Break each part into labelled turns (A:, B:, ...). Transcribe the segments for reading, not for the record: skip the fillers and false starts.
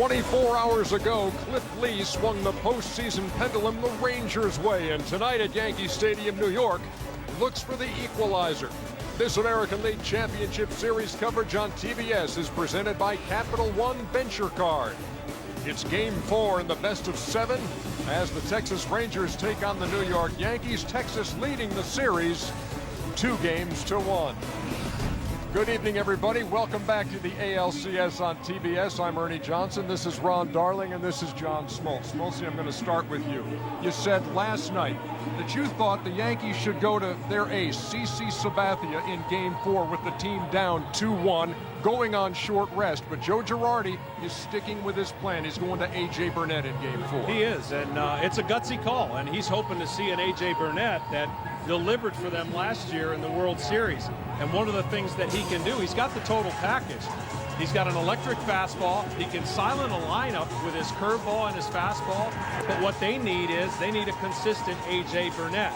A: 24 hours ago, Cliff Lee swung the postseason pendulum the Rangers' way, and tonight at Yankee Stadium, New York, looks for the equalizer. This American League Championship Series coverage on TBS is presented by Capital One Venture Card. It's Game 4 in the best of 7 as the Texas Rangers take on the New York Yankees. Texas leading the series 2-1. Good evening, everybody. Welcome back to the ALCS on TBS. I'm Ernie Johnson. This is Ron Darling, and this is John Smoltz. Smoltzy, I'm going to start with you. You said last night that you thought the Yankees should go to their ace, CC Sabathia, in Game 4 with the team down 2-1, going on short rest. But Joe Girardi is sticking with his plan. He's going to A.J. Burnett in Game 4.
B: He is, and it's a gutsy call, and he's hoping to see an A.J. Burnett that delivered for them last year in the World Series. And one of the things that he can do, he's got the total package. He's got an electric fastball. He can silent a lineup with his curveball and his fastball. But what they need is they need a consistent A.J. Burnett.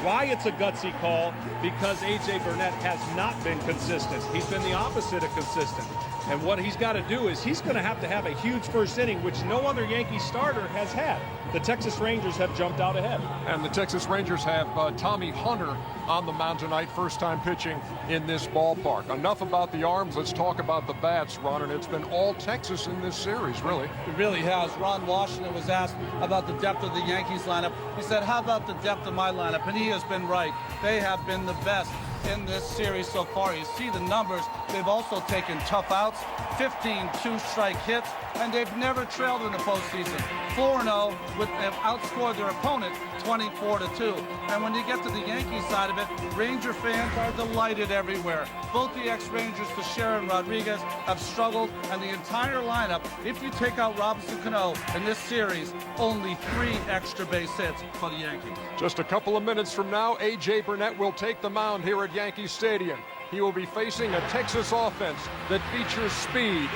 B: Why it's a gutsy call? Because A.J. Burnett has not been consistent. He's been the opposite of consistent. And what he's got to do is he's going to have a huge first inning, which no other Yankee starter has had. The Texas Rangers have jumped out ahead.
A: And the Texas Rangers have Tommy Hunter on the mound tonight, first time pitching in this ballpark. Enough about the arms, let's talk about the bats, Ron, and it's been all Texas in this series, really.
C: It really has. Ron Washington was asked about the depth of the Yankees lineup. He said, how about the depth of my lineup? And he has been right. They have been the best in this series so far. You see the numbers. They've also taken tough outs, 15 two-strike hits, and they've never trailed in the postseason. 4-0, they've outscored their opponent 24-2. And when you get to the Yankee side of it, Ranger fans are delighted everywhere. Both the ex-Rangers, Teixeira and Rodriguez, have struggled, and the entire lineup, if you take out Robinson Cano in this series, only 3 extra base hits for the Yankees.
A: Just a couple of minutes from now, A.J. Burnett will take the mound here at Yankee Stadium. He will be facing a Texas offense that features speed,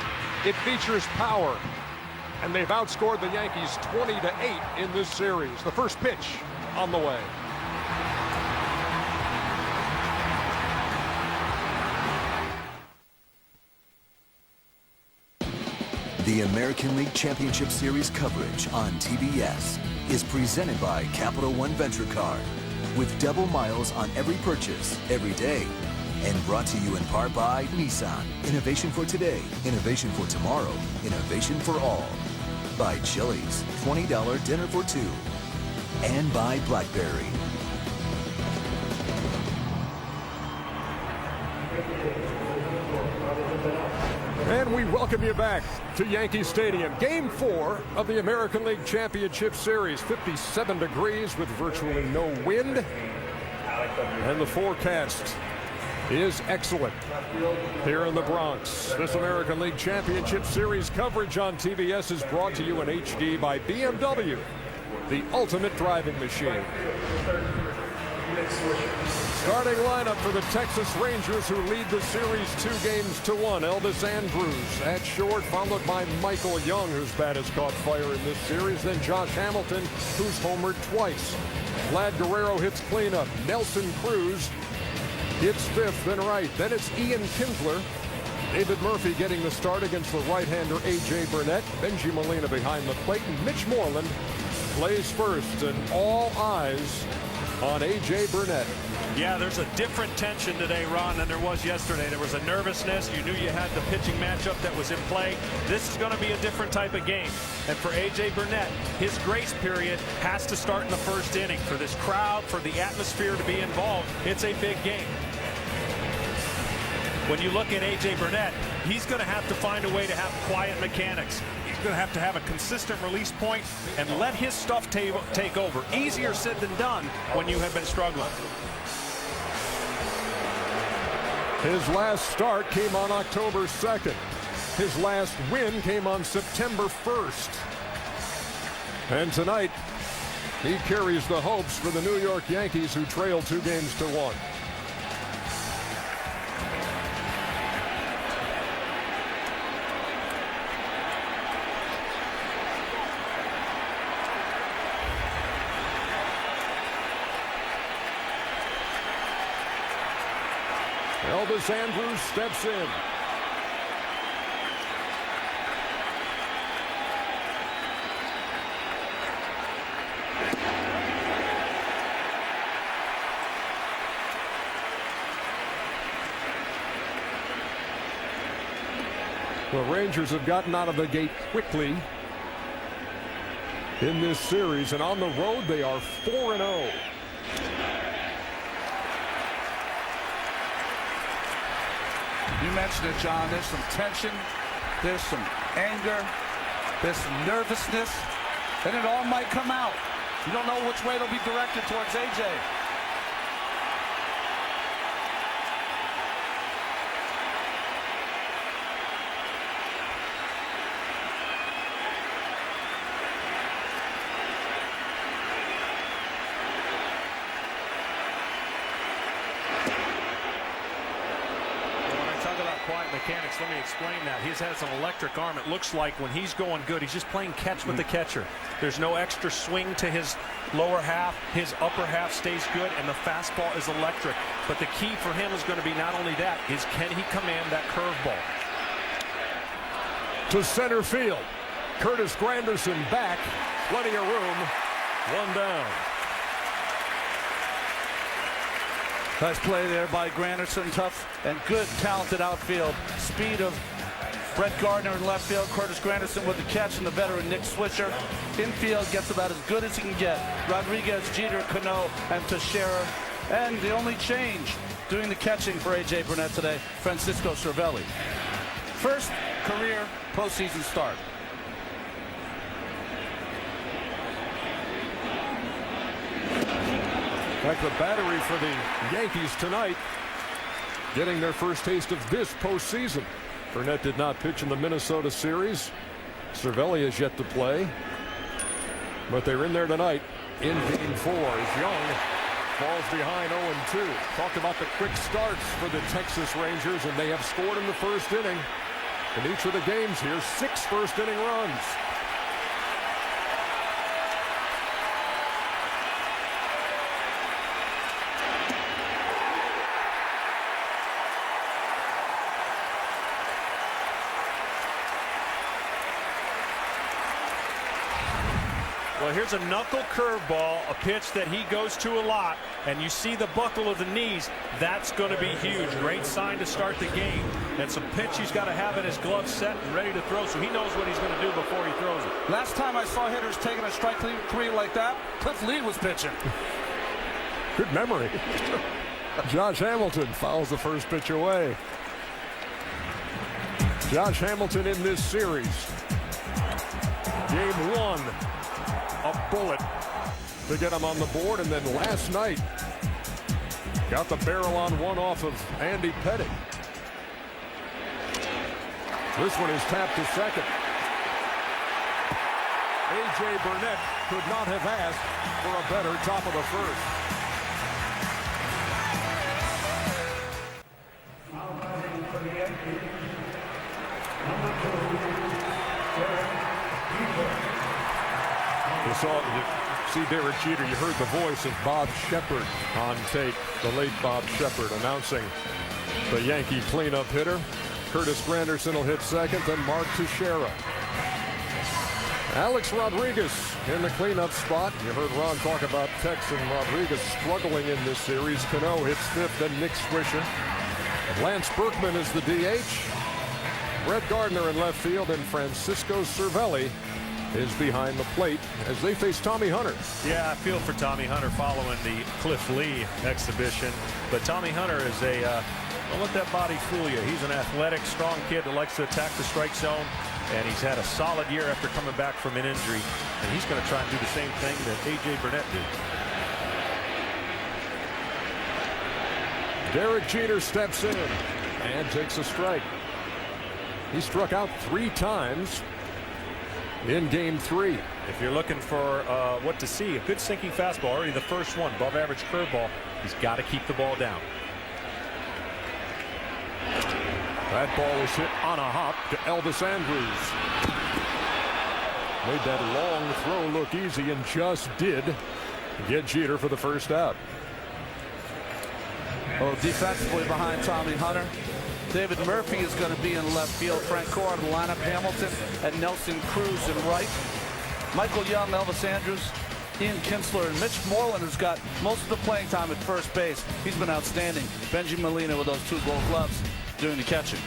A: it features power, and they've outscored the Yankees 20-8 in this series. The first pitch on the way.
D: The American League Championship Series coverage on TBS is presented by Capital One Venture Card, with double miles on every purchase every day. And brought to you in part by Nissan. Innovation for today, innovation for tomorrow, innovation for all. By Chili's, $20 dinner for 2. And by BlackBerry.
A: And we welcome you back to Yankee Stadium. Game 4 of the American League Championship Series. 57 degrees with virtually no wind. And the forecast is excellent here in the Bronx. This American League Championship Series coverage on TBS is brought to you in HD by BMW, the ultimate driving machine. Starting lineup for the Texas Rangers, who lead the series 2-1. Elvis Andrus at short, followed by Michael Young, whose bat has caught fire in this series. Then Josh Hamilton, who's homered twice. Vlad Guerrero hits cleanup. Nelson Cruz hits fifth and right. Then it's Ian Kinsler. David Murphy getting the start against the right-hander A.J. Burnett. Benji Molina behind the plate. And Mitch Moreland plays first. And all eyes on A.J. Burnett.
B: Yeah, there's a different tension today, Ron, than there was yesterday. There was a nervousness. You knew you had the pitching matchup that was in play. This is going to be a different type of game. And for A.J. Burnett, his grace period has to start in the first inning. For this crowd, for the atmosphere to be involved, it's a big game. When you look at A.J. Burnett, he's going to have to find a way to have quiet mechanics. He's going to have a consistent release point and let his stuff take over. Easier said than done when you have been struggling.
A: His last start came on October 2nd. His last win came on September 1st. And tonight, he carries the hopes for the New York Yankees, who trail 2-1. Elvis Andrus steps in. The Rangers have gotten out of the gate quickly in this series, and on the road they are 4-0.
C: You mentioned it, John. There's some tension, there's some anger, there's some nervousness, and it all might come out. You don't know which way it'll be directed towards AJ.
B: Quiet mechanics, let me explain that. He has an electric arm. It looks like when he's going good, he's just playing catch with the catcher. There's no extra swing to his lower half. His upper half stays good, and the fastball is electric. But the key for him is going to be not only that, is can he command that curveball?
A: To center field. Curtis Granderson back. Plenty of room. One down.
C: Nice play there by Granderson. Tough and good, talented outfield. Speed of Brett Gardner in left field. Curtis Granderson with the catch, and the veteran Nick Swisher. Infield gets about as good as he can get. Rodriguez, Jeter, Cano, and Teixeira. And the only change doing the catching for A.J. Burnett today, Francisco Cervelli. First career postseason start.
A: Like the battery for the Yankees tonight, getting their first taste of this postseason. Burnett did not pitch in the Minnesota series. Cervelli is yet to play, but they're in there tonight in Game 4 as Young falls behind 0-2. Talked about the quick starts for the Texas Rangers, and they have scored in the first inning. In each of the games here, 6 first-inning runs.
B: Well, here's a knuckle curveball, a pitch that he goes to a lot, and you see the buckle of the knees. That's going to be huge. Great sign to start the game. And some pitch he's got to have in his glove set and ready to throw, so he knows what he's going to do before he throws it.
C: Last time I saw hitters taking a strike three like that, Cliff Lee was pitching.
A: Good memory. Josh Hamilton fouls the first pitch away. Josh Hamilton in this series. Game 1. A bullet to get him on the board, and then last night got the barrel on one off of Andy Pettitte. This one is tapped to second. A.J. Burnett could not have asked for a better top of the first. See Derek Jeter, you heard the voice of Bob Shepard on tape, the late Bob Shepard announcing the Yankee cleanup hitter. Curtis Granderson will hit second, then Mark Teixeira. Alcs Rodriguez in the cleanup spot. You heard Ron talk about Tex and Rodriguez struggling in this series. Cano hits fifth, then Nick Swisher. Lance Berkman is the DH. Brett Gardner in left field, and Francisco Cervelli is behind the plate as they face Tommy Hunter.
B: Yeah, I feel for Tommy Hunter following the Cliff Lee exhibition. But Tommy Hunter is don't let that body fool you. He's an athletic, strong kid that likes to attack the strike zone. And he's had a solid year after coming back from an injury. And he's going to try and do the same thing that A.J. Burnett did.
A: Derek Jeter steps in and takes a strike. He struck out 3 times in Game 3.
B: If you're looking for what to see, a good sinking fastball, already the first one, above average curveball, he's got to keep the ball down.
A: That ball was hit on a hop to Elvis Andrus. Made that long throw look easy and just did get Jeter for the first out.
C: Oh, defensively behind Tommy Hunter, David Murphy is going to be in left field. Frank Core in the lineup. Hamilton and Nelson Cruz in right. Michael Young, Elvis Andrus, Ian Kinsler, and Mitch Moreland, who's got most of the playing time at first base. He's been outstanding. Benji Molina with those 2 gold gloves doing the catching.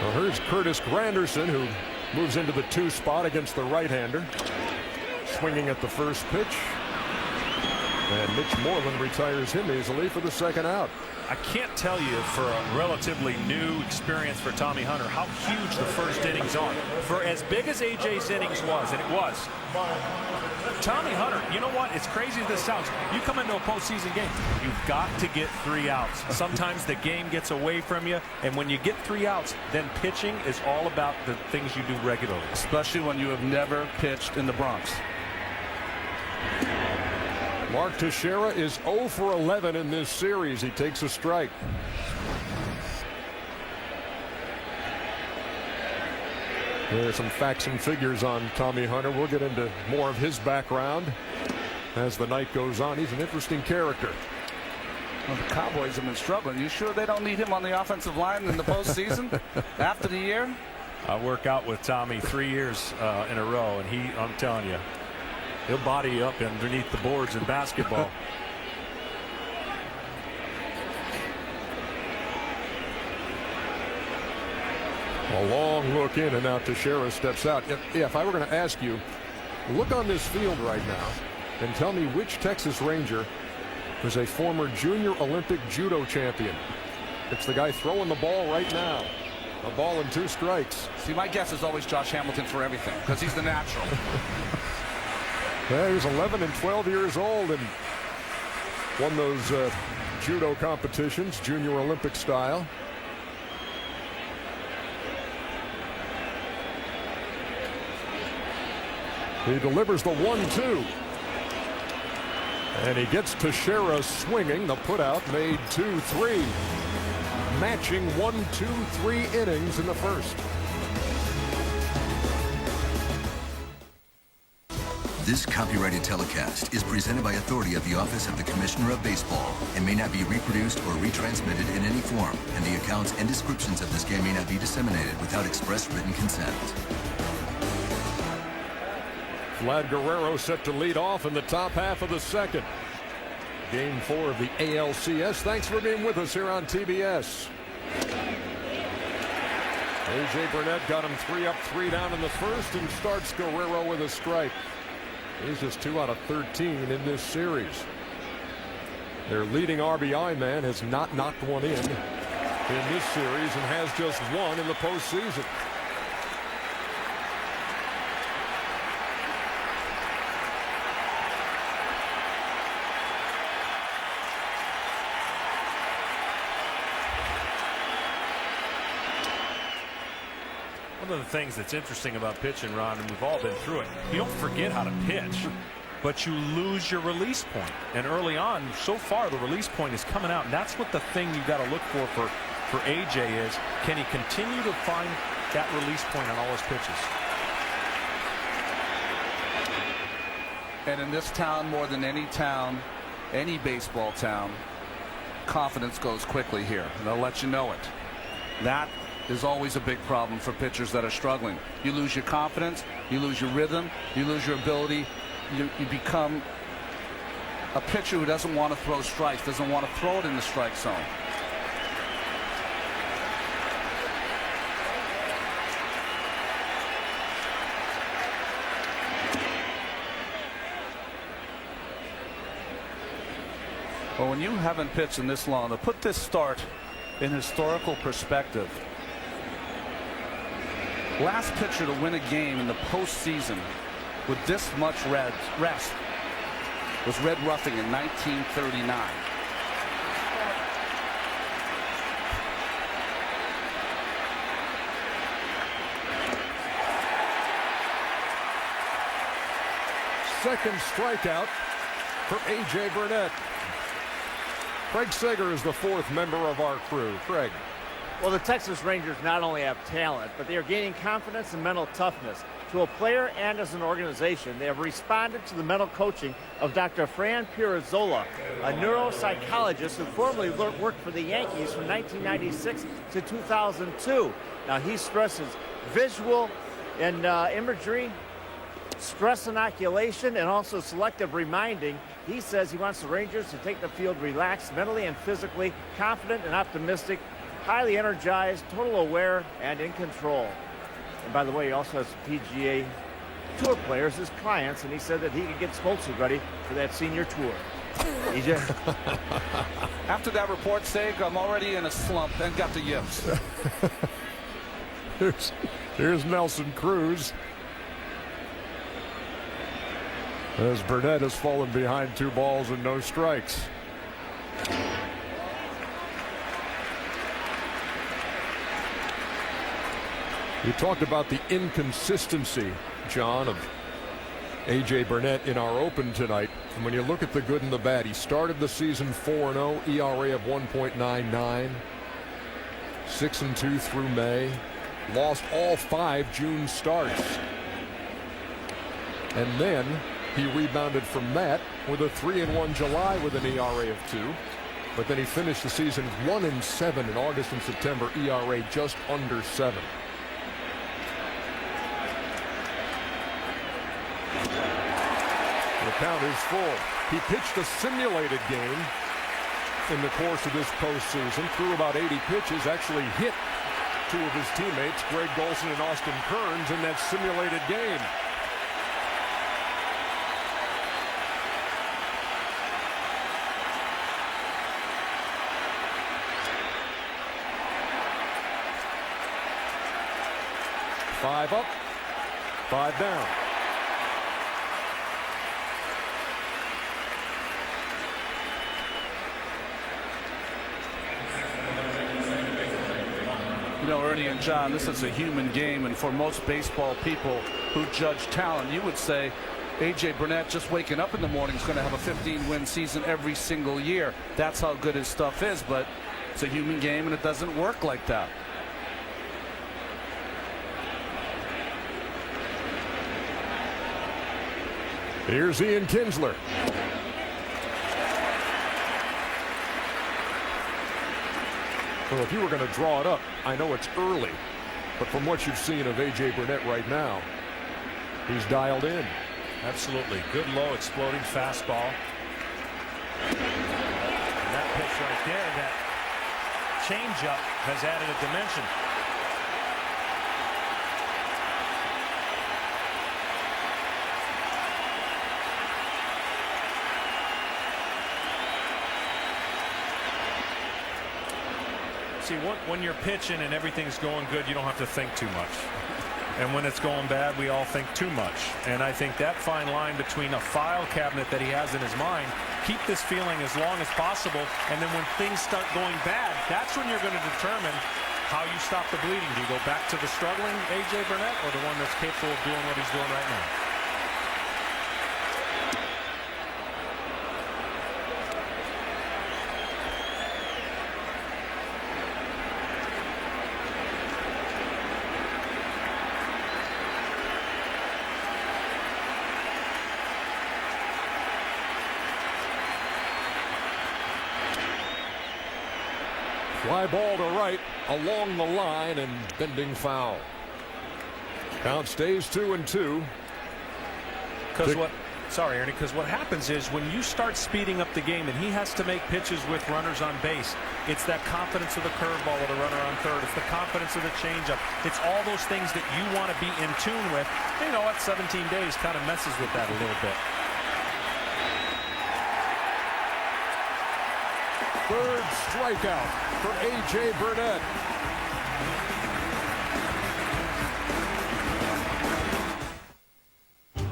A: Well, here's Curtis Granderson, who moves into the 2 spot against the right-hander. Swinging at the first pitch. And Mitch Moreland retires him easily for the 2nd out.
E: I can't tell you, for a relatively new experience for Tommy Hunter, how huge the first innings are. For as big as AJ's innings was, and it was, Tommy Hunter, you know what? It's crazy as this sounds. You come into a postseason game, you've got to get 3 outs. Sometimes the game gets away from you, and when you get 3 outs, then pitching is all about the things you do regularly.
C: Especially when you have never pitched in the Bronx.
A: Mark Teixeira is 0 for 11 in this series. He takes a strike. There are some facts and figures on Tommy Hunter. We'll get into more of his background as the night goes on. He's an interesting character.
C: Well, the Cowboys have been struggling. You sure they don't need him on the offensive line in the postseason after the year?
E: I work out with Tommy 3 years in a row, and I'm telling you, he'll body you up underneath the boards in basketball.
A: A long look in, and now Teixeira steps out. If I were going to ask you, look on this field right now and tell me which Texas Ranger was a former junior Olympic judo champion. It's the guy throwing the ball right now. A ball and 2 strikes.
C: See, my guess is always Josh Hamilton for everything, because he's the natural.
A: Yeah, he was 11 and 12 years old and won those judo competitions, junior Olympic style. He delivers the 1-2. And he gets Teixeira swinging. The putout made 2-3. Matching 1-2-3 innings in the first.
D: This copyrighted telecast is presented by authority of the Office of the Commissioner of Baseball and may not be reproduced or retransmitted in any form, and the accounts and descriptions of this game may not be disseminated without express written consent.
A: Vlad Guerrero set to lead off in the top half of the 2nd. Game 4 of the ALCS. Thanks for being with us here on TBS. A.J. Burnett got him 3 up, 3 down in the first and starts Guerrero with a strike. He's just 2 out of 13 in this series. Their leading RBI man has not knocked one in this series and has just 1 in the postseason.
E: One of the things that's interesting about pitching, Ron, and we've all been through it, you don't forget how to pitch, but you lose your release point. And early on, so far, the release point is coming out, and that's what the thing you've got to look for AJ is, can he continue to find that release point on all his pitches?
C: And in this town, more than any town, any baseball town, confidence goes quickly here. And they'll let you know it. That is always a big problem for pitchers that are struggling. You lose your confidence, you lose your rhythm, you lose your ability. You become a pitcher who doesn't want to throw strikes, doesn't want to throw it in the strike zone. Well, when you haven't pitched in this long, to put this start in historical perspective, last pitcher to win a game in the postseason with this much rest was Red Ruffing in 1939.
A: Second strikeout for A.J. Burnett. Craig Sager is the 4th member of our crew. Craig.
F: Well, the Texas Rangers not only have talent, but they are gaining confidence and mental toughness. To a player and as an organization, they have responded to the mental coaching of Dr. Fran Pirazzolla, a neuropsychologist who formerly worked for the Yankees from 1996 to 2002. Now, he stresses visual and imagery, stress inoculation, and also selective reminding. He says he wants the Rangers to take the field relaxed, mentally and physically, confident and optimistic, highly energized, total aware, and in control. And by the way, he also has PGA Tour players as clients, and he said that he could get Smoltz ready for that senior tour. EJ?
C: After that report, Sage, I'm already in a slump and got the yips.
A: Here's Nelson Cruz. As Burnett has fallen behind 2 balls and no strikes. You talked about the inconsistency, John, of A.J. Burnett in our open tonight. And when you look at the good and the bad, he started the season 4-0, ERA of 1.99, 6-2 through May, lost all 5 June starts. And then he rebounded from that with a 3-1 July with an ERA of 2. But then he finished the season 1-7 in August and September, ERA just under 7. The count is full. He pitched a simulated game in the course of this postseason, threw about 80 pitches, actually hit 2 of his teammates, Greg Golson and Austin Kearns, in that simulated game. Five up, 5 down.
C: You know, Ernie and John, this is a human game, and for most baseball people who judge talent, you would say A.J. Burnett just waking up in the morning is going to have a 15-win season every single year. That's how good his stuff is, but it's a human game, and it doesn't work like that.
A: Here's Ian Kinsler. Well, if you were going to draw it up, I know it's early, but from what you've seen of A.J. Burnett right now, he's dialed in.
E: Absolutely. Good low exploding fastball. And that pitch right there, that changeup has added a dimension. See, when you're pitching and everything's going good, you don't have to think too much. And when it's going bad, we all think too much. And I think that fine line between a file cabinet that he has in his mind, keep this feeling as long as possible, and then when things start going bad, that's when you're going to determine how you stop the bleeding. Do you go back to the struggling A.J. Burnett or the one that's capable of doing what he's doing right now?
A: Fly ball to right, along the line, and bending foul. Count stays 2-2.
E: Sorry, Ernie, because what happens is when you start speeding up the game and he has to make pitches with runners on base, it's that confidence of the curveball with a runner on third. It's the confidence of the changeup. It's all those things that you want to be in tune with. You know what? 17 days kind of messes with that a little bit.
A: Third strikeout for A.J. Burnett.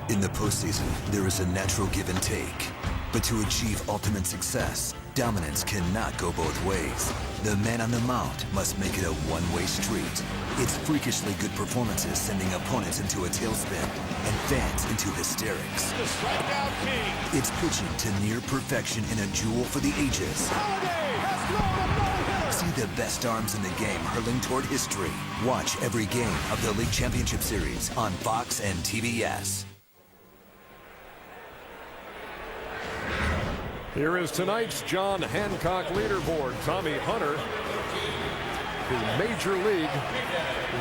D: In the postseason, there is a natural give and take. But to achieve ultimate success, dominance cannot go both ways. The man on the mound must make it a one-way street. It's freakishly good performances sending opponents into a tailspin and fans into hysterics.
G: The strikeout king.
D: It's pitching to near perfection in a duel for the ages. See the best arms in the game hurling toward history. Watch every game of the League Championship Series on Fox and TBS.
A: Here is tonight's John Hancock leaderboard. Tommy Hunter, the Major League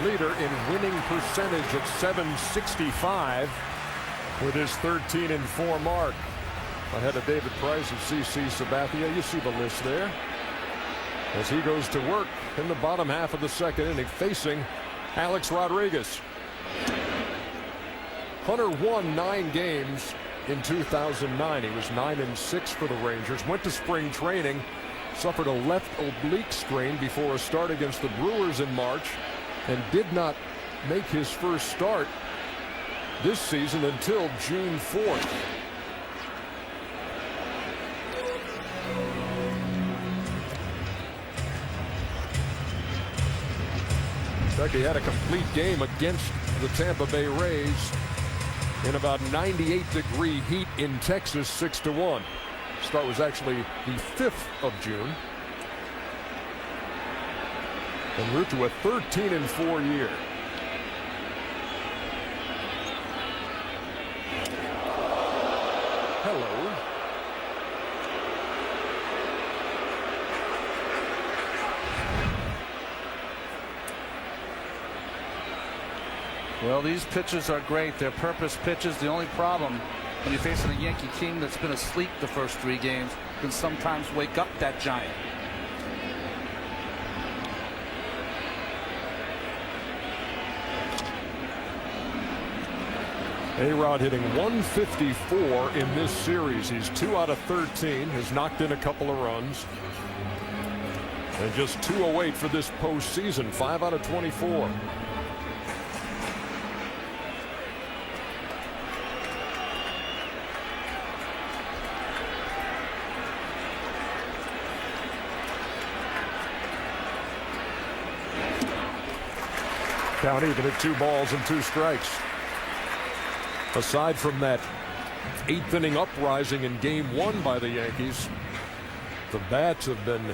A: leader in winning percentage at .765 with his 13-4 mark. Ahead of David Price and C.C. Sabathia. You see the list there. as he goes to work in the bottom half of the second inning, facing Alcs Rodriguez. Hunter won 9 games in 2009. He was 9-6 for the Rangers. Went to spring training, suffered a left oblique strain before a start against the Brewers in March, and did not make his first start this season until June 4th. In fact, he had a complete game against the Tampa Bay Rays in about 98-degree heat in Texas, 6-1. Start was actually the 5th of June. En route to a 13-4 year. Hello.
C: Well, these pitches are great. They're purpose pitches. The only problem when you're facing a Yankee team that's been asleep the first 3 games can sometimes wake up that giant.
A: A-Rod hitting 154 in this series. He's 2 out of 13, has knocked in a couple of runs. And just 208 for this postseason, 5 out of 24. Count even at 2 balls and 2 strikes. Aside from that 8th inning uprising in Game 1 by the Yankees, the bats have been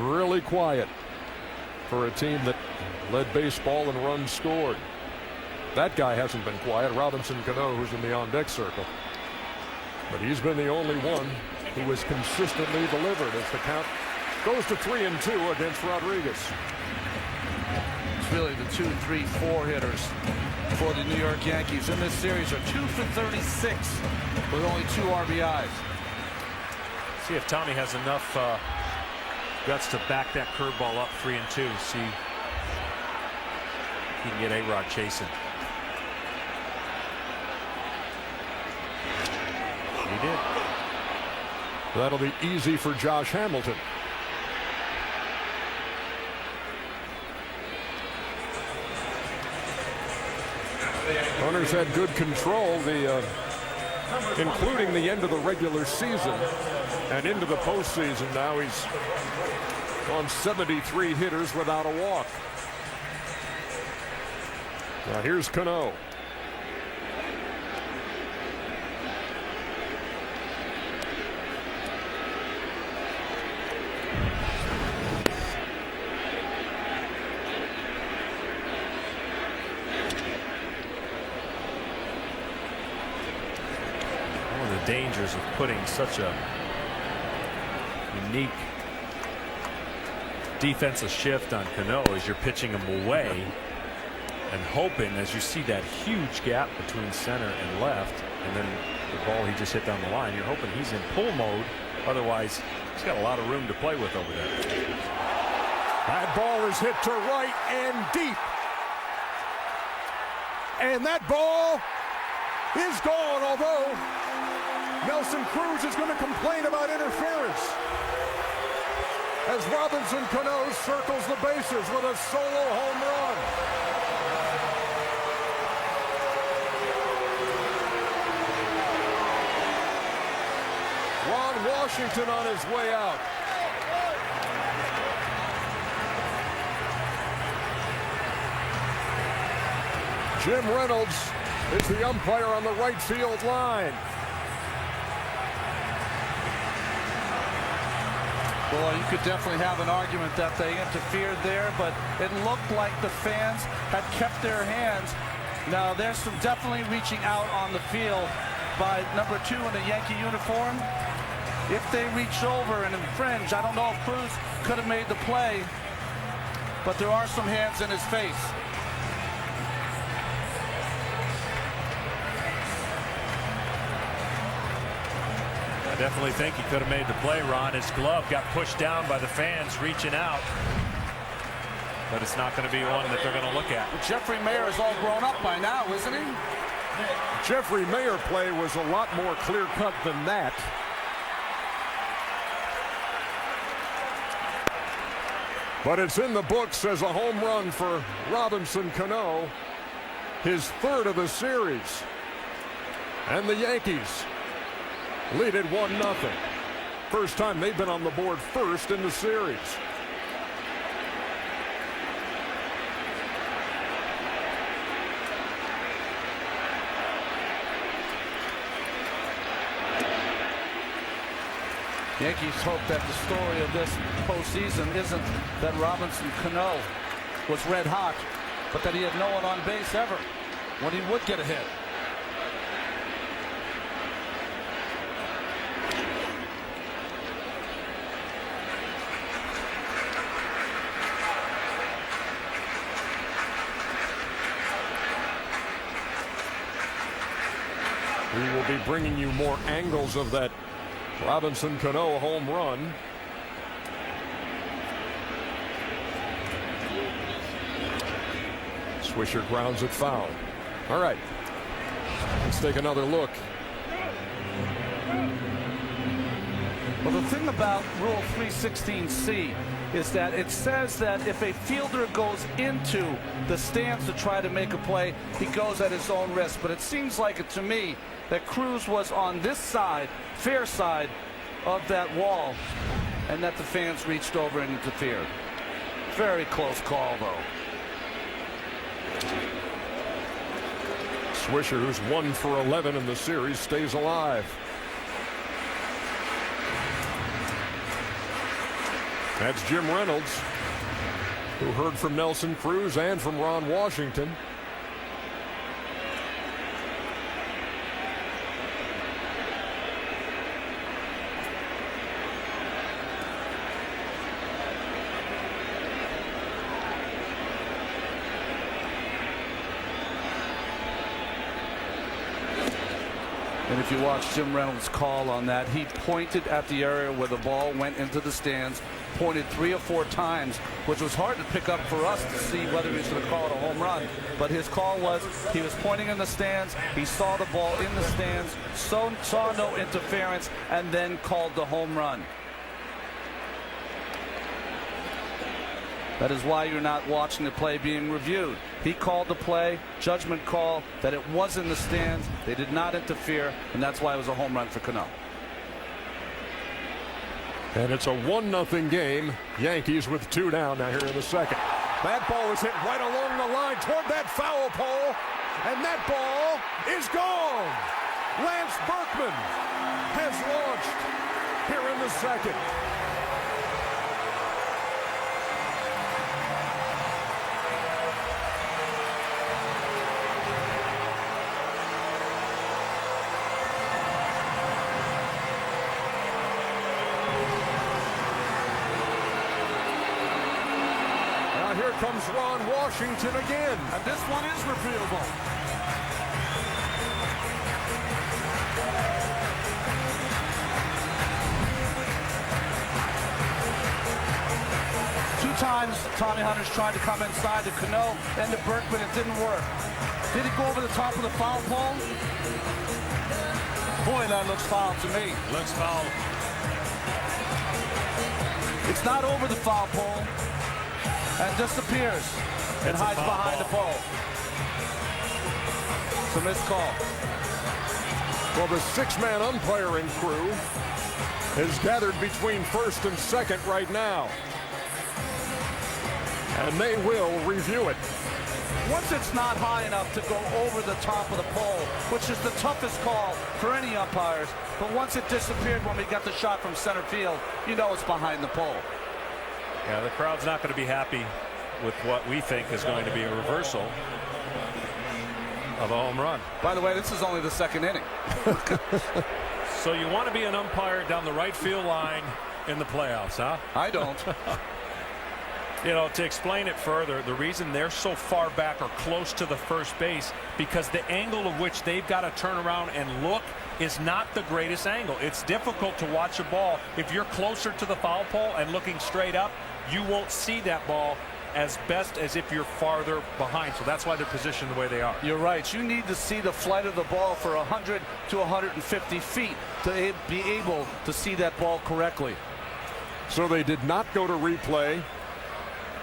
A: really quiet for a team that led baseball in runs scored. That guy hasn't been quiet, Robinson Cano, who's in the on-deck circle. But he's been the only one who has consistently delivered as the count goes to 3-2 against Rodriguez.
C: It's really the 2, 3, 4 hitters for the New York Yankees in this series are 2 for 36 with only 2 RBIs.
E: See if Tommy has enough guts to back that curveball up 3-2. See if he can get A-Rod chasing. He did.
A: That'll be easy for Josh Hamilton. Hunter's had good control, including the end of the regular season and into the postseason. Now he's on 73 hitters without a walk. Now here's Cano.
E: Dangers of putting such a unique defensive shift on Cano as you're pitching him away and hoping, as you see that huge gap between center and left, and then the ball he just hit down the line, you're hoping he's in pull mode. Otherwise, he's got a lot of room to play with over there.
A: That ball is hit to right and deep. And that ball is gone, although Nelson Cruz is going to complain about interference as Robinson Cano circles the bases with a solo home run. Ron Washington on his way out. Jim Reynolds is the umpire on the right field line.
C: Boy, you could definitely have an argument that they interfered there, but it looked like the fans had kept their hands. Now, there's some definitely reaching out on the field by number 2 in the Yankee uniform. If they reach over and infringe, I don't know if Cruz could have made the play, but there are some hands in his face.
E: I definitely think he could have made the play, Ron. His glove got pushed down by the fans reaching out. But it's not going to be one that they're going to look at.
C: Jeffrey Mayer is all grown up by now, isn't he?
A: Jeffrey Mayer play was a lot more clear-cut than that. But it's in the books as a home run for Robinson Cano, his third of the series. And the Yankees lead it 1-0. First time they've been on the board first in the series.
C: Yankees hope that the story of this postseason isn't that Robinson Cano was red hot, but that he had no one on base ever when he would get a hit.
A: We will be bringing you more angles of that Robinson Cano home run. Swisher grounds it foul. All right, let's take another look.
C: Well, the thing about Rule 316C is that it says that if a fielder goes into the stands to try to make a play, he goes at his own risk. But it seems like it to me that Cruz was on this side, fair side of that wall, and that the fans reached over and interfered. Very close call, though.
A: Swisher, who's 1 for 11 in the series, stays alive. That's Jim Reynolds, who heard from Nelson Cruz and from Ron Washington.
C: And if you watch Jim Reynolds' call on that, he pointed at the area where the ball went into the stands, pointed 3 or 4 times, which was hard to pick up for us to see whether he was going to call it a home run. But his call was he was pointing in the stands, he saw the ball in the stands, saw no interference, and then called the home run. That is why you're not watching the play being reviewed. He called the play, judgment call, that it was in the stands. They did not interfere, and that's why it was a home run for Cano.
A: And it's a 1-0 game. Yankees with 2 down now here in the second. That ball is hit right along the line toward that foul pole, and that ball is gone. Lance Berkman has launched here in the second. Here comes Ron Washington again.
C: And this one is reviewable. Two times Tommy Hunter's tried to come inside to Cano and to Berkman. It didn't work. Did he go over the top of the foul pole? Boy, that looks foul to me.
E: Looks foul.
C: It's not over the foul pole. And disappears and hides behind the pole. It's a missed call.
A: Well, the 6-man umpiring crew is gathered between first and second right now. And they will review it.
C: Once it's not high enough to go over the top of the pole, which is the toughest call for any umpires, but once it disappeared when we got the shot from center field, you know it's behind the pole.
E: Yeah, the crowd's not going to be happy with what we think is going to be a reversal of a home run.
C: By the way, this is only the second inning.
E: So you want to be an umpire down the right field line in the playoffs, huh?
C: I don't.
E: You know, to explain it further, the reason they're so far back or close to the first base, because the angle of which they've got to turn around and look is not the greatest angle. It's difficult to watch a ball. If you're closer to the foul pole and looking straight up, you won't see that ball as best as if you're farther behind. So that's why they're positioned the way they are.
C: You're right. You need to see the flight of the ball for 100 to 150 feet to be able to see that ball correctly.
A: So they did not go to replay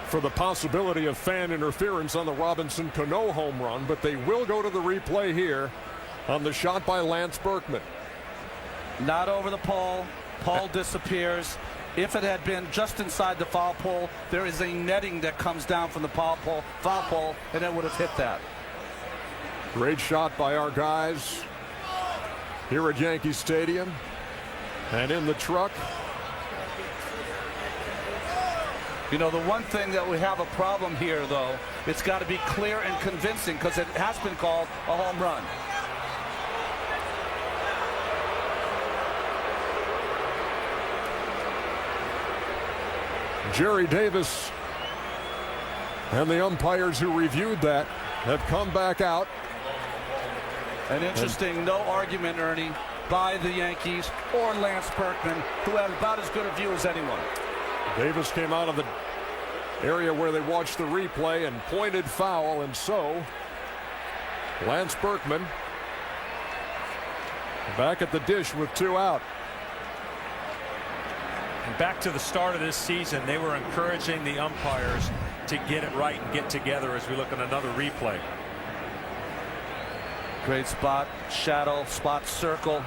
A: for the possibility of fan interference on the Robinson Cano home run, but they will go to the replay here on the shot by Lance Berkman.
C: Not over the pole. Pole disappears. If it had been just inside the foul pole, there is a netting that comes down from the foul pole, and it would have hit that.
A: Great shot by our guys here at Yankee Stadium. And in the truck.
C: You know, the one thing that we have a problem here, though, it's got to be clear and convincing because it has been called a home run.
A: Jerry Davis and the umpires who reviewed that have come back out.
C: An interesting no argument, Ernie, by the Yankees or Lance Berkman, who had about as good a view as anyone.
A: Davis came out of the area where they watched the replay and pointed foul, and so Lance Berkman back at the dish with 2 out.
E: And back to the start of this season, they were encouraging the umpires to get it right and get together as we look at another replay.
C: Great spot, shadow, spot, circle.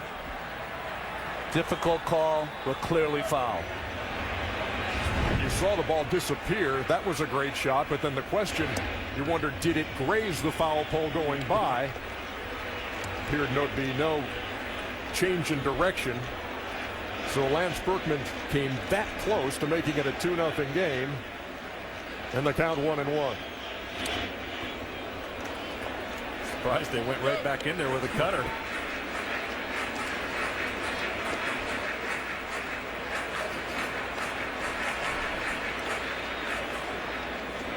C: Difficult call, but clearly foul.
A: You saw the ball disappear. That was a great shot, but then the question, you wonder, did it graze the foul pole going by? Appeared to be no change in direction. So Lance Berkman came that close to making it a 2-0 game, and the count 1-1.
E: Surprised they went right back in there with a cutter.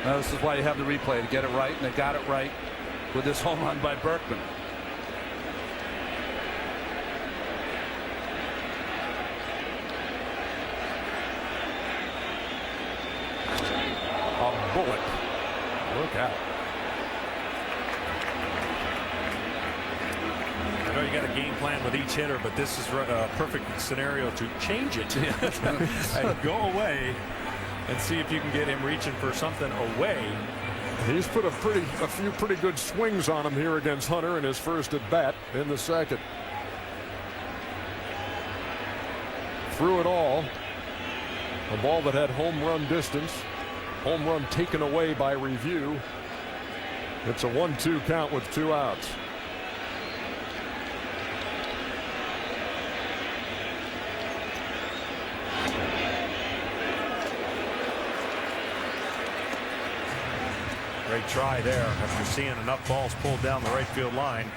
C: Now, this is why you have the replay, to get it right, and they got it right with this home run by Berkman.
A: A bullet. Look out.
E: I know you got a game plan with each hitter, but this is a perfect scenario to change it and go away and see if you can get him reaching for something away.
A: He's put a few pretty good swings on him here against Hunter in his first at bat in the second. Through it all, a ball that had home run distance, home run taken away by review. It's a 1-2 count with 2 outs.
E: Great try there after seeing enough balls pulled down the right field line.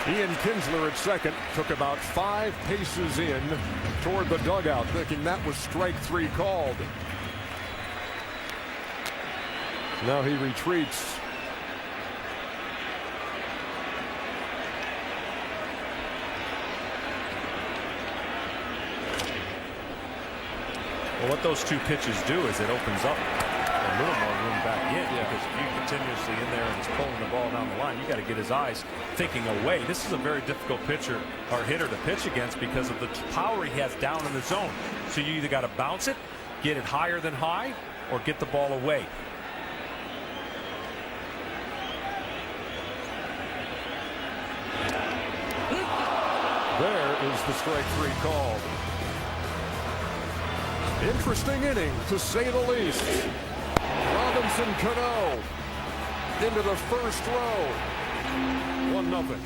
A: Ian Kinsler at second took about 5 paces in toward the dugout, thinking that was strike 3 called. Now he retreats.
E: Well, what those 2 pitches do is it opens up a little more room back in, because if you continuously in there and he's pulling the ball down the line, you got to get his eyes thinking away. This is a very difficult pitcher or hitter to pitch against because of the power he has down in the zone. So you either got to bounce it, get it higher than high, or get the ball away.
A: There is the strike 3 called. Interesting inning, to say the least. Robinson Cano into the first row. 1-0.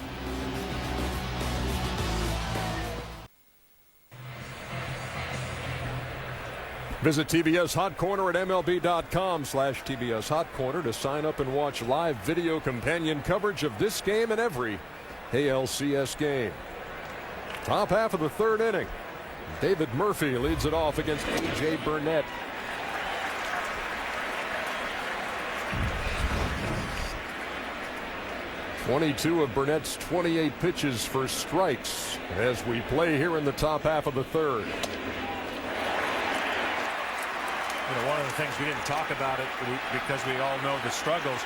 A: Visit TBS Hot Corner at MLB.com/TBS Hot Corner to sign up and watch live video companion coverage of this game and every ALCS game. Top half of the third inning. David Murphy leads it off against A.J. Burnett. "22 of Burnett's 28 pitches for strikes as we play here in the top half of the third.
E: You know, one of the things we didn't talk about it because we all know the struggles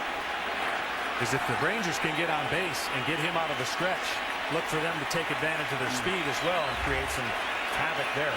E: is if the Rangers can get on base and get him out of the stretch, look for them to take advantage of their speed as well and create some havoc there.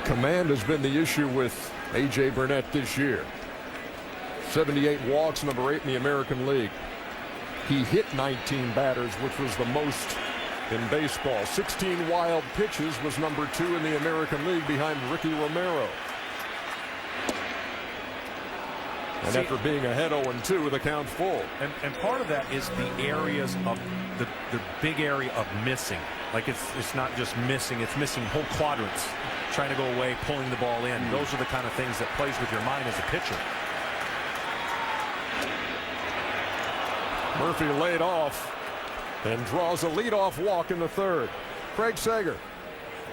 A: Command has been the issue with A.J. Burnett this year. 78 walks, number 8 in the American League. He hit 19 batters, which was the most in baseball. 16 wild pitches, was number 2 in the American League behind Ricky Romero. And after being ahead 0-2 with a count full.
E: And part of that is the areas of the big area of missing. Like it's not just missing, it's missing whole quadrants. Trying to go away, pulling the ball in. Those are the kind of things that plays with your mind as a pitcher.
A: Murphy laid off and draws a leadoff walk in the third. Craig Sager.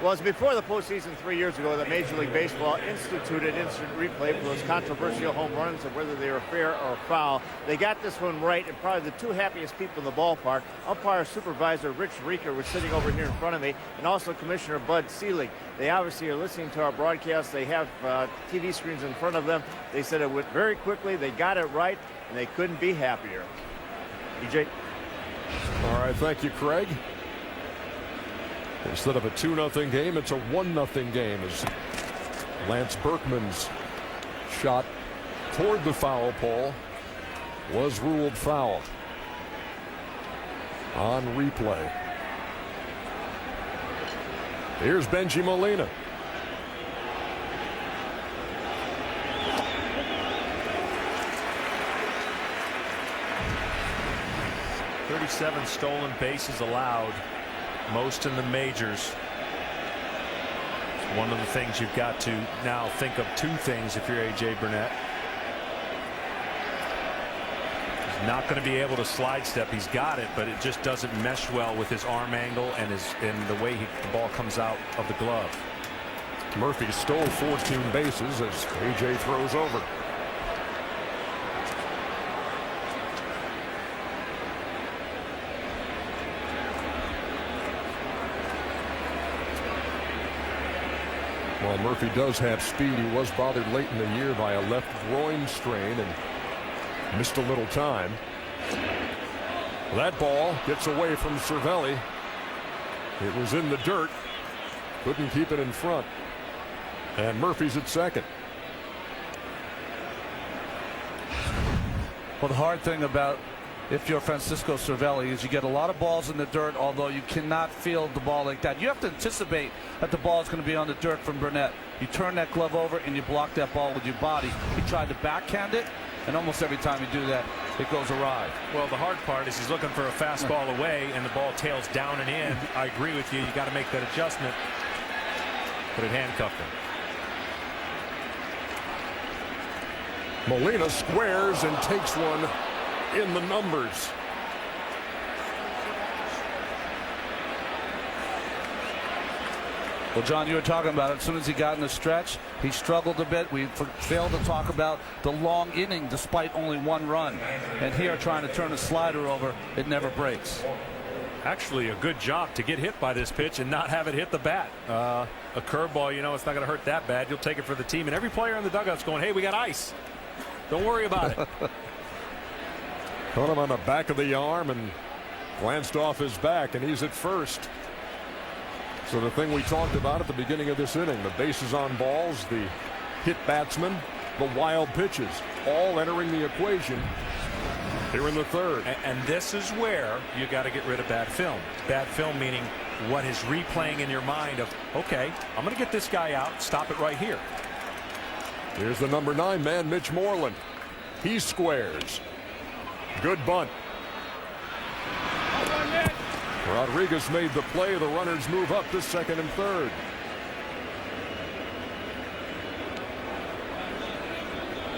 F: Well, it's before the postseason 3 years ago that Major League Baseball instituted instant replay for those controversial home runs and whether they were fair or foul. They got this one right, and probably the two happiest people in the ballpark, umpire supervisor Rich Reeker was sitting over here in front of me, and also Commissioner Bud Selig. They obviously are listening to our broadcast. They have TV screens in front of them. They said it went very quickly. They got it right, and they couldn't be happier. EJ.
A: All right, thank you, Craig. Instead of a 2-0 game, it's a 1-0 game as Lance Berkman's shot toward the foul pole was ruled foul on replay. Here's Benji Molina.
E: "37 stolen bases allowed, most in the majors." One of the things you've got to now think of two things if you're A.J. Burnett. He's not going to be able to slide step. He's got it, but it just doesn't mesh well with his arm angle and the way the ball comes out of the glove.
A: Murphy stole 14 bases as A.J. throws over. While Murphy does have speed, he was bothered late in the year by a left groin strain and missed a little time. That ball gets away from Cervelli. It was in the dirt. Couldn't keep it in front. And Murphy's at second.
C: Well, the hard thing about if you're Francisco Cervelli is you get a lot of balls in the dirt, although you cannot field the ball like that. You have to anticipate that the ball is going to be on the dirt from Burnett. You turn that glove over and you block that ball with your body. He tried to backhand it, and almost every time you do that, it goes awry.
E: Well, the hard part is he's looking for a fastball away, and the ball tails down and in. I agree with you. You got to make that adjustment. But it handcuffed him.
A: Molina squares and takes one in the numbers.
C: Well, John, you were talking about it. As soon as he got in the stretch, he struggled a bit. We failed to talk about the long inning despite only one run. And here, trying to turn a slider over, it never breaks.
E: Actually, a good job to get hit by this pitch and not have it hit the bat. A curveball, you know, it's not going to hurt that bad. You'll take it for the team. And every player in the dugout's going, hey, we got ice. Don't worry about it.
A: Caught him on the back of the arm and glanced off his back, and he's at first. So the thing we talked about at the beginning of this inning, the bases on balls, the hit batsmen, the wild pitches, all entering the equation here in the third.
E: And this is where you got to get rid of bad film. Bad film meaning what is replaying in your mind of, okay, I'm going to get this guy out, stop it right here.
A: Here's the number 9 man, Mitch Moreland. He squares. Good bunt. Rodriguez made the play. The runners move up to second and third.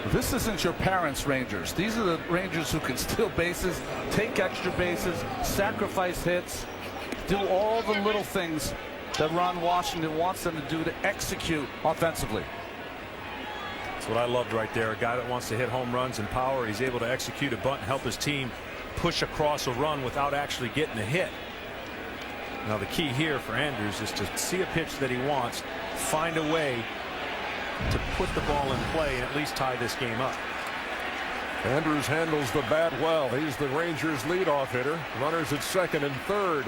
C: This isn't your parents' Rangers. These are the Rangers who can steal bases, take extra bases, sacrifice hits, do all the little things that Ron Washington wants them to do to execute offensively.
E: That's what I loved right there. A guy that wants to hit home runs and power. He's able to execute a bunt and help his team push across a run without actually getting a hit. Now the key here for Andrews is to see a pitch that he wants, find a way to put the ball in play and at least tie this game up.
A: Andrews handles the bat well. He's the Rangers' leadoff hitter. Runners at second and third.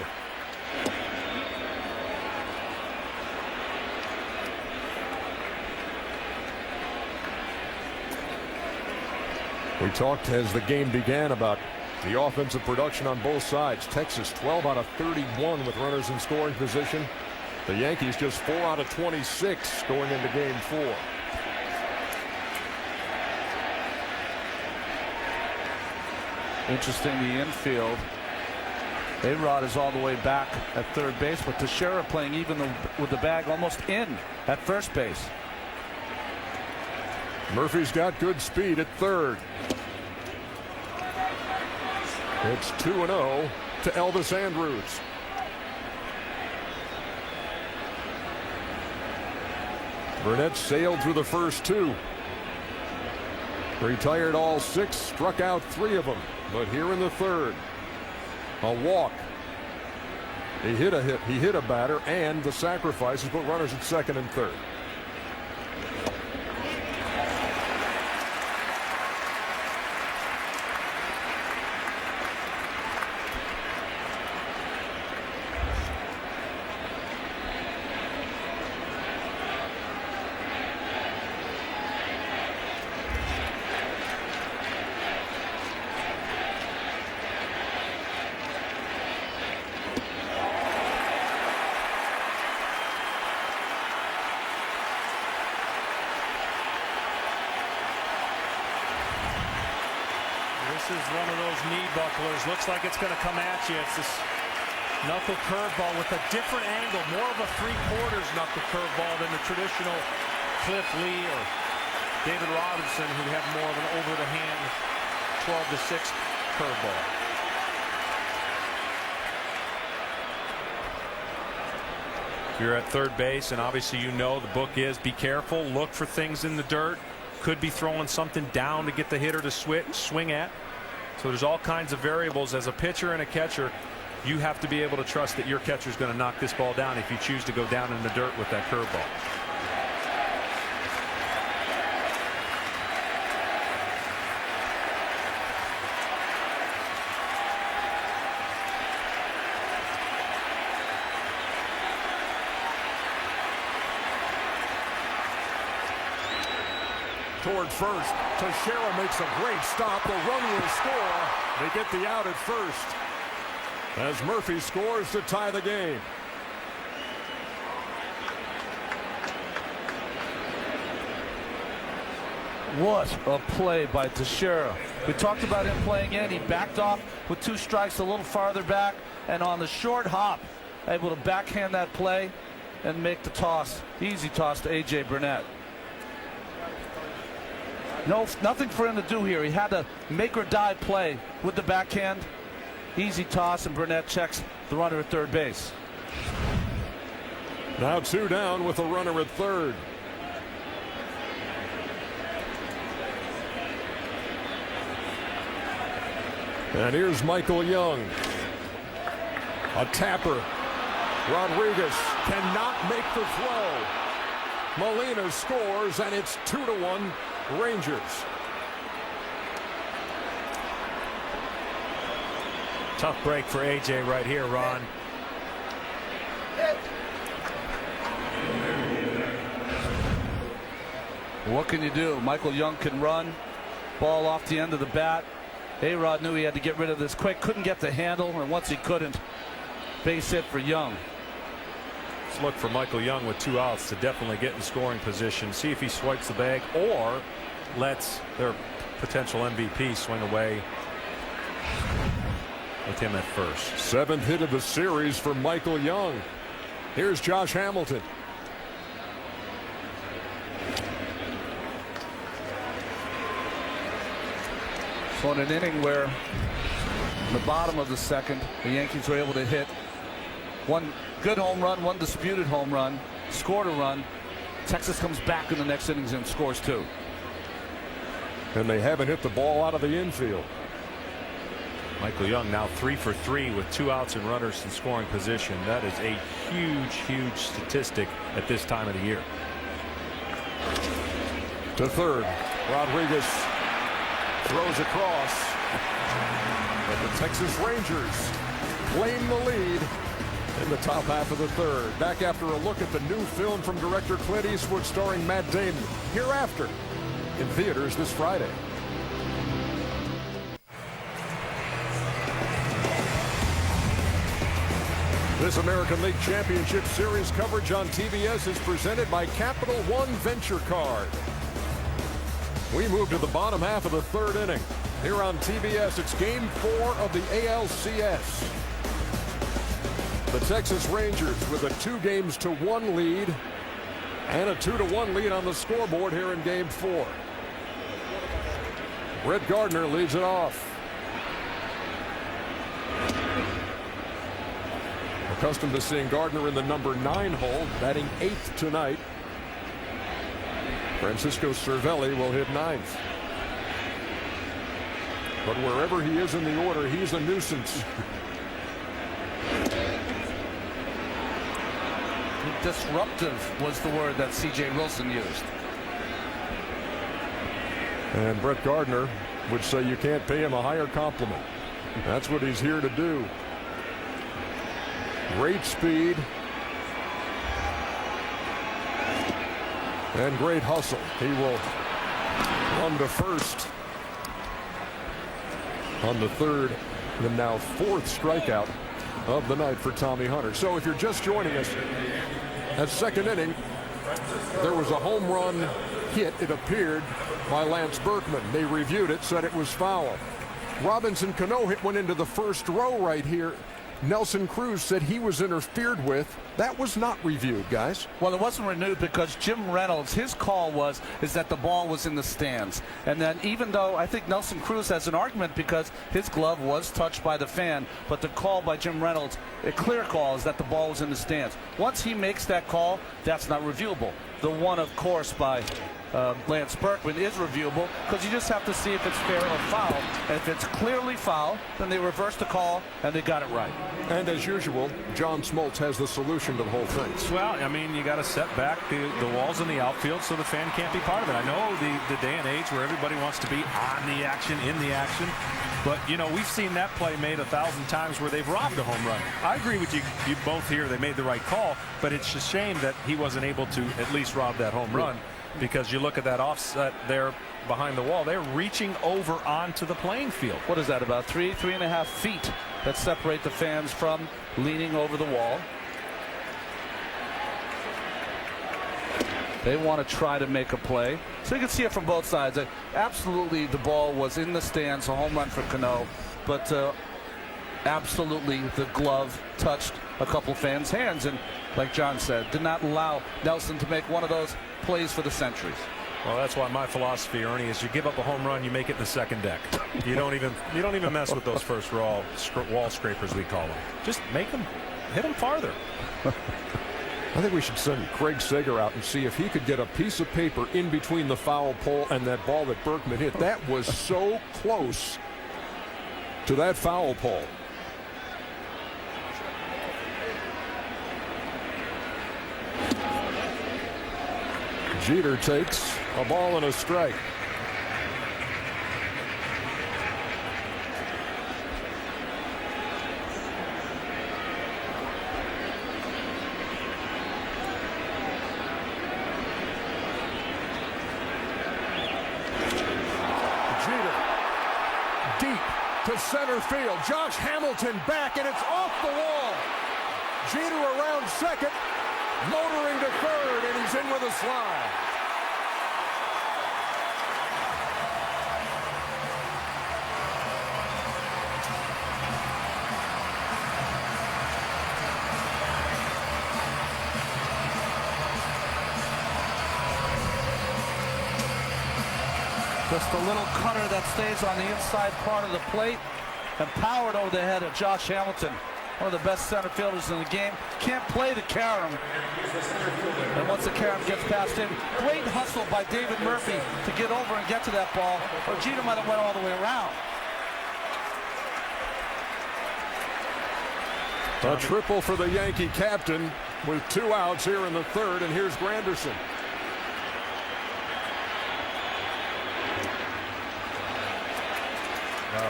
A: We talked as the game began about the offensive production on both sides. Texas 12 out of 31 with runners in scoring position. The Yankees just 4 out of 26 going into game 4.
C: Interesting, the infield. A-Rod is all the way back at third base, but Teixeira playing even with the bag almost in at first base.
A: Murphy's got good speed at third. It's 2-0 to Elvis Andrews. Burnett sailed through the first 2. Retired all 6, struck out 3 of them. But here in the third, a walk. He hit a batter, and the sacrifices put runners at second and third.
E: This is one of those knee bucklers. Looks like it's going to come at you. It's this knuckle curveball with a different angle, more of a 3/4 knuckle curveball than the traditional Cliff Lee or David Robinson, who have more of an over-the-hand 12-6 curveball. You're at third base, and obviously you know the book is be careful, look for things in the dirt. Could be throwing something down to get the hitter to swing at. So there's all kinds of variables. As a pitcher and a catcher, you have to be able to trust that your catcher is going to knock this ball down if you choose to go down in the dirt with that curveball.
A: Toward first, Teixeira makes a great stop. The run will score. They get the out at first as Murphy scores to tie the game.
C: What a play by Teixeira. We talked about him playing in. He backed off with 2 strikes a little farther back, and on the short hop, able to backhand that play and make the toss. Easy toss to A.J. Burnett. No, nothing for him to do here. He had to make or die play with the backhand. Easy toss, and Burnett checks the runner at third base.
A: Now 2 down with a runner at third. And here's Michael Young. A tapper. Rodriguez cannot make the throw. Molina scores, and it's 2-1 Rangers.
E: Tough break for AJ right here, Ron.
C: What can you do? Michael Young can run. Ball off the end of the bat. A-Rod knew he had to get rid of this quick. Couldn't get the handle, and once he couldn't, base hit for Young.
E: Let's look for Michael Young with 2 outs to definitely get in scoring position. See if he swipes the bag or lets their potential MVP swing away with him at first.
A: 7th hit of the series for Michael Young. Here's Josh Hamilton.
C: So in an inning where in the bottom of the 2nd, the Yankees were able to hit one good home run, one disputed home run, scored a run. Texas comes back in the next innings and scores 2.
A: And they haven't hit the ball out of the infield.
E: Michael Young now 3 for 3 with 2 outs and runners in scoring position. That is a huge statistic at this time of the year.
A: To third, Rodriguez throws across. But the Texas Rangers claim the lead in the top half of the 3rd. Back after a look at the new film from director Clint Eastwood starring Matt Damon. Hereafter, in theaters this Friday. This American League Championship Series coverage on TBS is presented by Capital One Venture Card. We move to the bottom half of the 3rd inning. Here on TBS, it's Game 4 of the ALCS. The Texas Rangers with a 2-1 lead and a 2-1 lead on the scoreboard here in Game 4. Brett Gardner leads it off. Accustomed to seeing Gardner in the number 9 hole, batting 8th tonight. Francisco Cervelli will hit 9th. But wherever he is in the order, he's a nuisance.
C: Disruptive was the word that C.J. Wilson used.
A: And Brett Gardner would say you can't pay him a higher compliment. That's what he's here to do. Great speed. And great hustle. He will run to first on the 3rd and now 4th strikeout of the night for Tommy Hunter. So if you're just joining us, at 2nd inning, there was a home run hit, it appeared, by Lance Berkman. They reviewed it, said it was foul. Robinson Cano hit one into the 1st row right here. Nelson Cruz said he was interfered with. That was not reviewed, guys.
C: Well, it wasn't renewed because Jim Reynolds, his call is that the ball was in the stands. And then even though I think Nelson Cruz has an argument because his glove was touched by the fan, but the call by Jim Reynolds, a clear call, is that the ball was in the stands. Once he makes that call, that's not reviewable. The one, of course, by Lance Berkman is reviewable because you just have to see if it's fair or foul. And if it's clearly foul, then they reverse the call and they got it right.
A: And as usual, John Smoltz has the solution to the whole thing.
E: Well, I mean, you got to set back the walls in the outfield so the fan can't be part of it. I know the day and age where everybody wants to be on the action, in the action. But, you know, we've seen that play made 1,000 times where they've robbed a home run. I agree with you both here. They made the right call, but it's a shame that he wasn't able to at least rob that home run. Because you look at that offset there behind the wall, they're reaching over onto the playing field.
C: What is that, about 3.5 feet that separate the fans from leaning over the wall? They want to try to make a play. So you can see it from both sides. Absolutely, the ball was in the stands, a home run for Cano. But absolutely, the glove touched a couple fans' hands. And like John said, did not allow Nelson to make one of those plays for the centuries.
E: Well, that's why my philosophy, Ernie, is you give up a home run, you make it in the 2nd deck. You don't even mess with those first wall scrapers, we call them. Just make them, hit them farther.
A: I think we should send Craig Sager out and see if he could get a piece of paper in between the foul pole and that ball that Berkman hit. That was so close to that foul pole. Jeter takes a ball and a strike. Jeter deep to center field. Josh Hamilton back, and it's off the wall. Jeter around second. Motoring to third, and he's in with a slide.
C: Just a little cutter that stays on the inside part of the plate and powered over the head of Josh Hamilton, one of the best center fielders in the game. Can't play the carom. And once the carom gets past him, great hustle by David Murphy to get over and get to that ball, or Jeter might have went all the way around.
A: A triple for the Yankee captain with 2 outs here in the third, and here's Granderson.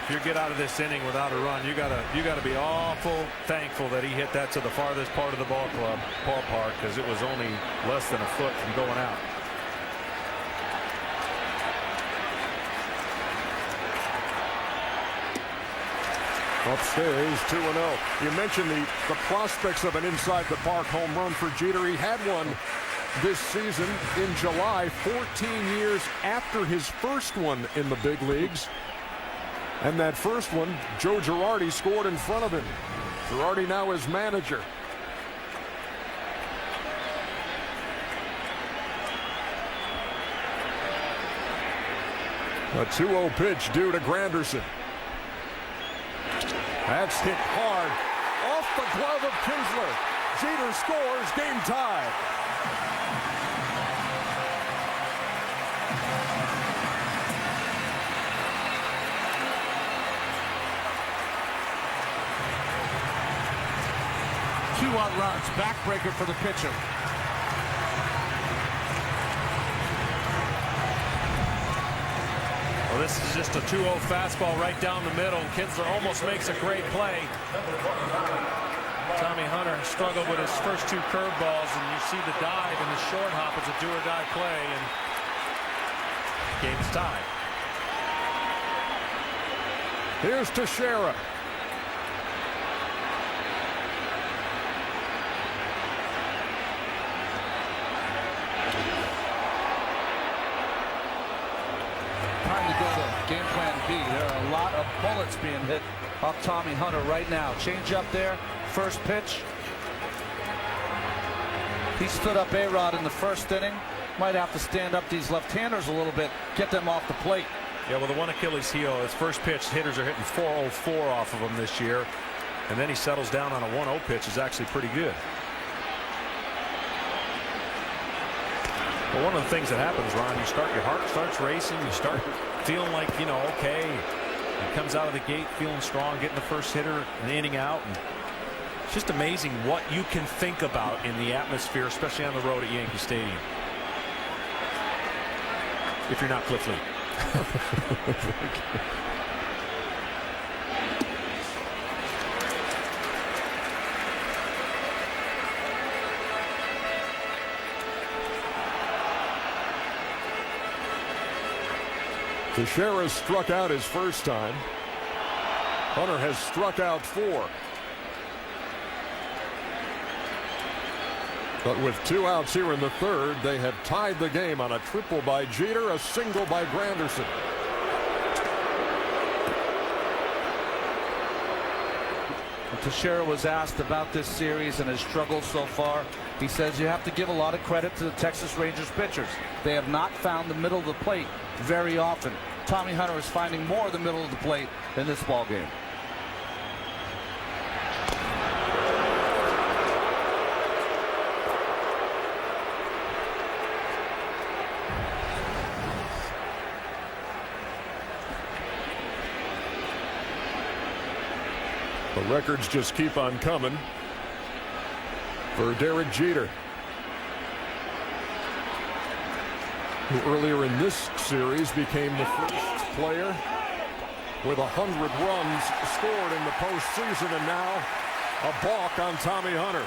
E: If you get out of this inning without a run, you gotta be awful thankful that he hit that to the farthest part of the ballpark, because it was only less than a foot from going out.
A: Upstairs, 2-0. You mentioned the prospects of an inside the park home run for Jeter. He had one this season in July, 14 years after his first one in the big leagues. And that first one, Joe Girardi scored in front of him. Girardi now is manager. A 2-0 pitch due to Granderson. That's hit hard off the glove of Kinsler. Jeter scores, game tied.
C: Two-out runs, backbreaker for the pitcher.
E: Well, this is just a 2-0 fastball right down the middle. Kinsler almost makes a great play. Tommy Hunter struggled with his first 2 curveballs, and you see the dive and the short hop. It's a do-or-die play, and game's tied.
A: Here's Teixeira.
C: Time to go to game plan B. There are a lot of bullets being hit off Tommy Hunter right now. Change up there, first pitch. He stood up A-Rod in the first inning. Might have to stand up these left-handers a little bit, get them off the plate.
E: Yeah, well, the one Achilles heel, his first pitch, hitters are hitting 404 off of him this year. And then he settles down on a 1-0 pitch, is actually pretty good. Well, one of the things that happens, Ron, your heart starts racing, you start feeling like, okay, he comes out of the gate feeling strong, getting the first hitter and the inning out. And it's just amazing what you can think about in the atmosphere, especially on the road at Yankee Stadium. If you're not Cliff Lee.
A: Teixeira struck out his first time. Hunter has struck out 4. But with 2 outs here in the third, they have tied the game on a triple by Jeter, a single by Granderson.
C: Teixeira was asked about this series and his struggles so far. He says you have to give a lot of credit to the Texas Rangers pitchers. They have not found the middle of the plate very often. Tommy Hunter is finding more of the middle of the plate in this ball game.
A: The records just keep on coming for Derek Jeter, who earlier in this series became the first player with 100 runs scored in the postseason, and now a balk on Tommy Hunter.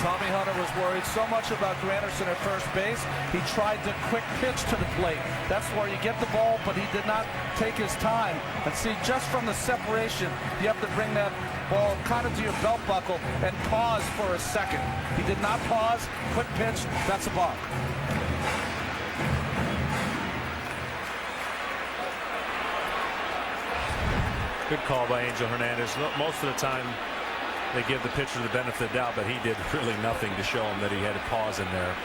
C: Tommy Hunter was worried so much about Granderson at first base, he tried the quick pitch to the plate. That's where you get the ball, but he did not take his time. And see, just from the separation, you have to bring that ball kind of to your belt buckle and pause for a second. He did not pause. Quick pitch. That's a ball.
E: Good call by Angel Hernandez. Most of the time they give the pitcher the benefit of the doubt, but he did really nothing to show him that he had a pause in there.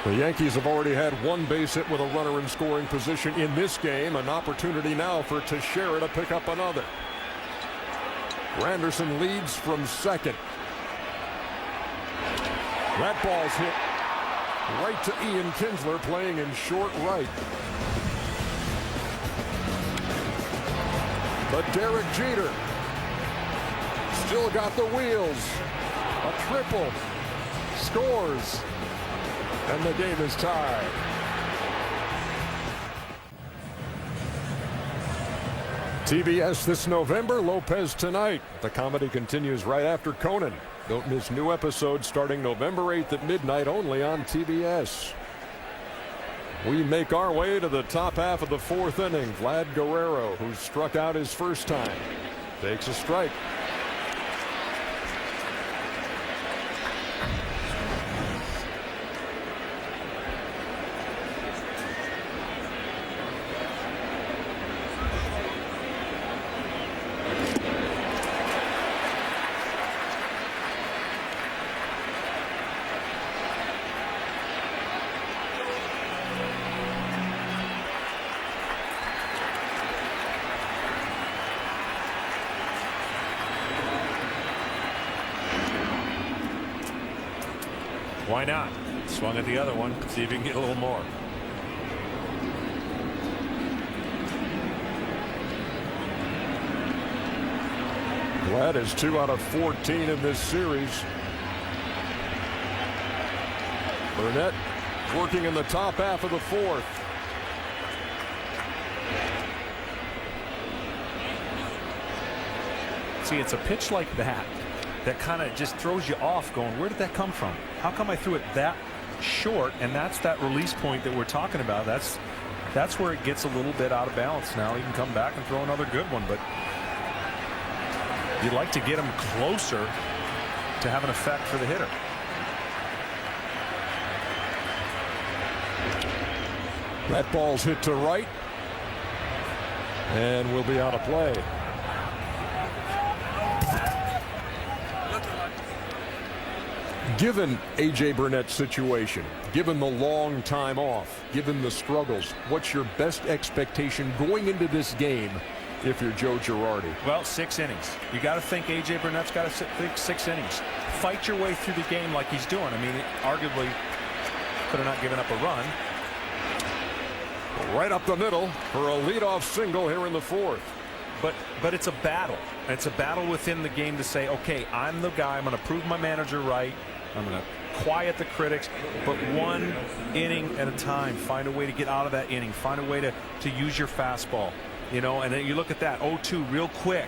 A: The Yankees have already had one base hit with a runner in scoring position in this game. An opportunity now for Teixeira to pick up another. Granderson leads from second. That ball's hit right to Ian Kinsler, playing in short right. But Derek Jeter still got the wheels. A triple. Scores. And the game is tied. TBS this November, Lopez Tonight. The comedy continues right after Conan. Don't miss new episodes starting November 8th at midnight only on TBS. We make our way to the top half of the fourth inning. Vlad Guerrero, who struck out his first time, takes a strike.
E: Why not? Swung at the other one. See if he can get a little more.
A: Vlad is 2 out of 14 in this series. Burnett working in the top half of the fourth.
E: See, it's a pitch like that that kind of just throws you off, going, where did that come from? How come I threw it that short? And that's that release point that we're talking about. That's where it gets a little bit out of balance. Now he can come back and throw another good one, but you'd like to get him closer to have an effect for the hitter.
A: That ball's hit to right and will be out of play. Given A.J. Burnett's situation, given the long time off, given the struggles, what's your best expectation going into this game if you're Joe Girardi?
E: Well, 6 innings. You got to think A.J. Burnett's got to think 6 innings. Fight your way through the game like he's doing. I mean, arguably could have not given up a run.
A: Right up the middle for a leadoff single here in the fourth.
E: But it's a battle. It's a battle within the game to say, okay, I'm the guy. I'm going to prove my manager right. I'm going to quiet the critics, but one inning at a time. Find a way to get out of that inning. Find a way to use your fastball. You know, and then you look at that 0-2 real quick,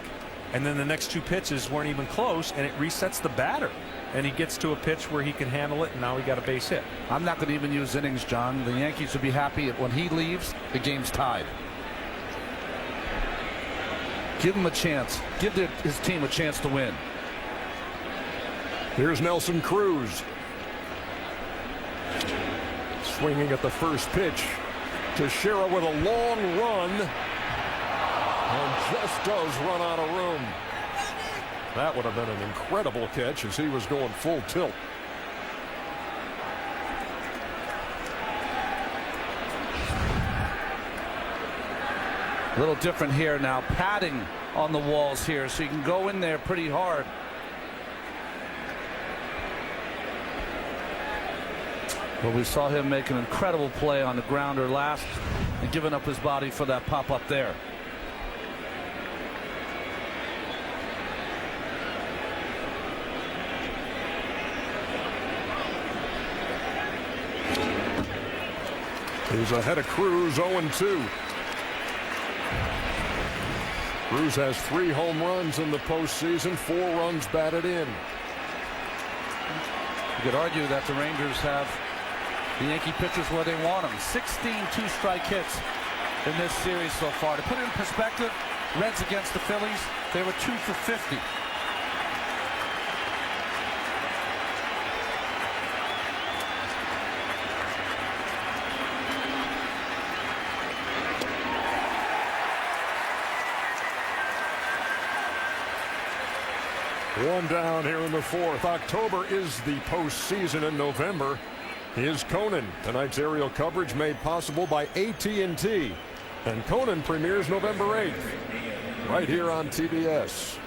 E: and then the next 2 pitches weren't even close, and it resets the batter. And he gets to a pitch where he can handle it, and now he got a base hit.
C: I'm not going to even use innings, John. The Yankees would be happy if when he leaves, the game's tied. Give him a chance. Give his team a chance to win.
A: Here's Nelson Cruz. Swinging at the first pitch. Teixeira with a long run. And just does run out of room. That would have been an incredible catch as he was going full tilt.
C: A little different here now. Padding on the walls here, so you can go in there pretty hard. Well, we saw him make an incredible play on the grounder last and giving up his body for that pop up there.
A: He's ahead of Cruz, 0-2. Cruz has 3 home runs in the postseason, 4 runs batted in.
C: You could argue that the Rangers have the Yankee pitchers where they want them. 16 two-strike hits in this series so far. To put it in perspective, Reds against the Phillies, they were 2 for 50.
A: One down here in the fourth. October is the postseason, in November is Conan. Tonight's aerial coverage made possible by AT&T. And Conan premieres November 8th, right here on TBS.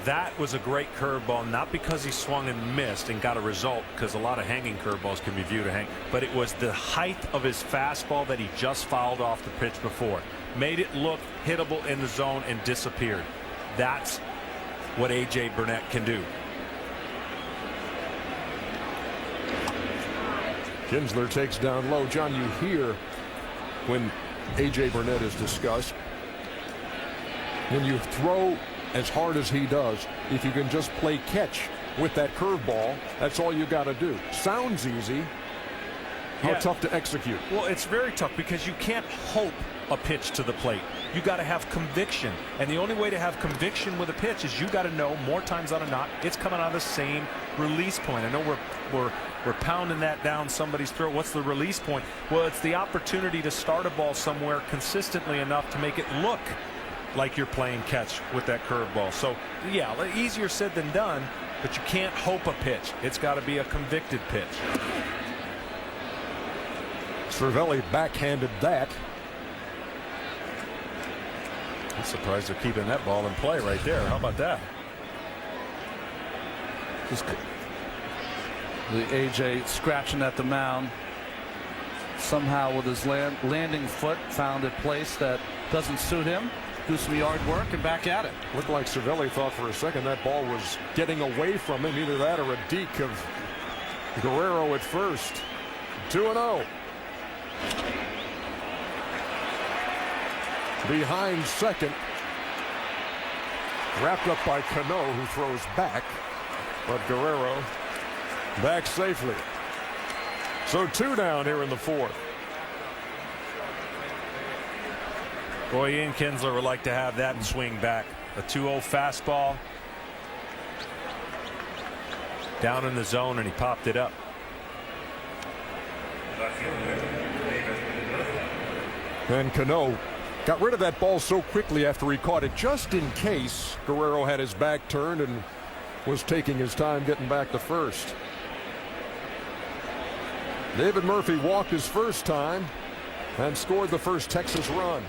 E: That was a great curveball, not because he swung and missed and got a result, because a lot of hanging curveballs can be viewed a hang, but it was the height of his fastball that he just fouled off the pitch before. Made it look hittable in the zone and disappeared. That's what A.J. Burnett can do.
A: Kinsler takes down low. John, you hear when A.J. Burnett is discussed, when you throw as hard as he does, if you can just play catch with that curveball, that's all you got to do. Sounds easy. How tough to execute?
E: Well, it's very tough because you can't hope a pitch to the plate. You got to have conviction, and the only way to have conviction with a pitch is you got to know more times than not it's coming out of the same release point. I know we're pounding that down somebody's throat. What's the release point? Well, it's the opportunity to start a ball somewhere consistently enough to make it look like you're playing catch with that curveball. So yeah, easier said than done, but you can't hope a pitch. It's got to be a convicted pitch.
A: Cervelli backhanded that.
E: I'm surprised they're keeping that ball in play right there. How about that?
C: The AJ scratching at the mound. Somehow with his landing foot found a place that doesn't suit him. Do some yard work and back at it.
A: Looked like Cervelli thought for a second that ball was getting away from him. Either that or a deke of Guerrero at first. 2-0. Behind second. Wrapped up by Cano, who throws back. But Guerrero back safely. So 2 down here in the fourth.
E: Boy, Ian Kinsler would like to have that and swing back. A 2-0 fastball. Down in the zone, and he popped it up.
A: And Cano got rid of that ball so quickly after he caught it, just in case Guerrero had his back turned and was taking his time getting back to first. David Murphy walked his first time and scored the first Texas run.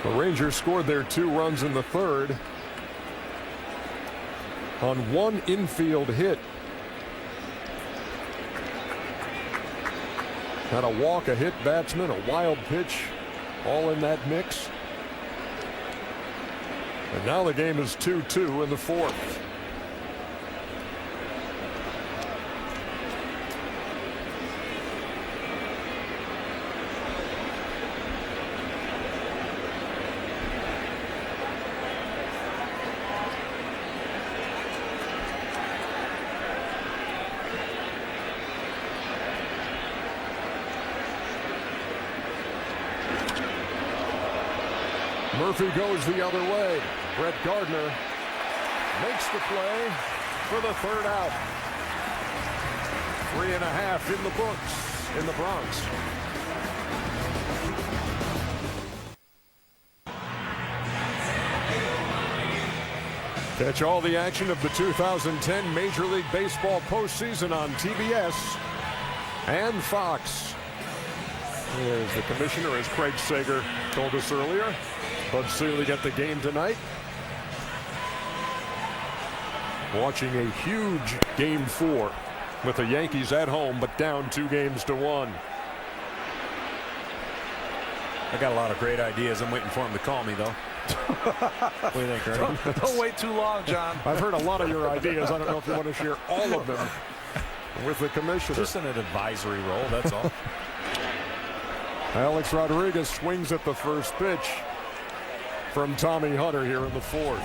A: The Rangers scored their 2 runs in the third on 1 infield hit. Had a walk, a hit batsman, a wild pitch, all in that mix. And now the game is 2-2 in the fourth. Murphy goes the other way. Brett Gardner makes the play for the third out. 3.5 in the books in the Bronx. Catch all the action of the 2010 Major League Baseball postseason on TBS and Fox. There's the commissioner, as Craig Sager told us earlier. Bud Selig at the game tonight. Watching a huge Game 4 with the Yankees at home, but down 2-1.
E: I got a lot of great ideas. I'm waiting for him to call me, though. What do you think, Ernie?
C: Don't wait too long, John.
A: I've heard a lot of your ideas. I don't know if you want to share all of them with the commissioner.
E: Just in an advisory role, that's all.
A: Alex Rodriguez swings at the first pitch. from Tommy Hunter here in the fourth.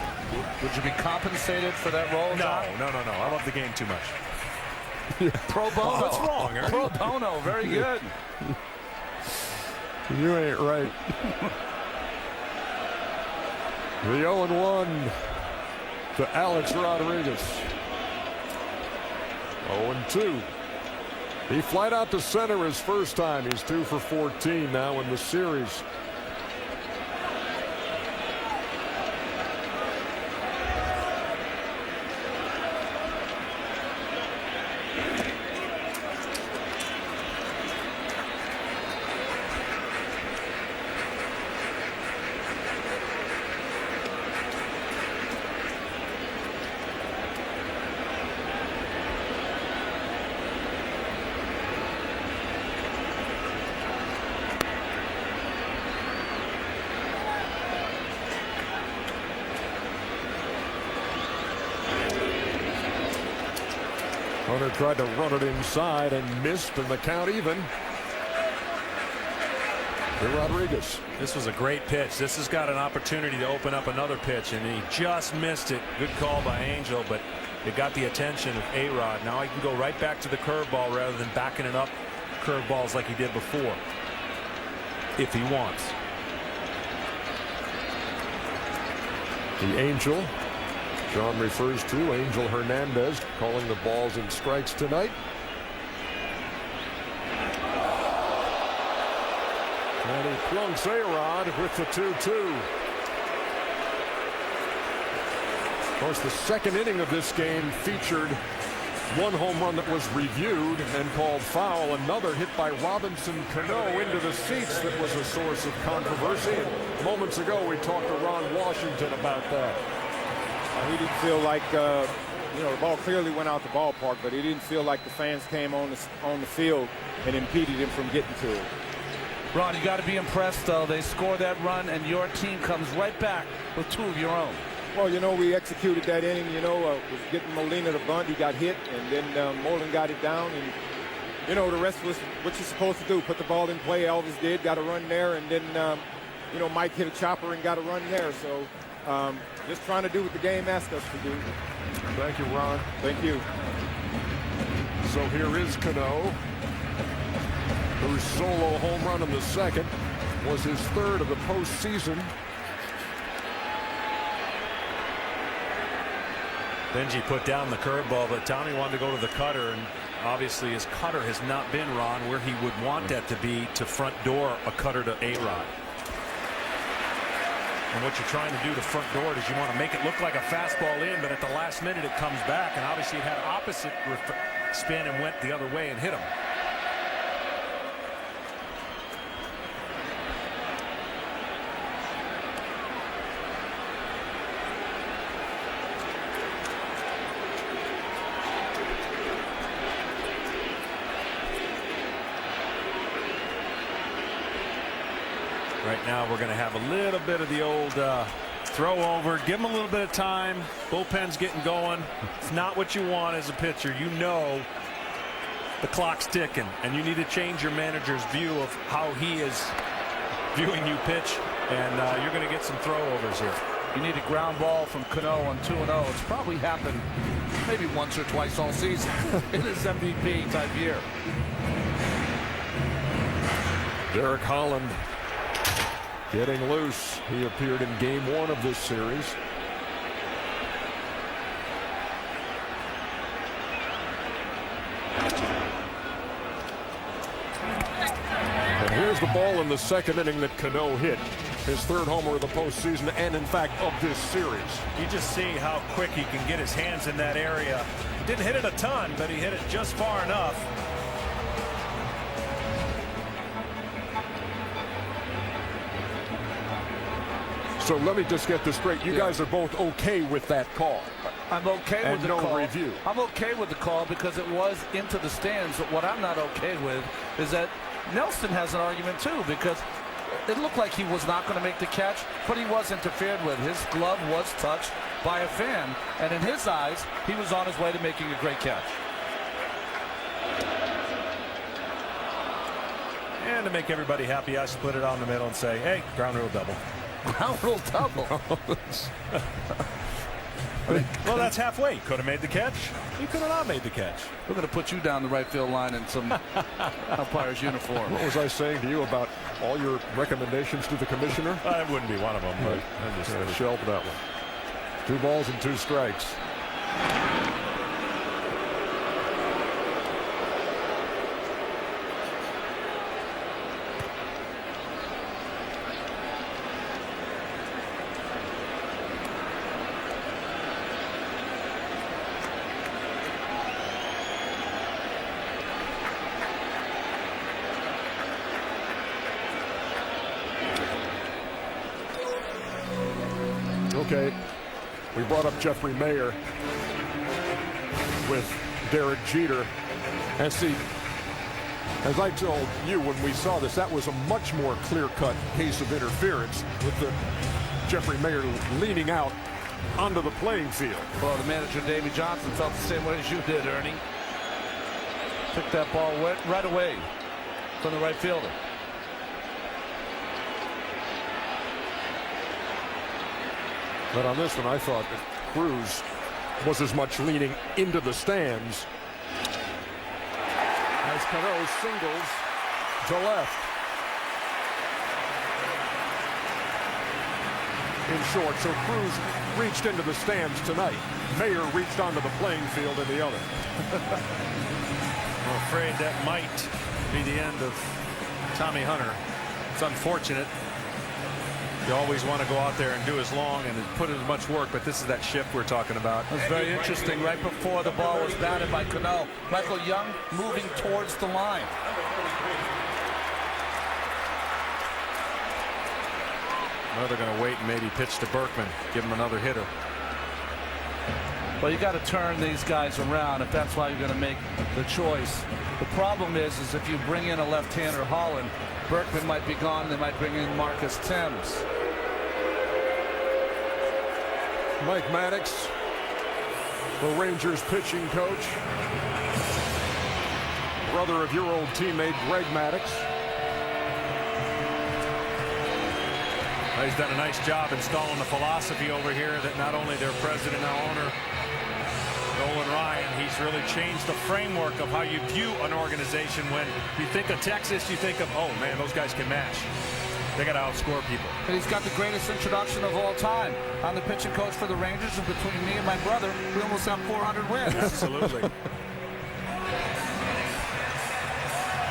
C: Would you be compensated for that role?
E: No. I love the game too much.
C: Pro bono.
E: What's wrong, Ernie?
C: Pro bono. Very good.
A: You ain't right. The 0-1 to Alcs Rodriguez. 0-2. He flied out to center his first time. He's 2 for 14 now in the series. Hunter tried to run it inside and missed, and the count even. To Rodriguez.
E: This was a great pitch. This has got an opportunity to open up another pitch, and he just missed it. Good call by Angel, but it got the attention of A-Rod. Now he can go right back to the curveball rather than backing it up curveballs like he did before, if he wants.
A: The Angel. John refers to Angel Hernandez calling the balls and strikes tonight. And he plunks A-Rod with the 2-2. Of course, the second inning of this game featured one home run that was reviewed and called foul. Another hit by Robinson Cano into the seats that was a source of controversy. And moments ago, we talked to Ron Washington about that.
H: He didn't feel like, the ball clearly went out the ballpark, but he didn't feel like the fans came on the field and impeded him from getting to it.
C: Ron, you got to be impressed, though. They score that run, and your team comes right back with 2 of your own.
H: Well, we executed that inning, was getting Molina to bunt. He got hit, and then Moreland got it down. And, the rest was what you're supposed to do. Put the ball in play. Elvis did, got a run there, and then, Mike hit a chopper and got a run there. So just trying to do what the game asked us to do.
A: Thank you, Ron.
H: Thank you.
A: So here is Cano, whose solo home run in the second was his 3rd of the postseason.
E: Benji put down the curveball, but Tommy wanted to go to the cutter, and obviously his cutter has not been, Ron, where he would want that to be, to front door a cutter to A-Rod. And what you're trying to do to front door is you want to make it look like a fastball in, but at the last minute it comes back, and obviously it had opposite spin and went the other way and hit him. Right now we're going to have a little bit of the old throw over. Give him a little bit of time. Bullpen's getting going. It's not what you want as a pitcher. The clock's ticking, and you need to change your manager's view of how he is viewing you pitch, and you're going to get some throwovers here.
C: You need a ground ball from Cano on 2-0. It's probably happened maybe once or twice all season in his MVP type year.
A: Derek Holland getting loose. He appeared in game 1 of this series. And here's the ball in the second inning that Cano hit. His 3rd homer of the postseason, and in fact of this series.
E: You just see how quick he can get his hands in that area. He didn't hit it a ton, but he hit it just far enough.
A: So let me just get this straight. You guys are both okay with that call?
C: I'm okay with the
A: no
C: call.
A: Review.
C: I'm okay with the call because it was into the stands. What I'm not okay with is that Nelson has an argument too, because it looked like he was not going to make the catch, but he was interfered with. His glove was touched by a fan, and in his eyes, he was on his way to making a great catch.
E: And to make everybody happy, I split it on the middle and say, hey, ground rule double.
I: Ground rule double.
E: Well, that's halfway. Could have made the catch. He could have not made the catch.
I: We're going to put you down the right field line in some umpire's uniform.
A: What was I saying to you about all your recommendations to the commissioner?
E: That wouldn't be one of them, but I just
A: shelved that one. 2 balls and 2 strikes. Okay, we brought up Jeffrey Mayer with Derek Jeter. And see, as I told you when we saw this, that was a much more clear-cut case of interference with the Jeffrey Mayer leaning out onto the playing field.
I: Well, the manager, Davey Johnson, felt the same way as you did, Ernie. Took that ball right away from the right fielder.
A: But on this one, I thought that Cruz was as much leaning into the stands as Cano singles to left. In short, so Cruz reached into the stands tonight. Mayer reached onto the playing field in the other.
E: I'm afraid that might be the end of Tommy Hunter. It's unfortunate. You always want to go out there and do as long and put in as much work, but this is that shift we're talking about.
I: It was very interesting. Right before the ball was batted by Cano, Michael Young moving towards the line.
E: Well, they're going to wait and maybe pitch to Berkman, give him another hitter.
I: Well, you got to turn these guys around if that's why you're going to make the choice. The problem is if you bring in a left-hander Holland, Berkman might be gone. They might bring in Marcus Thames.
A: Mike Maddox, the Rangers pitching coach, brother of your old teammate Greg Maddox.
E: He's done a nice job installing the philosophy over here that not only their president, now owner, Nolan Ryan, he's really changed the framework of how you view an organization. When you think of Texas, you think of, oh man, those guys can match. They got to outscore people.
I: And he's got the greatest introduction of all time. I'm the pitching coach for the Rangers, and between me and my brother, we almost have 400 wins.
E: Absolutely.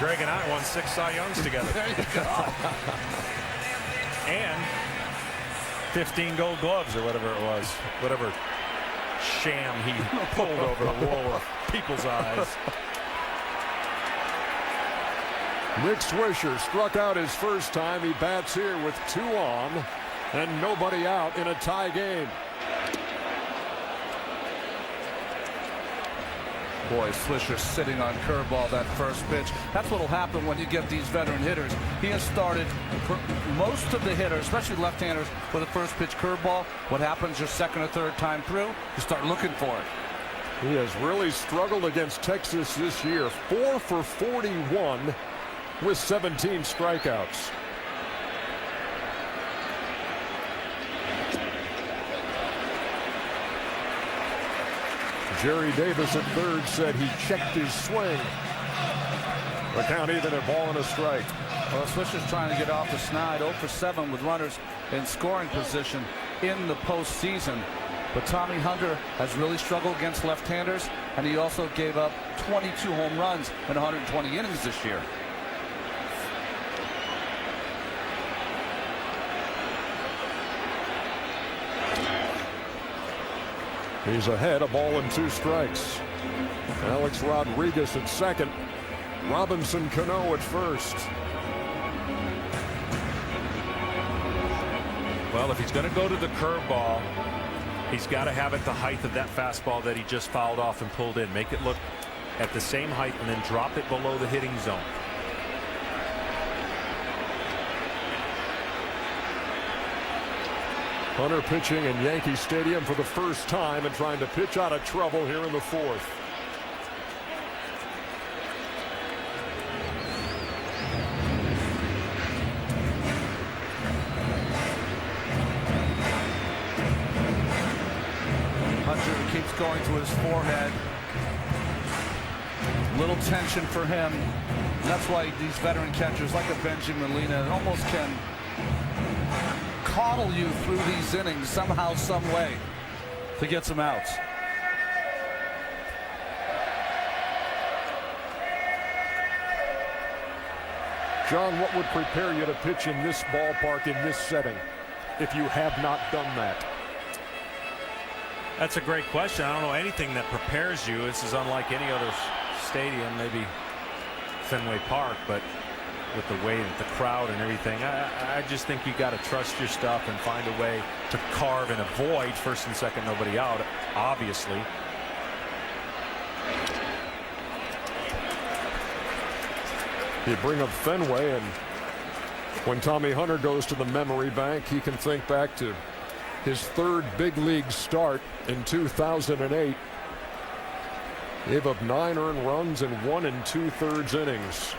E: Greg and I won 6 Cy Youngs together.
I: There you go.
E: And 15 gold gloves or whatever it was. Whatever sham he pulled over the wool of people's eyes.
A: Nick Swisher struck out his first time. He bats here with 2 on and nobody out in a tie game.
I: Boy, Swisher sitting on curveball that first pitch. That's what will happen when you get these veteran hitters. He has started most of the hitters, especially left-handers, with a first pitch curveball. What happens your second or third time through? You start looking for it.
A: He has really struggled against Texas this year. 4 for 41 with 17 strikeouts. Jerry Davis at third said he checked his swing. The count even at ball and a strike.
I: Well, Swisher's trying to get off the snide. 0 for 7 with runners in scoring position in the postseason. But Tommy Hunter has really struggled against left-handers, and he also gave up 22 home runs in 120 innings this year.
A: He's ahead, a ball and 2 strikes. Alex Rodriguez at second. Robinson Cano at first.
E: Well, if he's going to go to the curveball, he's got to have it the height of that fastball that he just fouled off and pulled in. Make it look at the same height and then drop it below the hitting zone.
A: Hunter pitching in Yankee Stadium for the first time and trying to pitch out of trouble here in the 4th.
I: going to his forehead. Little tension for him. And that's why these veteran catchers like a Benjamin Molina almost can coddle you through these innings somehow, some way to get some outs.
A: John, what would prepare you to pitch in this ballpark in this setting if you have not done that?
E: That's a great question. I don't know anything that prepares you. This is unlike any other stadium, maybe Fenway Park, but with the way that the crowd and everything, I just think you got to trust your stuff and find a way to carve and avoid first and second nobody out, obviously.
A: You bring up Fenway, and when Tommy Hunter goes to the memory bank, he can think back to his third big league start in 2008. Gave up 9 earned runs in 1 2/3 innings.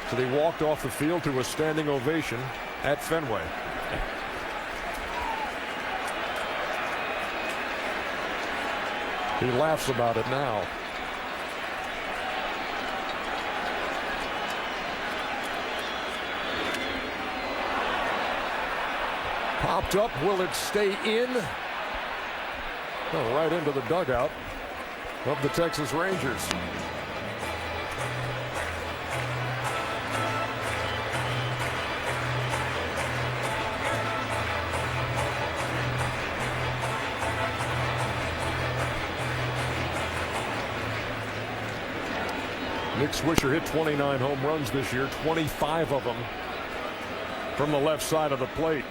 A: So they walked off the field to a standing ovation at Fenway. He laughs about it now. Popped up. Will it stay in? Oh, right into the dugout of the Texas Rangers. Nick Swisher hit 29 home runs this year, 25 of them from the left side of the plate.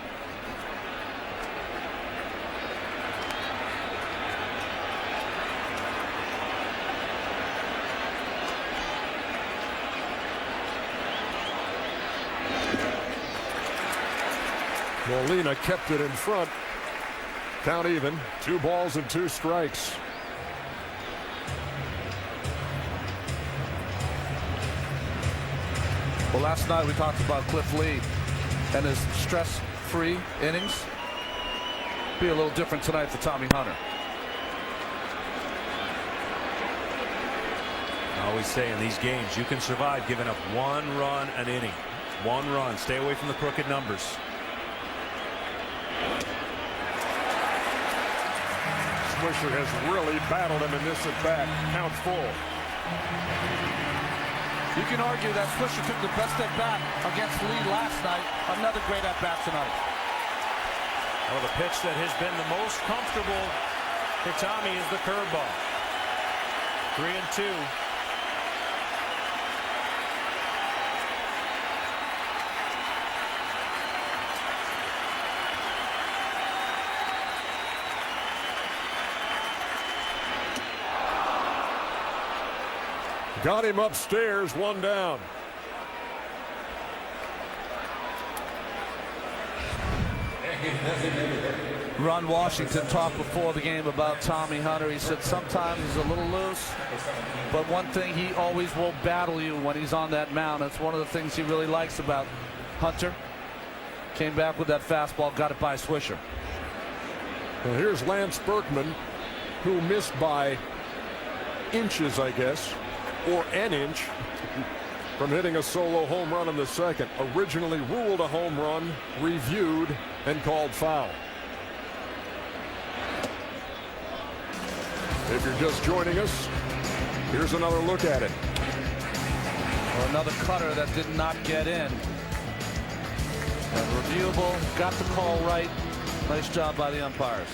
A: Molina kept it in front. Count even. 2 balls and 2 strikes.
I: Well, last night we talked about Cliff Lee and his stress-free innings. Be a little different tonight for Tommy Hunter.
E: I always say in these games, you can survive giving up 1 run an inning. 1 run. Stay away from the crooked numbers.
A: Swisher has really battled him in this at bat. Count full.
I: You can argue that Swisher took the best at bat against Lee last night. Another great at bat tonight.
E: Well, the pitch that has been the most comfortable for Tommy is the curveball. 3-2.
A: Got him upstairs, 1 down.
I: Ron Washington talked before the game about Tommy Hunter. He said sometimes he's a little loose, but one thing, he always will battle you when he's on that mound. That's one of the things he really likes about Hunter. Came back with that fastball, got it by Swisher.
A: Well, here's Lance Berkman, who missed by inches, I guess, or an inch from hitting a solo home run in the second. Originally ruled a home run, reviewed, and called foul. If you're just joining us, here's another look at it.
I: Or another cutter that did not get in. And reviewable, got the call right. Nice job by the umpires.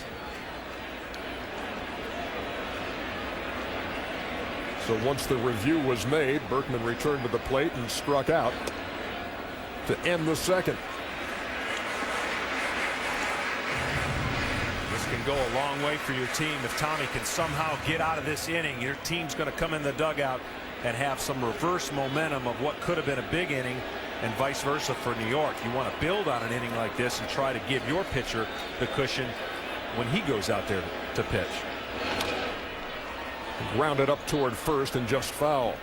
A: So once the review was made, Berkman returned to the plate and struck out to end the second.
E: This can go a long way for your team if Tommy can somehow get out of this inning. Your team's going to come in the dugout and have some reverse momentum of what could have been a big inning, and vice versa for New York. You want to build on an inning like this and try to give your pitcher the cushion when he goes out there to pitch.
A: Grounded up toward first and just foul.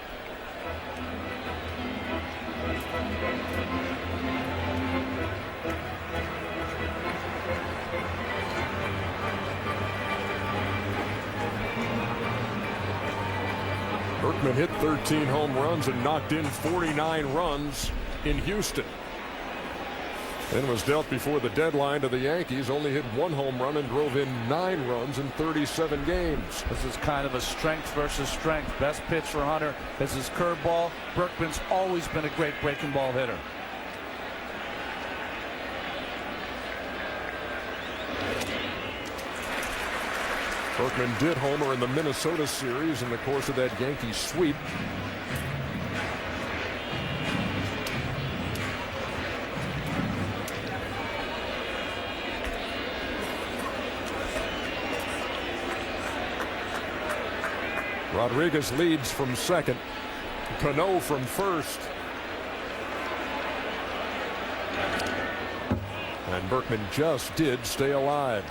A: Berkman hit 13 home runs and knocked in 49 runs in Houston. Then was dealt before the deadline to the Yankees. Only hit 1 home run and drove in 9 runs in 37 games.
I: This is kind of a strength versus strength. Best pitch for Hunter is his curveball. Berkman's always been a great breaking ball hitter.
A: Berkman did homer in the Minnesota series in the course of that Yankee sweep. Rodriguez leads from second. Cano from first. And Berkman just did stay alive.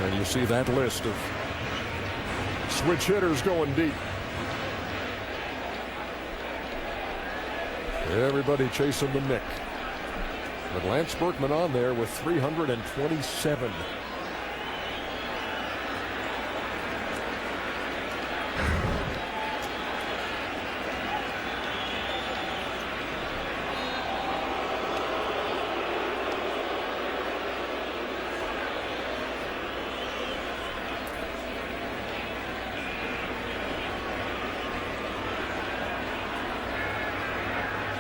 A: And you see that list of switch hitters going deep. Everybody chasing the Nick. But Lance Berkman on there with 327.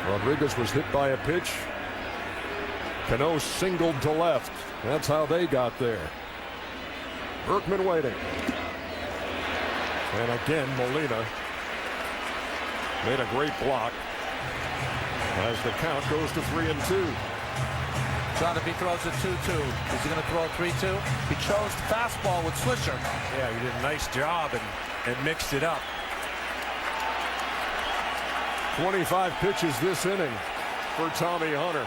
A: Rodriguez was hit by a pitch. Cano singled to left. That's how they got there. Berkman waiting. And again, Molina made a great block as the count goes to 3-2.
I: John, if he throws a 2-2, is he going to throw a 3-2? He chose fastball with Swisher.
E: Yeah, he did a nice job and mixed it up.
A: 25 pitches this inning for Tommy Hunter.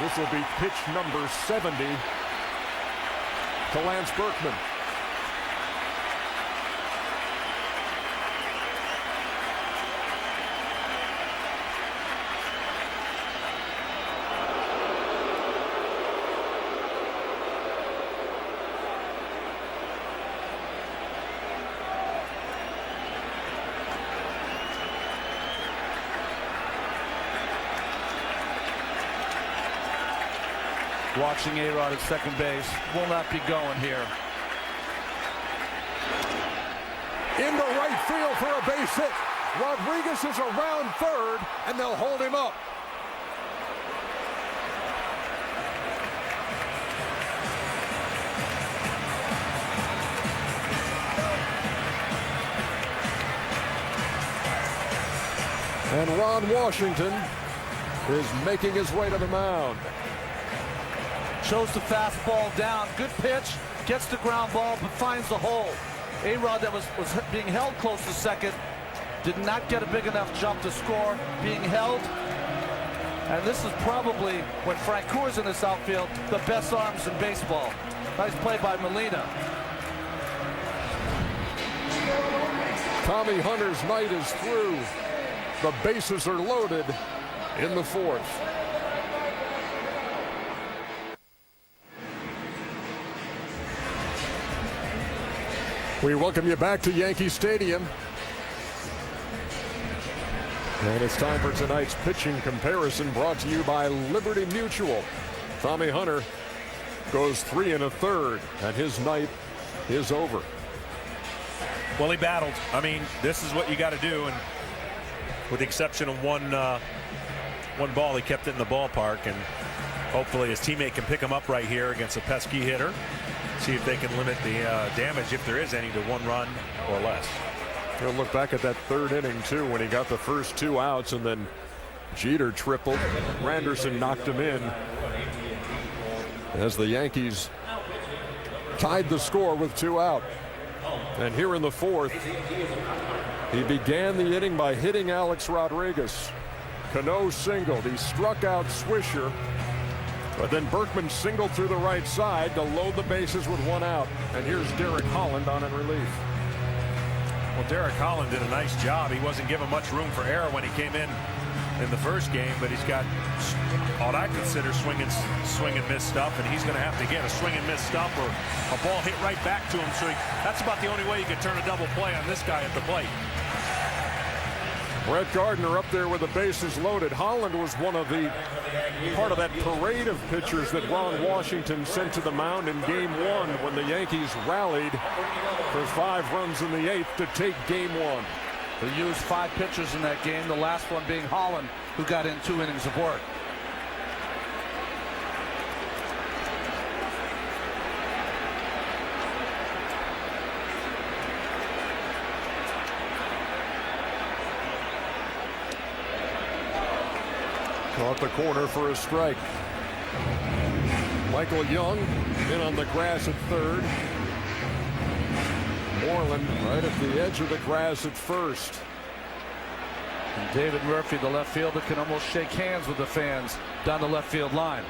A: This will be pitch number 70 to Lance Berkman.
I: Watching A-Rod at second base. Will not be going here.
A: Into right field for a base hit. Rodriguez is around third, and they'll hold him up. And Ron Washington is making his way to the mound.
I: Shows the fastball down. Good pitch. Gets the ground ball, but finds the hole. A-Rod that was being held close to second. Did not get a big enough jump to score. Being held. And this is probably, when Francoeur's in this outfield, the best arms in baseball. Nice play by Molina.
A: Tommy Hunter's night is through. The bases are loaded in the fourth. We welcome you back to Yankee Stadium. And it's time for tonight's pitching comparison brought to you by Liberty Mutual. Tommy Hunter goes 3 1/3, and his night is over.
E: Well, he battled. I mean, this is what you got to do, and with the exception of one ball, he kept it in the ballpark, and hopefully his teammate can pick him up right here against a pesky hitter. See if they can limit the damage, if there is any, to 1 run or less.
A: We'll look back at that third inning, too, when he got the first 2 outs, and then Jeter tripled. Randerson knocked him in as the Yankees tied the score with 2 out. And here in the fourth, he began the inning by hitting Alcs Rodriguez. Cano singled. He struck out Swisher. But then Berkman singled through the right side to load the bases with 1 out. And here's Derek Holland on in relief.
E: Well, Derek Holland did a nice job. He wasn't given much room for error when he came in in the first game, but he's got what I consider swing and miss stuff, and he's going to have to get a swing and miss stuff or a ball hit right back to him. So that's about the only way you can turn a double play on this guy at the plate.
A: Brett Gardner up there with the bases loaded. Holland was part of that parade of pitchers that Ron Washington sent to the mound in Game 1 when the Yankees rallied for 5 runs in the 8th to take Game 1.
I: They used 5 pitchers in that game, the last one being Holland, who got in 2 innings of work.
A: Caught the corner for a strike. Michael Young in on the grass at third. Moreland right at the edge of the grass at first.
I: And David Murphy, the left fielder, can almost shake hands with the fans down the left field line.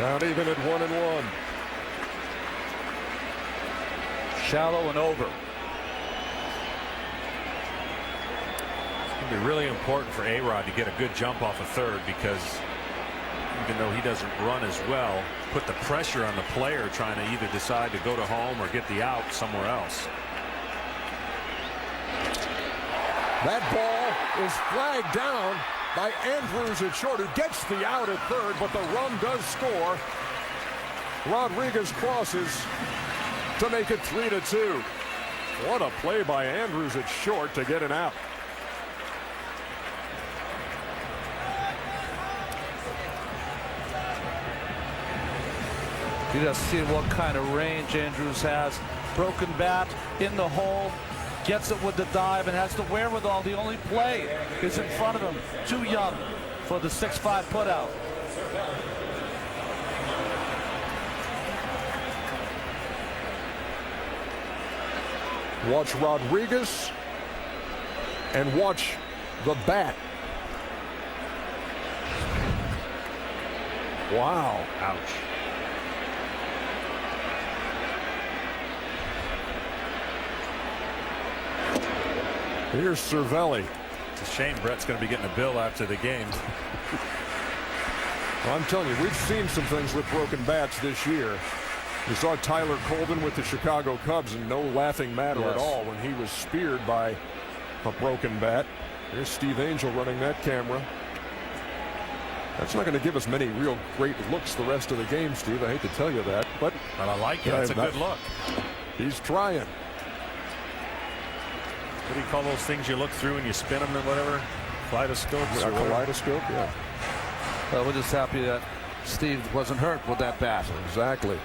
A: Not even at 1-1.
I: Shallow and over.
E: It's going to be really important for A-Rod to get a good jump off of third, because even though he doesn't run as well, put the pressure on the player trying to either decide to go to home or get the out somewhere else.
A: That ball is flagged down by Andrews at short, who gets the out at third, but the run does score. Rodriguez crosses to make it 3-2. What a play by Andrews at short to get an out.
I: You just see what kind of range Andrews has. Broken bat in the hole, gets it with the dive, and has the wherewithal. The only play is in front of him. Too young for the 6'5" putout.
A: Watch Rodriguez and watch the bat. Wow.
E: Ouch.
A: Here's Cervelli.
E: It's a shame Brett's going to be getting a bill after the game.
A: Well, I'm telling you, we've seen some things with broken bats this year. We saw Tyler Colvin with the Chicago Cubs, and no laughing matter at all when he was speared by a broken bat. Here's Steve Angel running that camera. That's not going to give us many real great looks the rest of the game, Steve. I hate to tell you that, but
E: I like it. That's a good look.
A: He's trying.
E: What do you call those things you look through and you spin them and whatever? Kaleidoscopes?
A: A kaleidoscope, yeah.
I: Well, we're just happy that Steve wasn't hurt with that bat.
A: Exactly.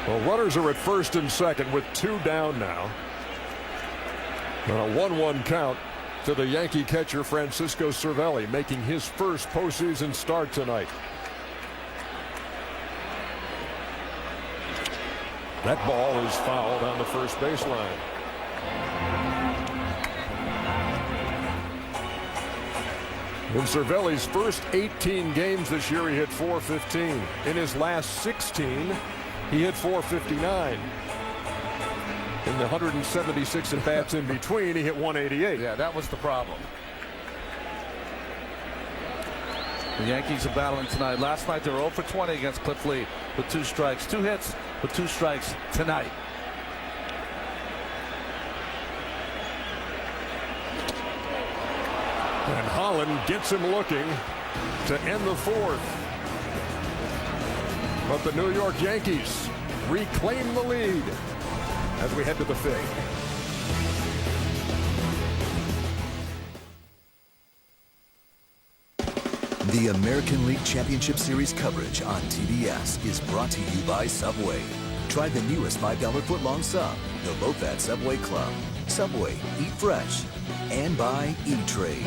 A: Well, runners are at first and second with 2 down now. On a 1-1 count to the Yankee catcher Francisco Cervelli, making his first postseason start tonight. That ball is fouled on the first baseline. In Cervelli's first 18 games this year, he hit .415. In his last 16, he hit .459. In the 176 at bats in between, he hit .188.
I: Yeah, that was the problem. The Yankees are battling tonight. Last night they were 0 for 20 against Cliff Lee with 2 strikes. 2 hits with 2 strikes tonight.
A: And Holland gets him looking to end the 4th. But the New York Yankees reclaim the lead as we head to the 5th.
D: The American League Championship Series coverage on TBS is brought to you by Subway. Try the newest $5 footlong sub, the low-fat Subway Club. Subway, eat fresh. And by E-Trade.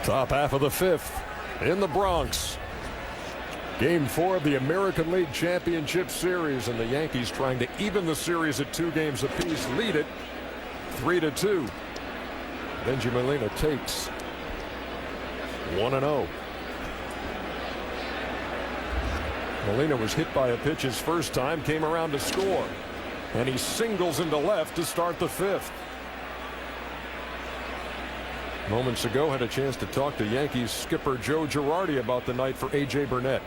A: Top half of the 5th in the Bronx. Game 4 of the American League Championship Series, and the Yankees trying to even the series at 2 games apiece, lead it 3-2. Benji Molina takes 1-0. Molina was hit by a pitch his first time, came around to score, and he singles into left to start the 5th. Moments ago, had a chance to talk to Yankees skipper Joe Girardi about the night for A.J. Burnett.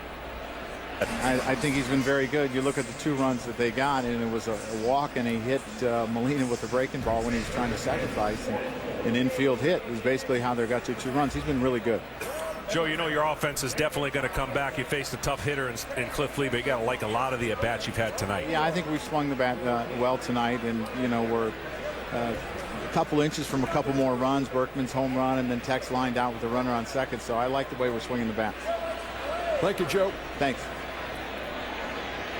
J: I think he's been very good. You look at the 2 runs that they got, and it was a walk, and he hit Molina with the breaking ball when he was trying to sacrifice an infield hit. It was basically how they got to 2 runs. He's been really good.
E: Joe, you know your offense is definitely going to come back. You faced a tough hitter in Cliff Lee, but you got to like a lot of the at-bats you've had tonight.
J: Yeah, I think we swung the bat well tonight, and, you know, we're a couple inches from a couple more runs. Berkman's home run, and then Tex lined out with the runner on second, so I like the way we're swinging the bat.
A: Thank you, Joe.
J: Thanks.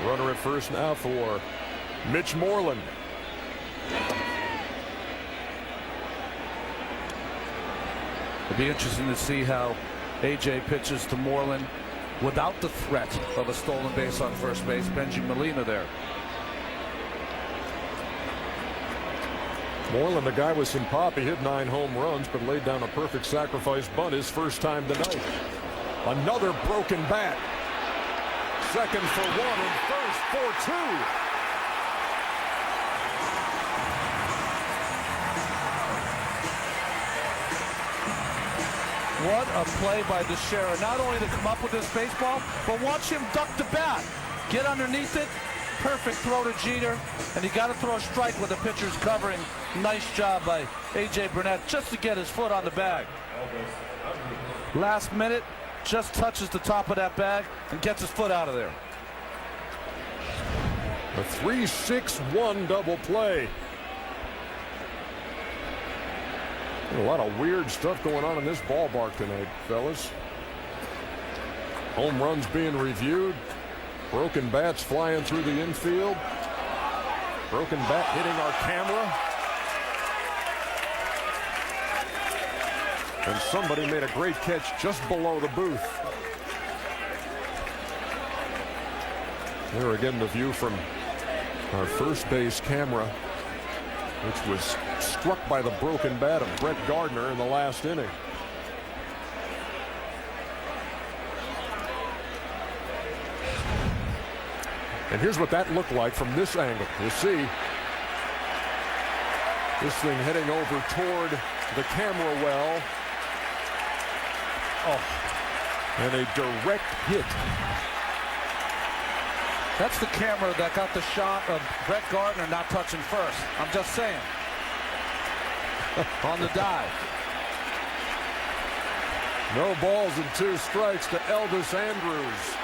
A: Runner at first now for Mitch Moreland.
I: It'll be interesting to see how A.J. pitches to Moreland without the threat of a stolen base on first base. Benji Molina there.
A: Moreland, the guy with some pop. He hit 9 home runs, but laid down a perfect sacrifice bunt his first time tonight. Another broken bat. Second for 1 and first for 2.
I: What a play by Teixeira. Not only to come up with this baseball, but watch him duck the bat. Get underneath it. Perfect throw to Jeter. And you got to throw a strike when the pitcher's covering. Nice job by A.J. Burnett just to get his foot on the bag. Last minute, just touches the top of that bag and gets his foot out of there.
A: A 3-6-1 double play. A lot of weird stuff going on in this ballpark tonight, fellas. Home runs being reviewed. Broken bats flying through the infield. Broken bat hitting our camera. And somebody made a great catch just below the booth. There again, the view from our first base camera, which was struck by the broken bat of Brett Gardner in the last inning. And here's what that looked like from this angle. You see this thing heading over toward the camera well. Oh, and a direct hit.
I: That's the camera that got the shot of Brett Gardner not touching first. I'm just saying. On the dive.
A: No balls and 2 strikes to Elvis Andrus.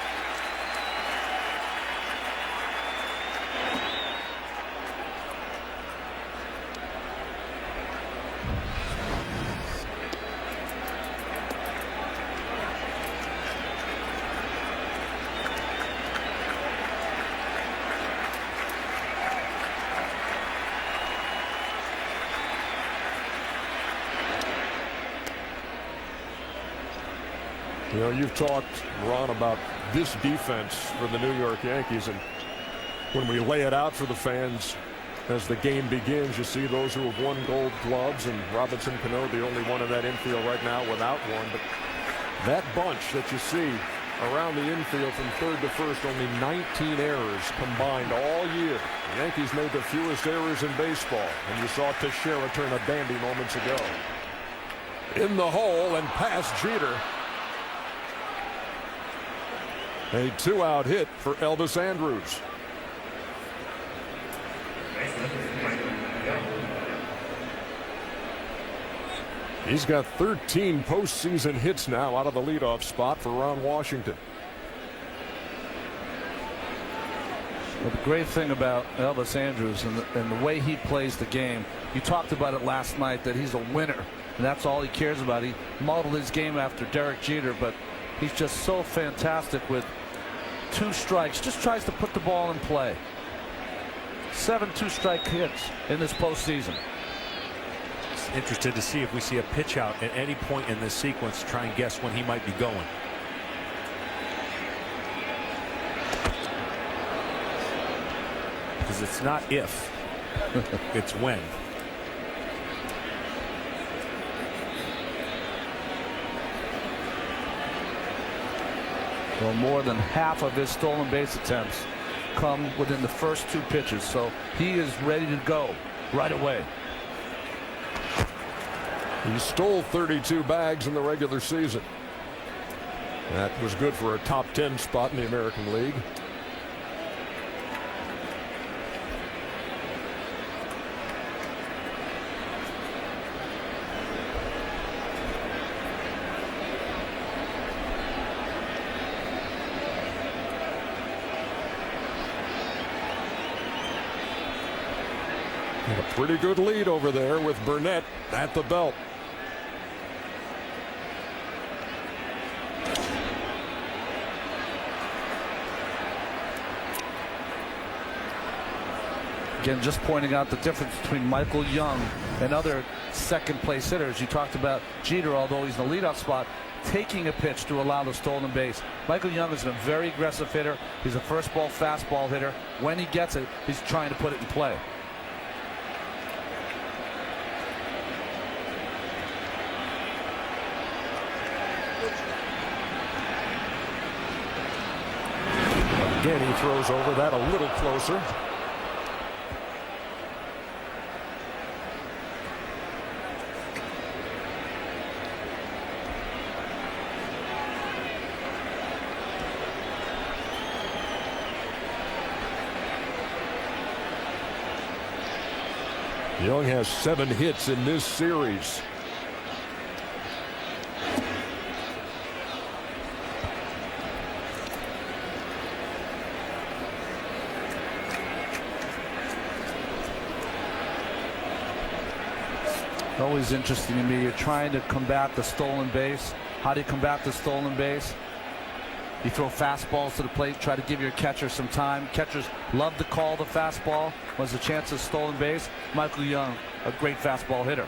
A: You know, you've talked, Ron, about this defense for the New York Yankees, and when we lay it out for the fans as the game begins, you see those who have won Gold Gloves, and Robinson Cano, the only one in that infield right now without one. But that bunch that you see around the infield from third to first, only 19 errors combined all year. The Yankees made the fewest errors in baseball, and you saw Teixeira turn a dandy moments ago. In the hole and past Jeter. A 2-out hit for Elvis Andrus. He's got 13 postseason hits now out of the leadoff spot for Ron Washington.
I: Well, the great thing about Elvis Andrus and the way he plays the game, you talked about it last night, that he's a winner, and that's all he cares about. He modeled his game after Derek Jeter, but he's just so fantastic with 2 strikes. Just tries to put the ball in play. 7 2-strike hits in this postseason.
E: Interested to see if we see a pitch out at any point in this sequence to try and guess when he might be going. because it's not if, it's when.
I: Well, more than half of his stolen base attempts come within the first 2 pitches, so he is ready to go right away.
A: He stole 32 bags in the regular season. That was good for a top 10 spot in the American League. And a pretty good lead over there with Burnett at the belt.
I: Again, just pointing out the difference between Michael Young and other second-place hitters. You talked about Jeter, although he's in the leadoff spot, taking a pitch to allow the stolen base. Michael Young is a very aggressive hitter. He's a first ball fastball hitter. When he gets it, he's trying to put it in play.
A: Again, he throws over that a little closer. Young has 7 hits in this series.
I: Always interesting to me. You're trying to combat the stolen base. How do you combat the stolen base? You throw fastballs to the plate, try to give your catcher some time. Catchers love to call the fastball when there's a chance of stolen base. Michael Young, a great fastball hitter.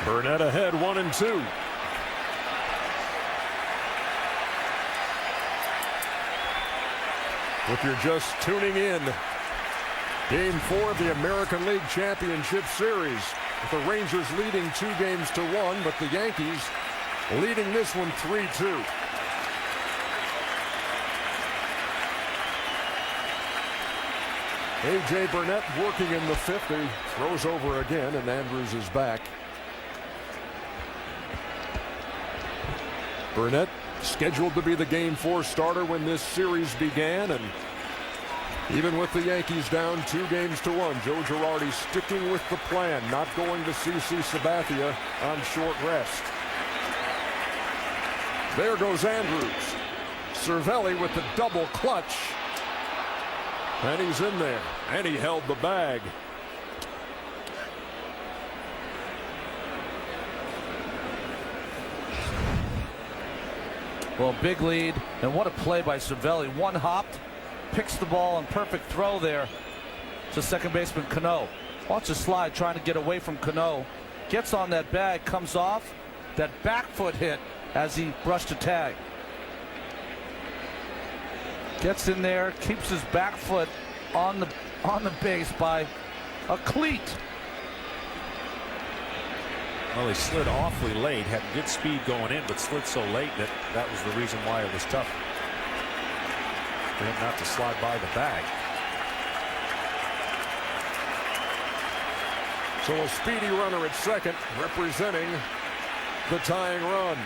A: Burnett ahead 1-2. If you're just tuning in, Game 4 of the American League Championship Series, with the Rangers leading 2-1, but the Yankees leading this one 3-2. A.J. Burnett working in the 5th. He throws over again, and Andrews is back. Burnett scheduled to be the Game 4 starter when this series began, and even with the Yankees down 2-1, Joe Girardi sticking with the plan, not going to CC Sabathia on short rest. There goes Andrews. Cervelli with the double clutch. And he's in there. And he held the bag.
I: Well, big lead. And what a play by Cervelli. One hopped, picks the ball, and perfect throw there to second baseman Cano. Watch the slide, trying to get away from Cano. Gets on that bag, comes off. That back foot hit as he brushed a tag. Gets in there, keeps his back foot on the base by a cleat.
E: Well, he slid awfully late, had good speed going in, but slid so late that was the reason why it was tough for him not to slide by the bag.
A: So a speedy runner at second, representing the tying run.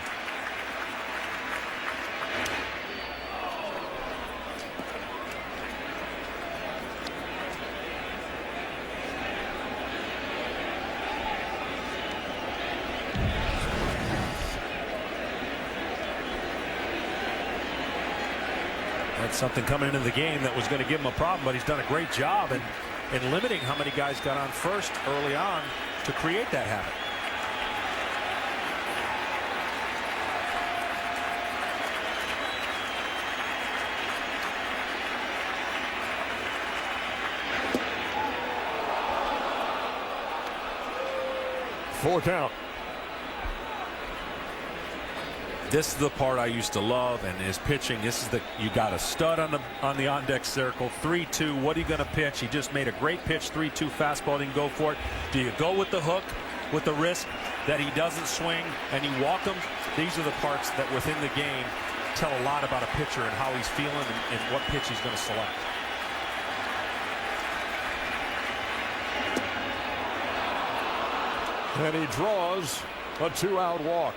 E: That's something coming into the game that was going to give him a problem, but he's done a great job in limiting how many guys got on first early on to create that habit.
A: Full count.
E: this is the part I used to love, and his pitching. This is you got a stud on the on-deck circle. 3-2. What are you going to pitch? He just made a great pitch. 3-2 fastball. Didn't go for it. Do you go with the hook, with the risk that he doesn't swing, and you walk him? These are the parts that within the game tell a lot about a pitcher and how he's feeling and what pitch he's going to select.
A: And he draws a 2-out walk.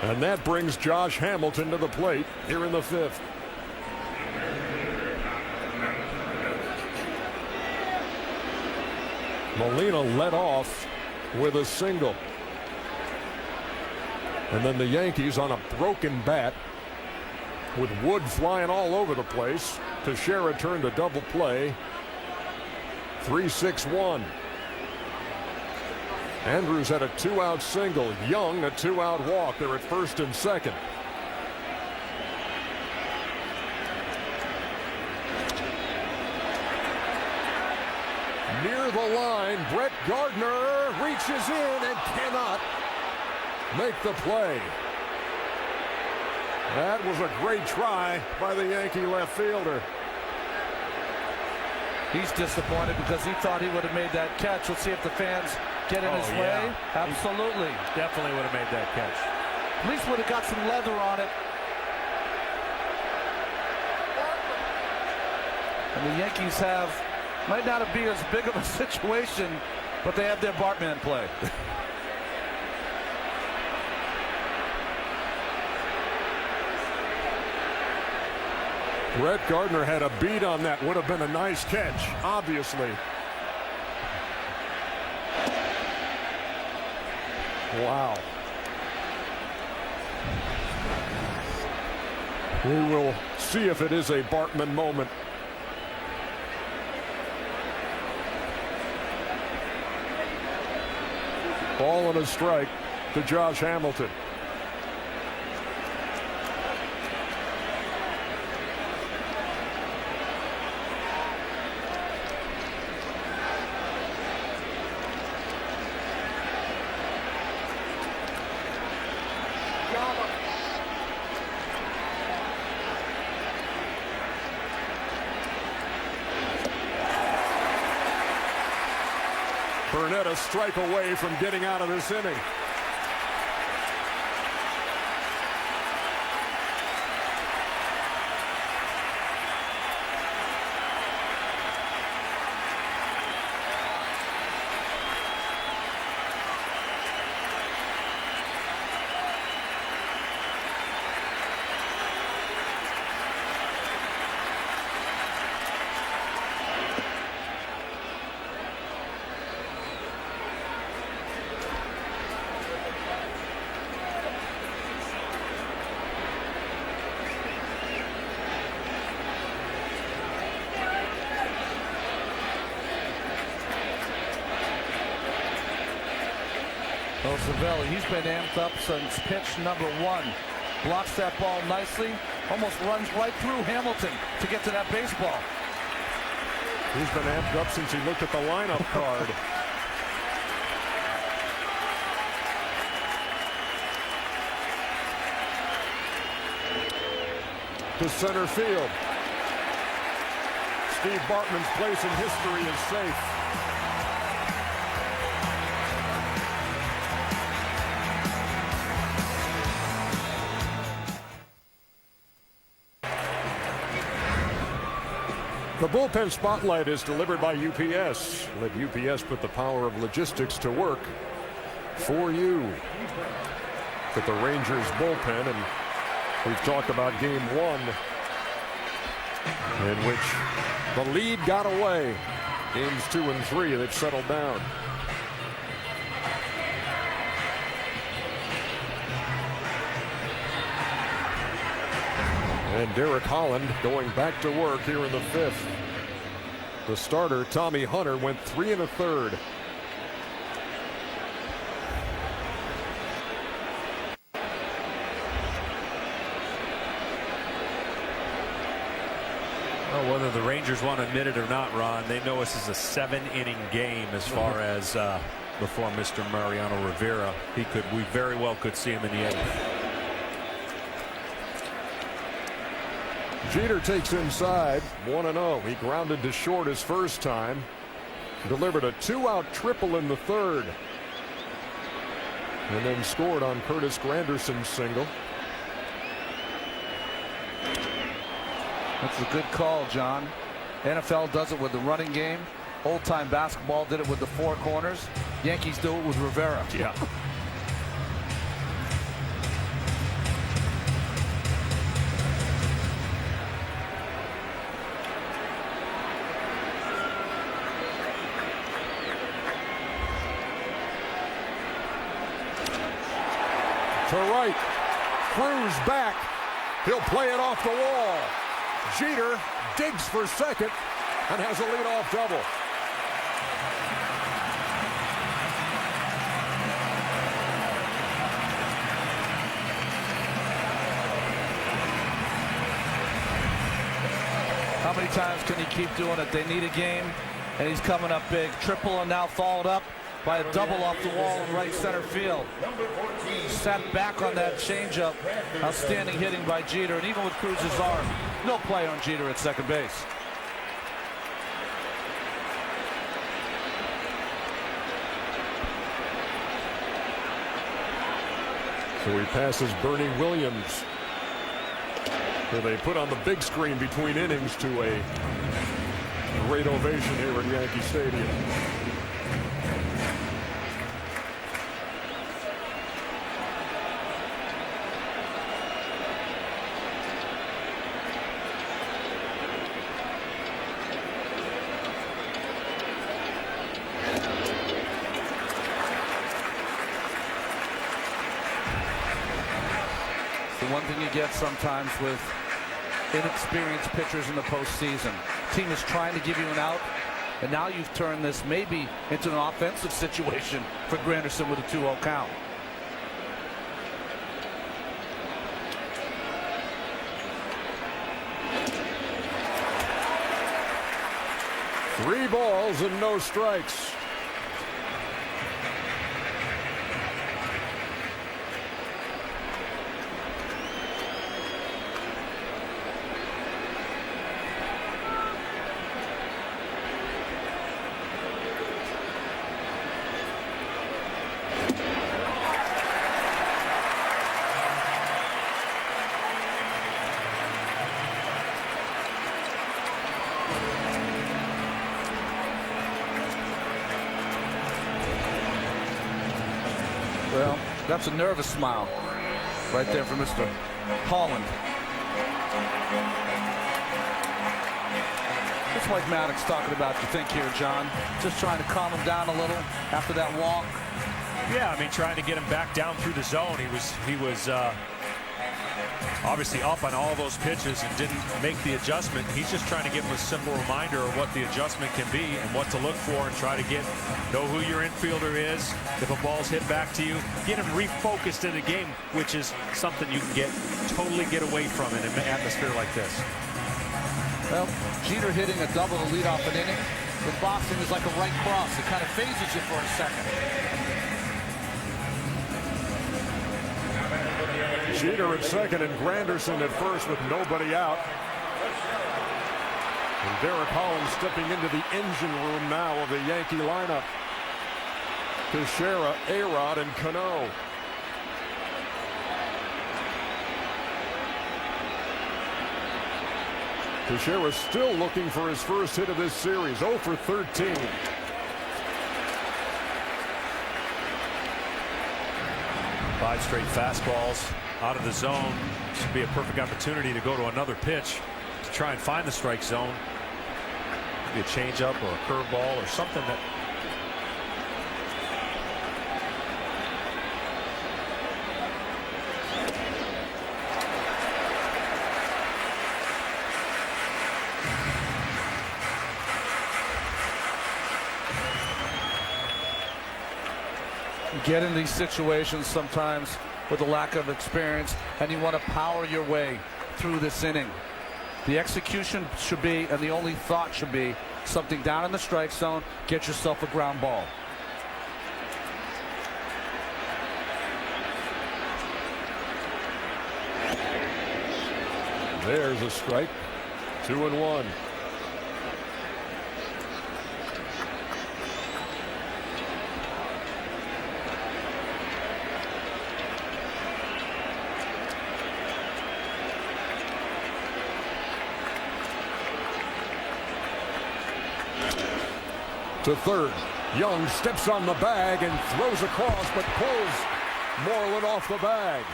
A: And that brings Josh Hamilton to the plate here in the 5th. Molina led off with a single. And then the Yankees on a broken bat with Wood flying all over the place. Teixeira turned to double play. 3-6-1. Andrews had a 2-out single. Young a 2-out walk. They're at first and second. Near the line, Brett Gardner reaches in and cannot make the play. That was a great try by the Yankee left fielder.
I: He's disappointed because he thought he would have made that catch. Let's see if the fans get in his way. Absolutely.
E: Definitely would have made that catch.
I: At least would have got some leather on it. And the Yankees might not be as big of a situation, but they have their Bartman play.
A: Brett Gardner had a beat on that. Would have been a nice catch, obviously. Wow. We will see if it is a Bartman moment. Ball and a strike to Josh Hamilton. Burnett a strike away from getting out of this inning.
I: Cervelli, he's been amped up since pitch number 1. Blocks that ball nicely, almost runs right through Hamilton to get to that baseball.
A: He's been amped up since he looked at the lineup card. To center field. Steve Bartman's place in history is safe. The bullpen spotlight is delivered by UPS. Let UPS put the power of logistics to work for you. At the Rangers bullpen, and we've talked about game 1 in which the lead got away. Games 2 and 3, they've settled down. And Derek Holland going back to work here in the 5th. The starter, Tommy Hunter, went 3 1/3.
E: Well, whether the Rangers want to admit it or not, Ron, they know this is a 7-inning game as far as before Mr. Mariano Rivera. We very well could see him in the 8th.
A: Jeter takes inside 1-0. He grounded to short his first time. Delivered a 2-out triple in the 3rd. And then scored on Curtis Granderson's single.
I: That's a good call, John. NFL does it with the running game. Old-time basketball did it with the 4 corners. Yankees do it with Rivera.
E: Yeah.
A: To right. Cruz back. He'll play it off the wall. Jeter digs for second and has a leadoff double.
I: How many times can he keep doing it? They need a game, and he's coming up big. Triple and now followed up by a double off the wall in right center field. Sat back on that changeup. Outstanding hitting by Jeter, and even with Cruz's arm, no play on Jeter at second base.
A: So he passes Bernie Williams, who they put on the big screen between innings, to a great ovation here at Yankee Stadium.
I: The one thing you get sometimes with inexperienced pitchers in the postseason. Team is trying to give you an out, and now you've turned this maybe into an offensive situation for Granderson with a 2-0 count.
A: Three balls and no strikes.
I: Well, that's a nervous smile right there for Mr. Holland. Just like Maddox talking about, you think here, John. Just trying to calm him down a little after that walk.
E: Yeah, I mean, trying to get him back down through the zone. He was obviously up on all those pitches and didn't make the adjustment. He's just trying to give him a simple reminder of what the adjustment can be and what to look for, and try to know who your infielder is. If a ball's hit back to you, get him refocused in the game, which is something you can totally get away from in an atmosphere like this.
I: Well, Jeter hitting a double to lead off an inning with boxing is like a right cross. It kind of phases you for a second.
A: Jeter at second and Granderson at first with nobody out. And Derek Holland stepping into the engine room now of the Yankee lineup. Teixeira, A-Rod, and Cano. Teixeira still looking for his first hit of this series, 0 for 13.
E: Five straight fastballs out of the zone. Should be a perfect opportunity to go to another pitch to try and find the strike zone. Maybe a changeup or a curveball or something that.
I: Get in these situations sometimes with a lack of experience, and you want to power your way through this inning. The execution should be, and the only thought should be, something down in the strike zone, get yourself a ground ball.
A: There's a strike. 2-1. To third. Young steps on the bag and throws across, but pulls Moreland off the bag.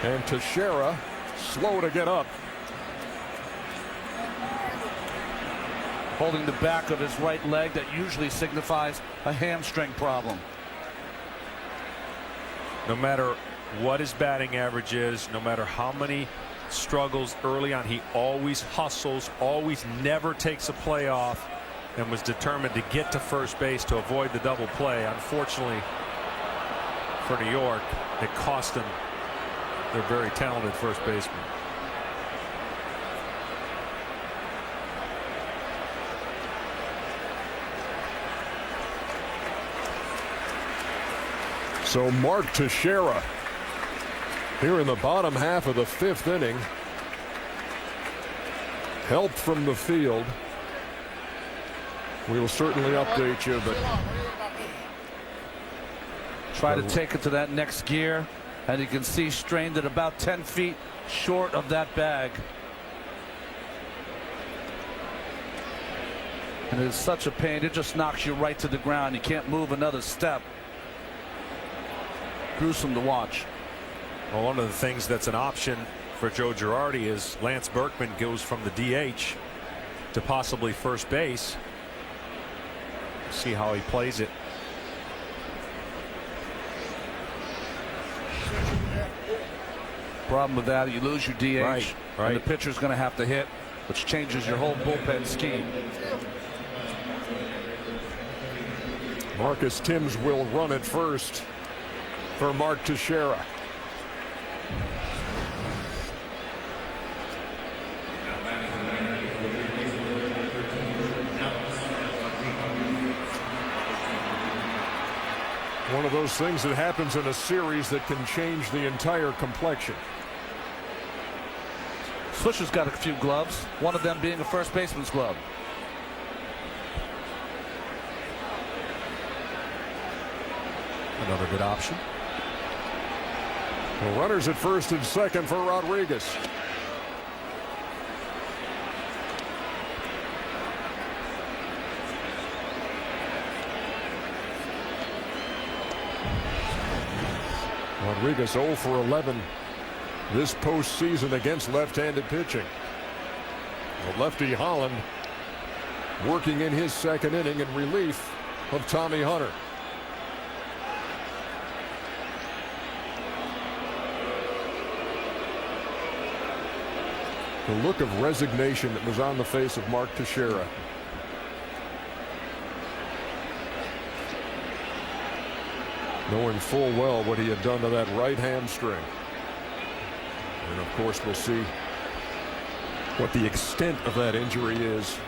A: And Teixeira slow to get up.
I: Holding the back of his right leg, that usually signifies a hamstring problem.
E: No matter what his batting average is, no matter how many struggles early on, he always hustles, always never takes a play off, and was determined to get to first base to avoid the double play. Unfortunately for New York, it cost him their very talented first baseman.
A: So Mark Teixeira here in the bottom half of the 5th inning. Help from the field. We will certainly update you, but
I: try to take it to that next gear, and you can see strained at about 10 feet short of that bag. And it's such a pain. It just knocks you right to the ground. You can't move another step. Gruesome to watch.
E: Well, one of the things that's an option for Joe Girardi is Lance Berkman goes from the DH to possibly first base. See how he plays it.
I: Problem with that, you lose your DH,
E: right.
I: and the pitcher's going to have to hit, which changes your whole bullpen scheme.
A: Marcus Timms will run at first for Mark Teixeira. One of those things that happens in a series that can change the entire complexion.
I: Swisher's got a few gloves, one of them being a first baseman's glove.
E: Another good option.
A: The runners at first and second for Rodriguez. Rodriguez 0 for 11 this postseason against left-handed pitching. The lefty Holland working in his second inning in relief of Tommy Hunter. The look of resignation that was on the face of Mark Teixeira. Knowing full well what he had done to that right hamstring. And of course we'll see what the extent of that injury is.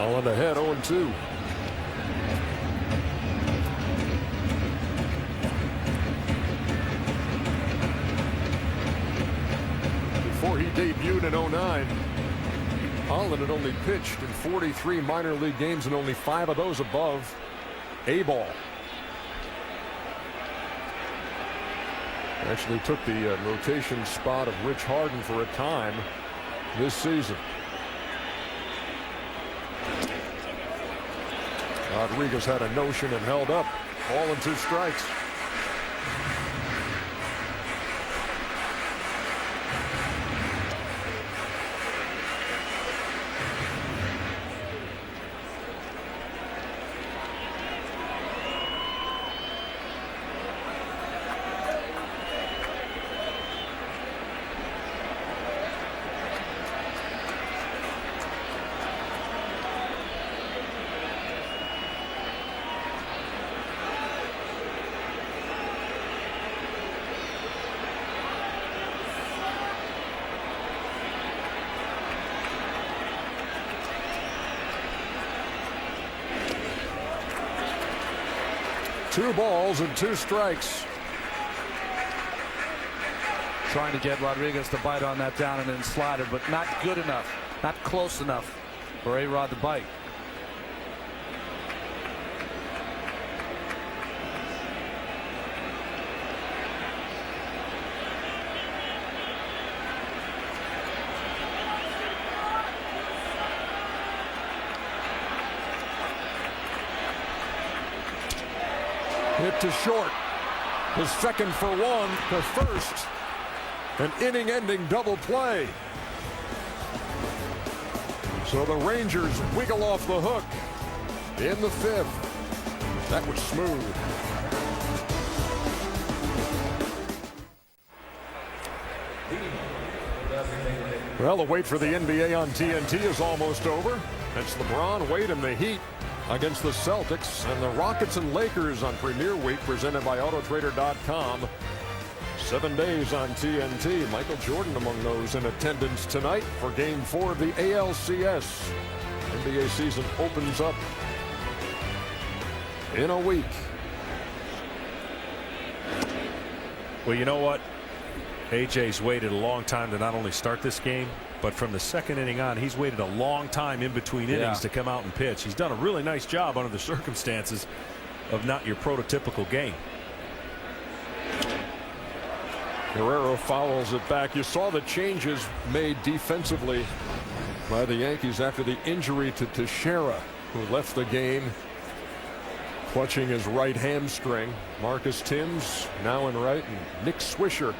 A: Holland ahead 0-2. Before he debuted in 09, Holland had only pitched in 43 minor league games and only 5 of those above A ball. Actually took the rotation spot of Rich Harden for a time this season. Rodriguez had a notion and held up. All in 2 strikes. 2 balls and 2 strikes.
I: Trying to get Rodriguez to bite on that down and then slider, but not good enough, not close enough for A-Rod to bite.
A: Hit to short. The second for 1 to first. An inning-ending double play. So the Rangers wiggle off the hook in the 5th. That was smooth. Well, the wait for the NBA on TNT is almost over. It's LeBron, Wade, and the Heat against the Celtics, and the Rockets and Lakers on Premier Week, presented by Autotrader.com. 7 days on TNT. Michael Jordan among those in attendance tonight for Game 4 of the ALCS. NBA season opens up in a week.
E: Well, you know what? AJ's waited a long time to not only start this game, but from the second inning on, he's waited a long time in between innings to come out and pitch. He's done a really nice job under the circumstances of not your prototypical game.
A: Guerrero fouls it back. You saw the changes made defensively by the Yankees after the injury to Teixeira, who left the game clutching his right hamstring. Marcus Timms now in right, and Nick Swisher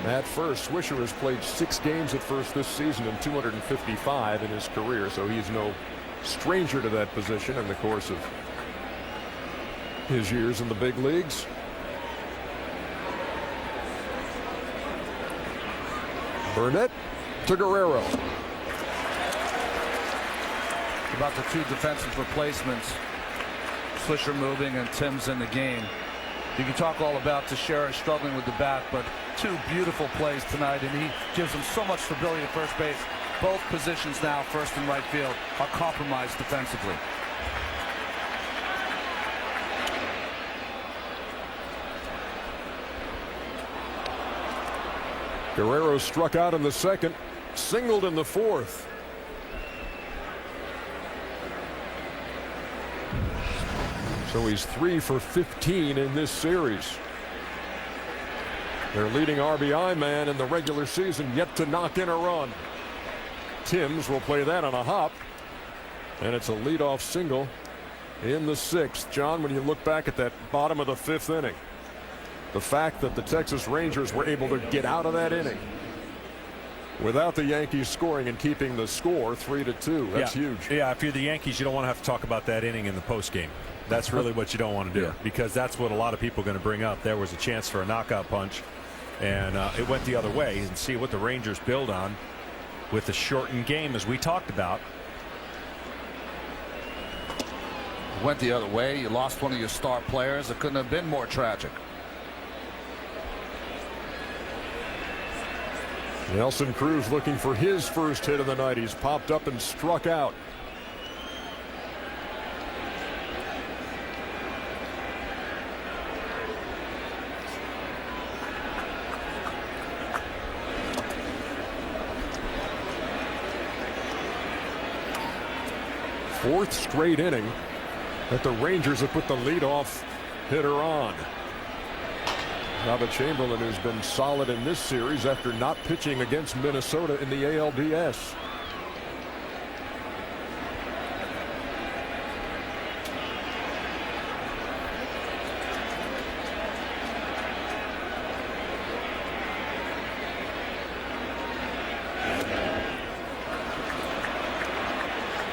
A: at first. Swisher has played 6 games at first this season and 255 in his career, so he's no stranger to that position in the course of his years in the big leagues. Burnett to Guerrero.
I: About the 2 defensive replacements, Swisher moving and Timms in the game. You can talk all about Teixeira struggling with the bat, but 2 beautiful plays tonight, and he gives them so much stability at first base. Both positions now, first and right field, are compromised defensively.
A: Guerrero struck out in the second, singled in the 4th. So he's 3 for 15 in this series. Their leading RBI man in the regular season yet to knock in a run. Timms will play that on a hop, and it's a leadoff single in the 6th. John, when you look back at that bottom of the 5th inning, the fact that the Texas Rangers were able to get out of that inning without the Yankees scoring and keeping the score 3-2, that's huge.
E: Yeah, if you're the Yankees, you don't want to have to talk about that inning in the postgame. That's really what you don't want to do, because that's what a lot of people are going to bring up. There was a chance for a knockout punch, and it went the other way. And see what the Rangers build on with the shortened game, as we talked about.
I: Went the other way. You lost one of your star players. It couldn't have been more tragic.
A: Nelson Cruz looking for his first hit of the night. He's popped up and struck out. Fourth straight inning that the Rangers have put the leadoff hitter on. Robert Chamberlain, who's been solid in this series after not pitching against Minnesota in the ALDS.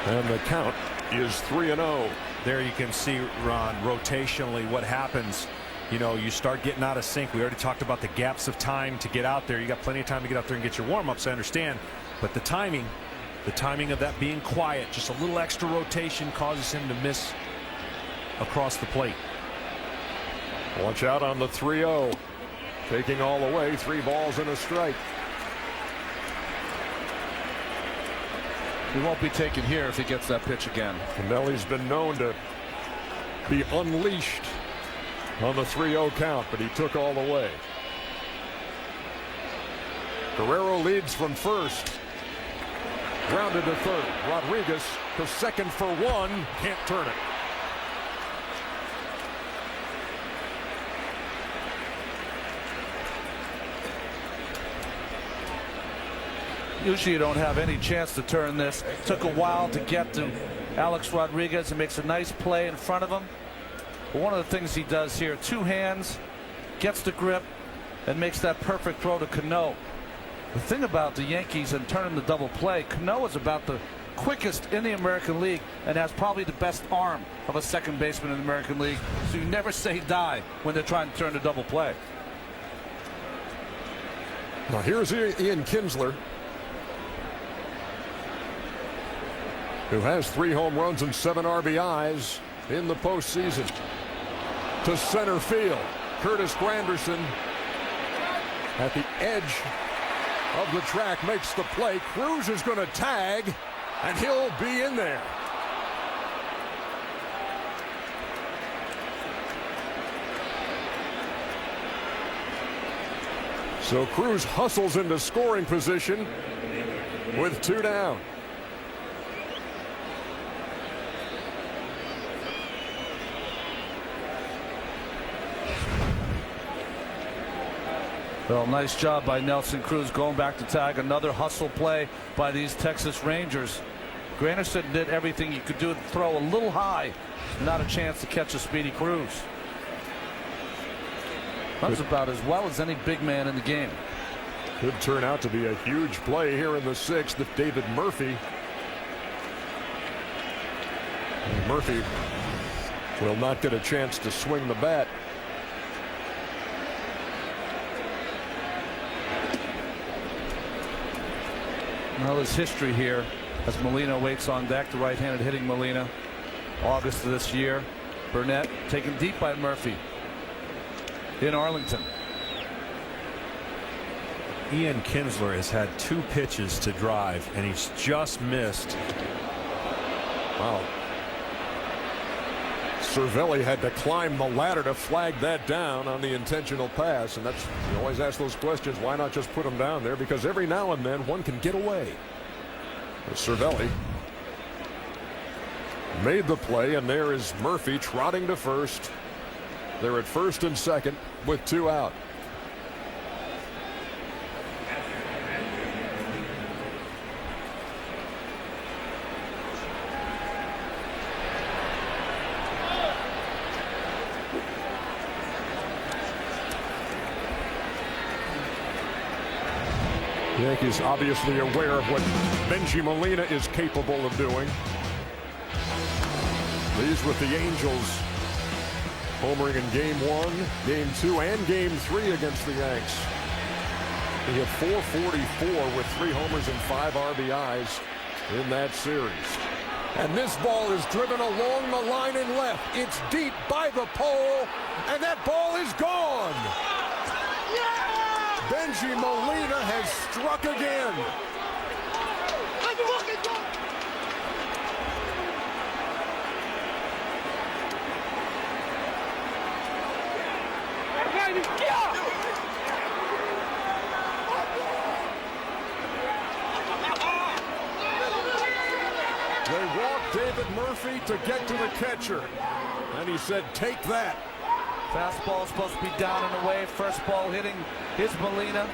A: And the count is 3-0.
E: There you can see, Ron, rotationally what happens. You know, you start getting out of sync. We already talked about the gaps of time to get out there. You got plenty of time to get out there and get your warm-ups, I understand. But the timing of that being quiet, just a little extra rotation causes him to miss across the plate.
A: Watch out on the 3-0. Taking all the way, 3 balls and a strike.
I: He won't be taken here if he gets that pitch again.
A: Cannelli's been known to be unleashed on the 3-0 count, but he took all the way. Guerrero leads from first. Grounded to third. Rodriguez to second for one. Can't turn it.
I: Usually you don't have any chance to turn this. Took a while to get to Alcs Rodriguez and makes a nice play in front of him. But one of the things he does here, two hands, gets the grip, and makes that perfect throw to Cano. The thing about the Yankees and turning the double play, Cano is about the quickest in the American League and has probably the best arm of a second baseman in the American League. So you never say die when they're trying to turn the double play.
A: Now here's Ian Kinsler, who has 3 home runs and 7 RBIs in the postseason. To center field, Curtis Granderson at the edge of the track makes the play. Cruz is going to tag, and he'll be in there. So Cruz hustles into scoring position with 2 down.
I: Well, nice job by Nelson Cruz going back to tag. Another hustle play by these Texas Rangers. Granderson did everything he could do to throw a little high. Not a chance to catch a speedy Cruz. Runs about as well as any big man in the game.
A: Could turn out to be a huge play here in the 6th if David Murphy will not get a chance to swing the bat.
I: Well, there's history here as Molina waits on deck. The right-handed hitting Molina. August of this year. Burnett taken deep by Murphy in Arlington.
E: Ian Kinsler has had 2 pitches to drive, and he's just missed.
A: Wow. Cervelli had to climb the ladder to flag that down on the intentional pass, and that's, you always ask those questions, why not just put them down there? Because every now and then one can get away. Cervelli made the play, and there is Murphy trotting to first. They're at first and second with 2 out. Yankees obviously aware of what Benji Molina is capable of doing. These with the Angels homering in Game 1, Game 2, and Game 3 against the Yanks. He hit .444 with 3 homers and 5 RBIs in that series. And this ball is driven along the line and left. It's deep by the pole, and that ball is gone. Benji Molina has struck again. They walked David Murphy to get to the catcher, and he said, "Take that."
I: Fastball supposed to be down and away. First ball hitting is Molina.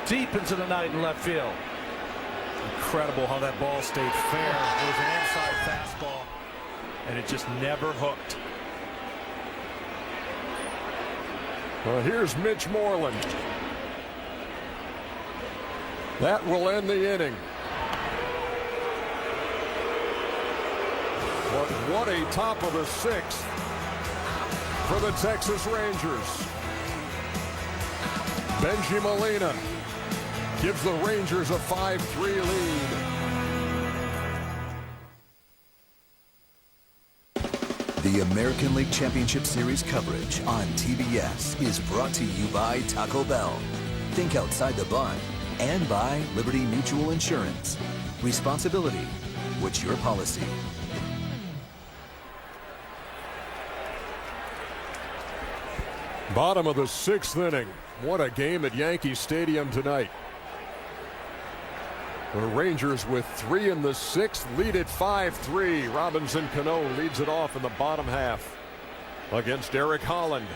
I: Deep into the night in left field.
E: Incredible how that ball stayed fair. It was an inside fastball, and it just never hooked.
A: Well, here's Mitch Moreland. That will end the inning. But what a top of the 6th for the Texas Rangers. Benji Molina gives the Rangers a 5-3 lead.
D: The American League Championship Series coverage on TBS is brought to you by Taco Bell. Think outside the bun, and by Liberty Mutual Insurance. Responsibility. What's your policy?
A: Bottom of the 6th inning. What a game at Yankee Stadium tonight. The Rangers with 3 in the 6th lead at 5-3. Robinson Cano leads it off in the bottom half against Eric Holland.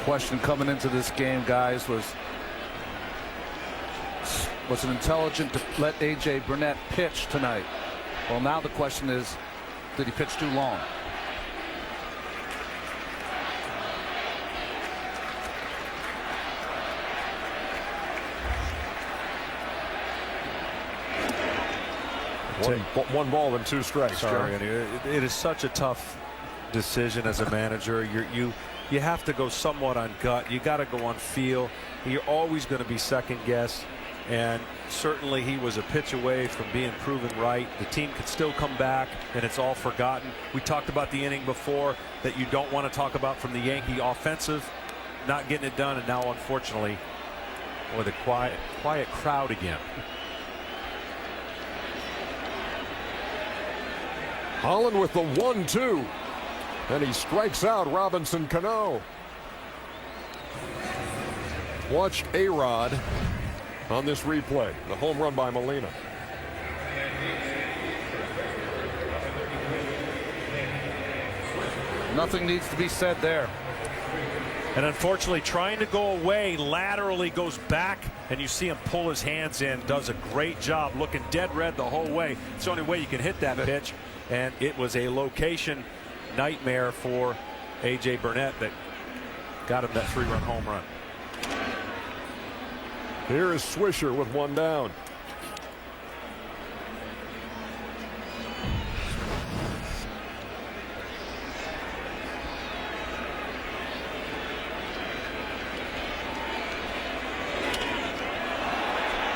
I: Question coming into this game, guys, was it intelligent to let A.J. Burnett pitch tonight? Well, now the question is, did he pitch too long?
A: One ball and 2 strikes.
E: Sorry, it is such a tough decision as a manager. You have to go somewhat on gut. You got to go on feel. You're always going to be second guess, and certainly he was a pitch away from being proven right. The team could still come back, and it's all forgotten. We talked about the inning before that you don't want to talk about from the Yankee offensive, not getting it done, and now unfortunately, boy, the quiet crowd again.
A: Holland with the 1-2. And he strikes out Robinson Cano. Watch A-Rod on this replay. The home run by Molina.
I: Nothing needs to be said there.
E: And unfortunately, trying to go away laterally, goes back, and you see him pull his hands in. Does a great job, looking dead red the whole way. It's the only way you can hit that pitch, and it was a location nightmare for A.J. Burnett that got him that 3-run home run.
A: Here is Swisher with 1 down.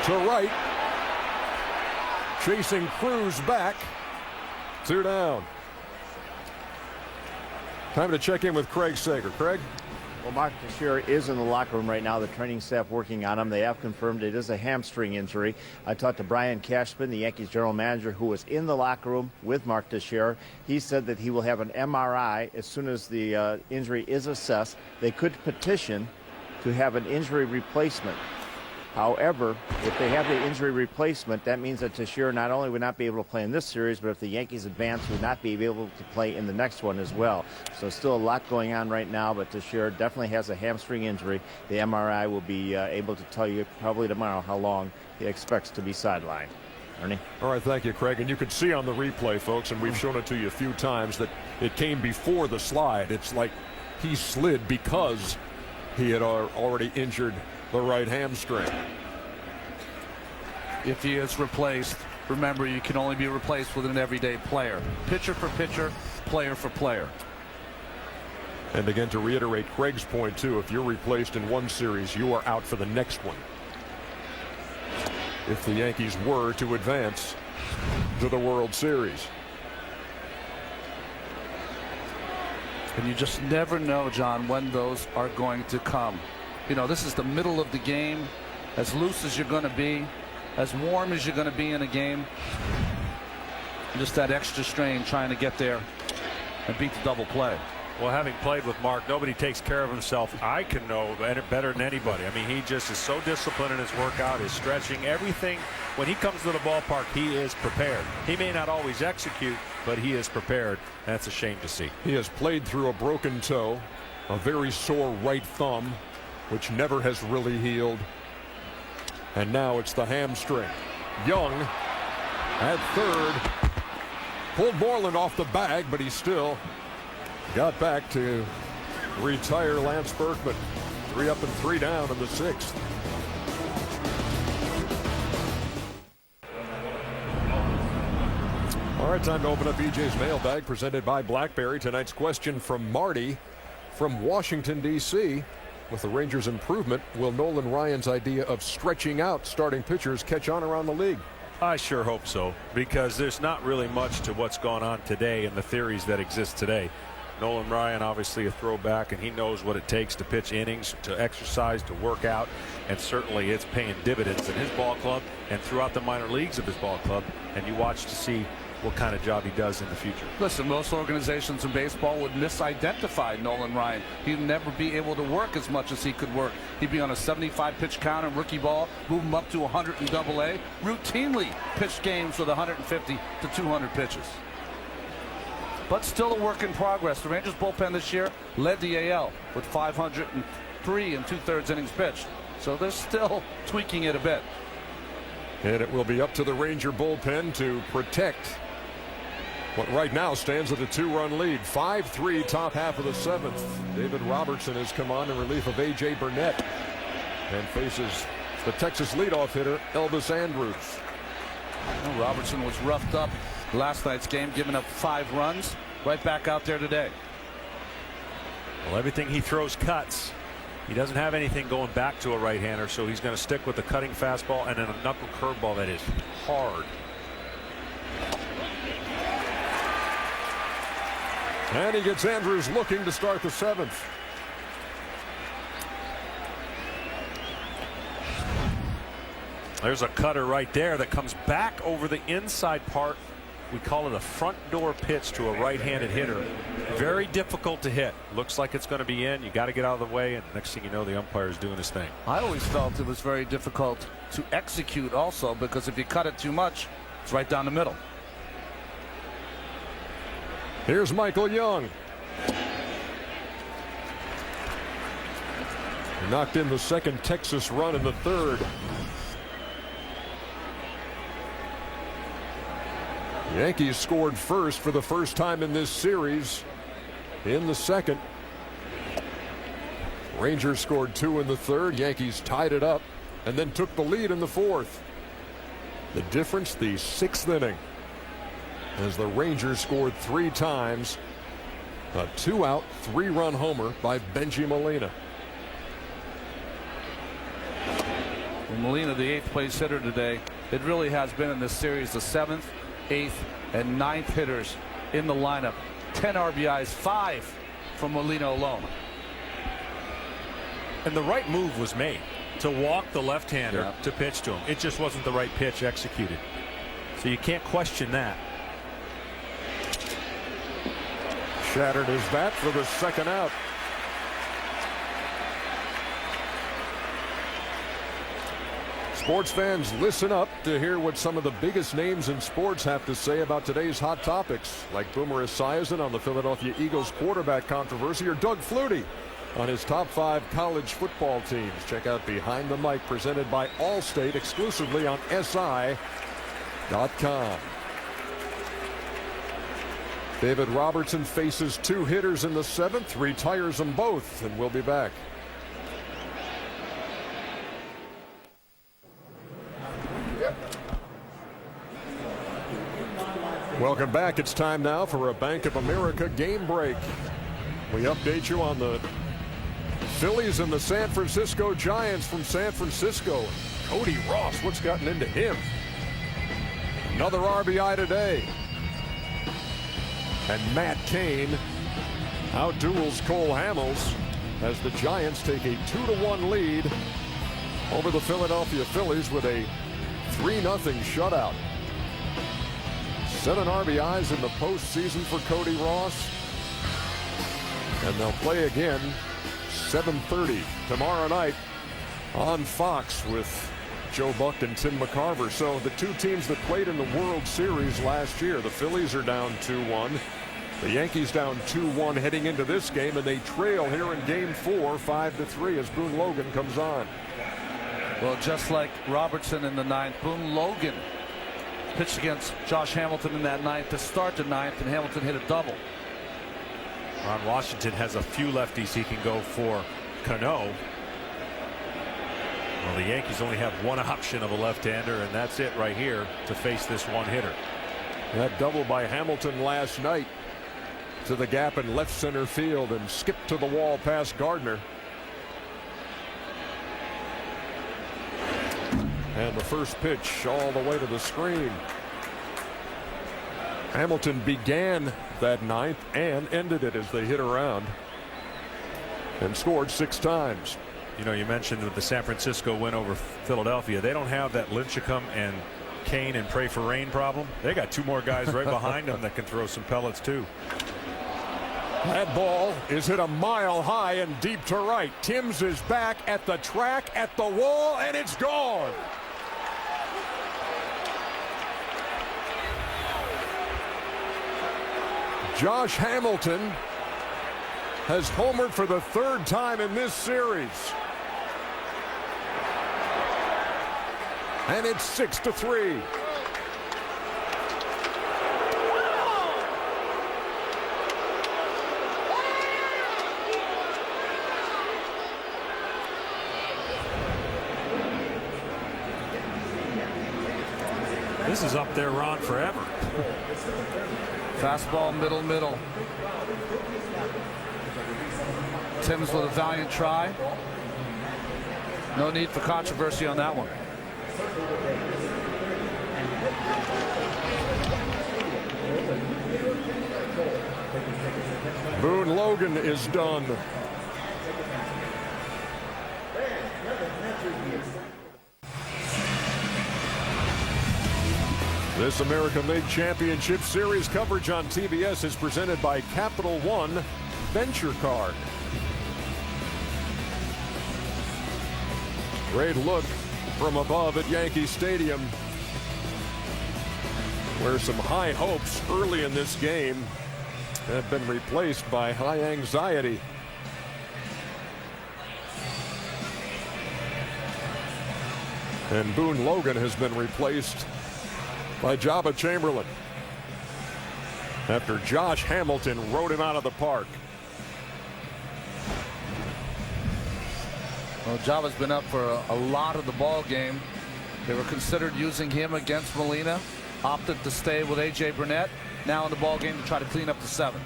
A: To right. Chasing Cruz back. 2 down. Time to check in with Craig Sager. Craig?
F: Well, Mark Teixeira is in the locker room right now. The training staff working on him. They have confirmed it is a hamstring injury. I talked to Brian Cashman, the Yankees general manager, who was in the locker room with Mark Teixeira. He said that he will have an MRI as soon as the injury is assessed. They could petition to have an injury replacement. However, if they have the injury replacement, that means that Teixeira not only would not be able to play in this series, but if the Yankees advance, would not be able to play in the next one as well. So still a lot going on right now, but Teixeira definitely has a hamstring injury. The MRI will be able to tell you probably tomorrow how long he expects to be sidelined. Ernie?
A: All right, thank you, Craig. And you can see on the replay, folks, and we've shown it to you a few times, that it came before the slide. It's like he slid because he had already injured the right hamstring.
I: If he is replaced, remember, you can only be replaced with an everyday player. Pitcher for pitcher, player for player.
A: And again, to reiterate Craig's point, too, if you're replaced in one series, you are out for the next one. If the Yankees were to advance to the World Series.
I: And you just never know, John, when those are going to come. You know, this is the middle of the game, as loose as you're going to be, as warm as you're going to be in a game. Just that extra strain trying to get there and beat the double play.
E: Well, having played with Mark, nobody takes care of himself. I can know better than anybody. I mean, he just is so disciplined in his workout, his stretching, everything. When he comes to the ballpark, he is prepared. He may not always execute, but he is prepared. That's a shame to see.
A: He has played through a broken toe, a very sore right thumb, which never has really healed. And now it's the hamstring. Young at third. Pulled Moreland off the bag, but he still got back to retire Lance Berkman. 3 up and 3 down in the 6th. All right, time to open up EJ's mailbag, presented by BlackBerry. Tonight's question from Marty from Washington, D.C. With the Rangers' improvement, will Nolan Ryan's idea of stretching out starting pitchers catch on around the league?
E: I sure hope so, because there's not really much to what's gone on today and the theories that exist today. Nolan Ryan, obviously a throwback, and he knows what it takes to pitch innings, to exercise, to work out, and certainly it's paying dividends in his ball club and throughout the minor leagues of his ball club, and you watch to see what kind of job he does in the future.
I: Listen, most organizations in baseball would misidentify Nolan Ryan. He'd never be able to work as much as he could work. He'd be on a 75 pitch count in rookie ball, move him up to 100 in Double-A, routinely pitch games with 150 to 200 pitches. But still a work in progress. The Rangers bullpen this year led the AL with 503 and 2/3 innings pitched. So they're still tweaking it a bit.
A: And it will be up to the Ranger bullpen to protect what right now stands at a 2-run lead. 5-3 top half of the 7th. David Robertson has come on in relief of A.J. Burnett and faces the Texas leadoff hitter Elvis Andrus.
I: Robertson was roughed up last night's game, giving up 5 runs. Right back out there today.
E: Well, everything he throws cuts. He doesn't have anything going back to a right-hander, so he's going to stick with the cutting fastball and then a knuckle curveball that is hard.
A: And he gets Andrews looking to start the 7th.
E: There's a cutter right there that comes back over the inside part. We call it a front door pitch to a right-handed hitter. Very difficult to hit. Looks like it's going to be in. You got to get out of the way, and next thing you know, the umpire is doing his thing.
I: I always felt it was very difficult to execute also, because if you cut it too much, it's right down the middle.
A: Here's Michael Young. He knocked in the second Texas run in the 3rd. Yankees scored first for the first time in this series in the 2nd. Rangers scored 2 in the 3rd. Yankees tied it up and then took the lead in the 4th. The difference, the 6th inning, as the Rangers scored 3 times. A 2-out, 3-run homer by Benji Molina.
I: Well, Molina, the 8th place hitter today. It really has been in this series the 7th, 8th, and 9th hitters in the lineup. 10 RBIs, 5 from Molina alone.
E: And the right move was made to walk the left-hander to pitch to him. It just wasn't the right pitch executed. So you can't question that.
A: Shattered his bat for the 2nd out. Sports fans, listen up to hear what some of the biggest names in sports have to say about today's hot topics, like Boomer Esiason on the Philadelphia Eagles quarterback controversy, or Doug Flutie on his top 5 college football teams. Check out Behind the Mic, presented by Allstate, exclusively on SI.com. David Robertson faces 2 hitters in the 7th, retires them both, and we'll be back. Welcome back. It's time now for a Bank of America game break. We update you on the Phillies and the San Francisco Giants from San Francisco. Cody Ross, what's gotten into him? Another RBI today. And Matt Cain outduels Cole Hamels as the Giants take a 2-1 lead over the Philadelphia Phillies with a 3-0 shutout. 7 RBIs in the postseason for Cody Ross. And they'll play again 7:30 tomorrow night on Fox with Joe Buck and Tim McCarver. So the 2 teams that played in the World Series last year, the Phillies are down 2-1. The Yankees down 2-1 heading into this game, and they trail here in game 4, 5-3 as Boone Logan comes on.
I: Well, just like Robertson in the 9th, Boone Logan pitched against Josh Hamilton in that 9th to start the 9th, and Hamilton hit a double.
E: Ron Washington has a few lefties he can go for Cano. Well, the Yankees only have one option of a left-hander, and that's it right here to face this one hitter.
A: That double by Hamilton last night to the gap in left center field and skipped to the wall past Gardner. And the first pitch all the way to the screen. Hamilton began that ninth and ended it as they hit around and scored 6 times.
E: You know, you mentioned with the San Francisco win over Philadelphia, they don't have that Lincecum and Kane and pray for rain problem. They got 2 more guys right behind them that can throw some pellets too.
A: That ball is hit a mile high and deep to right. Timms is back at the track, at the wall, and it's gone. Josh Hamilton has homered for the 3rd time in this series. And it's 6-3.
E: This is up there, Ron, forever.
I: Fastball, middle. Timms with a valiant try. No need for controversy on that one.
A: Boone Logan is done. This American League Championship Series coverage on TBS is presented by Capital One Venture Card. Great look from above at Yankee Stadium, where some high hopes early in this game have been replaced by high anxiety. And Boone Logan has been replaced by Jabba Chamberlain after Josh Hamilton rode him out of the park.
I: Well, Java's been up for a lot of the ball game. They were considered using him against Molina, opted to stay with A.J. Burnett. Now in the ball game to try to clean up the 7.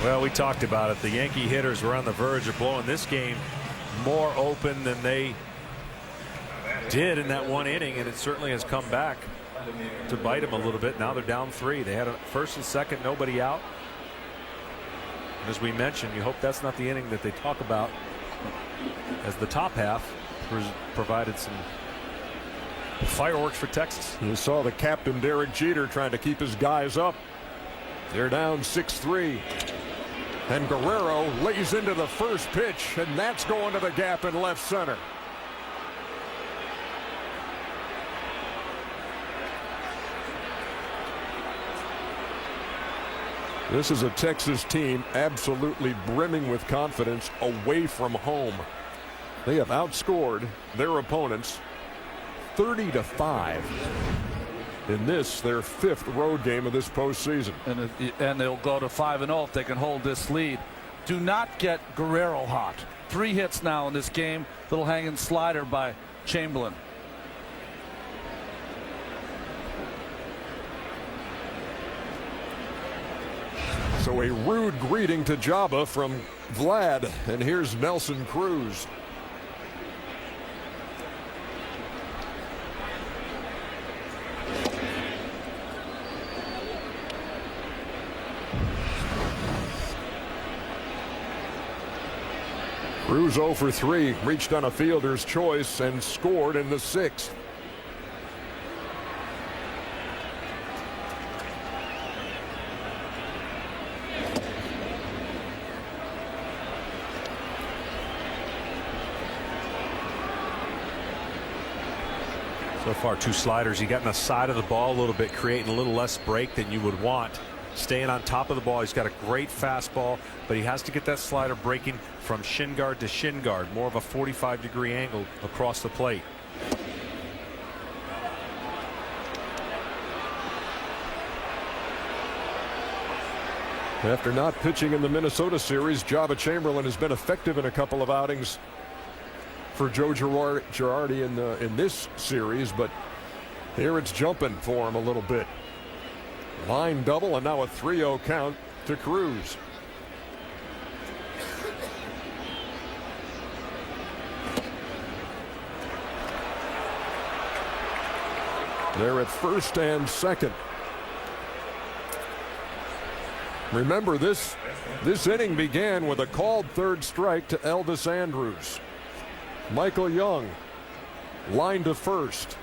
E: Well, we talked about it. The Yankee hitters were on the verge of blowing this game more open than they did in that 1 inning, and it certainly has come back to bite them a little bit. Now they're down 3. They had a first and second, nobody out. And as we mentioned, you hope that's not the inning that they talk about, as the top half provided some fireworks for Texas.
A: You saw the captain, Derek Jeter, trying to keep his guys up. They're down 6-3. And Guerrero lays into the first pitch, and that's going to the gap in left center. This is a Texas team absolutely brimming with confidence away from home. They have outscored their opponents 30-5 in this, their 5th road game of this postseason.
I: And they'll go to 5-0 if they can hold this lead. Do not get Guerrero hot. 3 hits now in this game. Little hanging slider by Chamberlain.
A: So a rude greeting to Jabba from Vlad, and here's Nelson Cruz. Cruz 0 for 3, reached on a fielder's choice and scored in the 6th.
E: So far, 2 sliders. He got in the side of the ball a little bit, creating a little less break than you would want. Staying on top of the ball. He's got a great fastball, but he has to get that slider breaking from shin guard to shin guard, more of a 45-degree angle across the plate.
A: After not pitching in the Minnesota series, Jabba Chamberlain has been effective in a couple of outings for Joe Girardi in this series, but here it's jumping for him a little bit. Line double, and now a 3-0 count to Cruz. They're at first and second. Remember, this inning began with a called third strike to Elvis Andrus. Michael Young lined to first.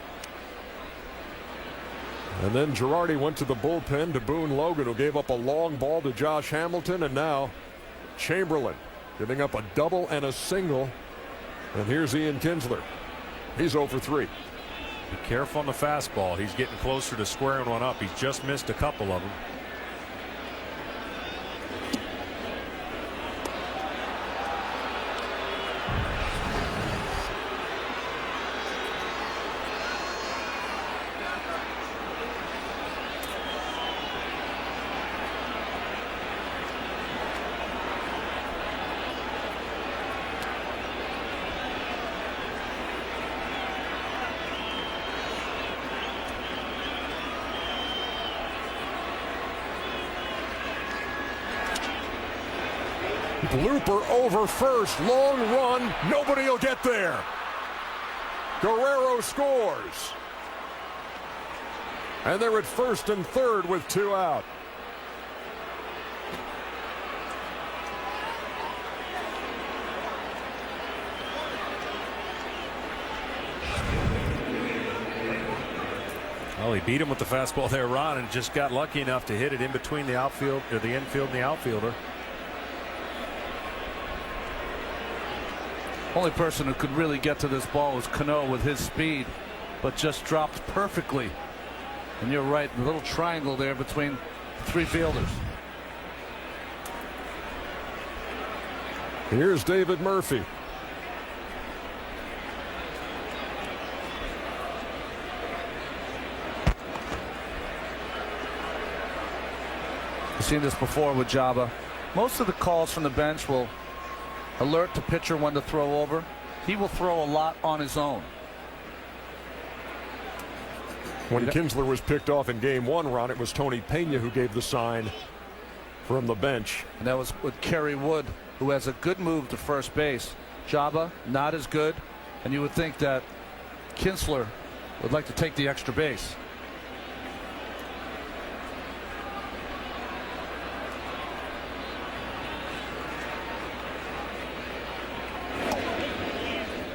A: And then Girardi went to the bullpen to Boone Logan, who gave up a long ball to Josh Hamilton. And now Chamberlain giving up a double and a single. And here's Ian Kinsler. He's 0 for 3.
E: Be careful on the fastball. He's getting closer to squaring one up. He's just missed a couple of them.
A: Blooper over first, long run, nobody will get there. Guerrero scores. And they're at first and third with 2 out.
E: Well, he beat him with the fastball there, Ron, and just got lucky enough to hit it in between the outfield, or the infield and the outfielder.
I: Only person who could really get to this ball was Cano with his speed, but just dropped perfectly. And you're right, the little triangle there between the 3 fielders.
A: Here's David Murphy.
I: I've seen this before with Jabba. Most of the calls from the bench will alert the pitcher when to throw over. He will throw a lot on his own.
A: When Kinsler was picked off in game 1, Ron, it was Tony Pena who gave the sign from the bench.
I: And that was with Kerry Wood, who has a good move to first base. Jabba, not as good. And you would think that Kinsler would like to take the extra base.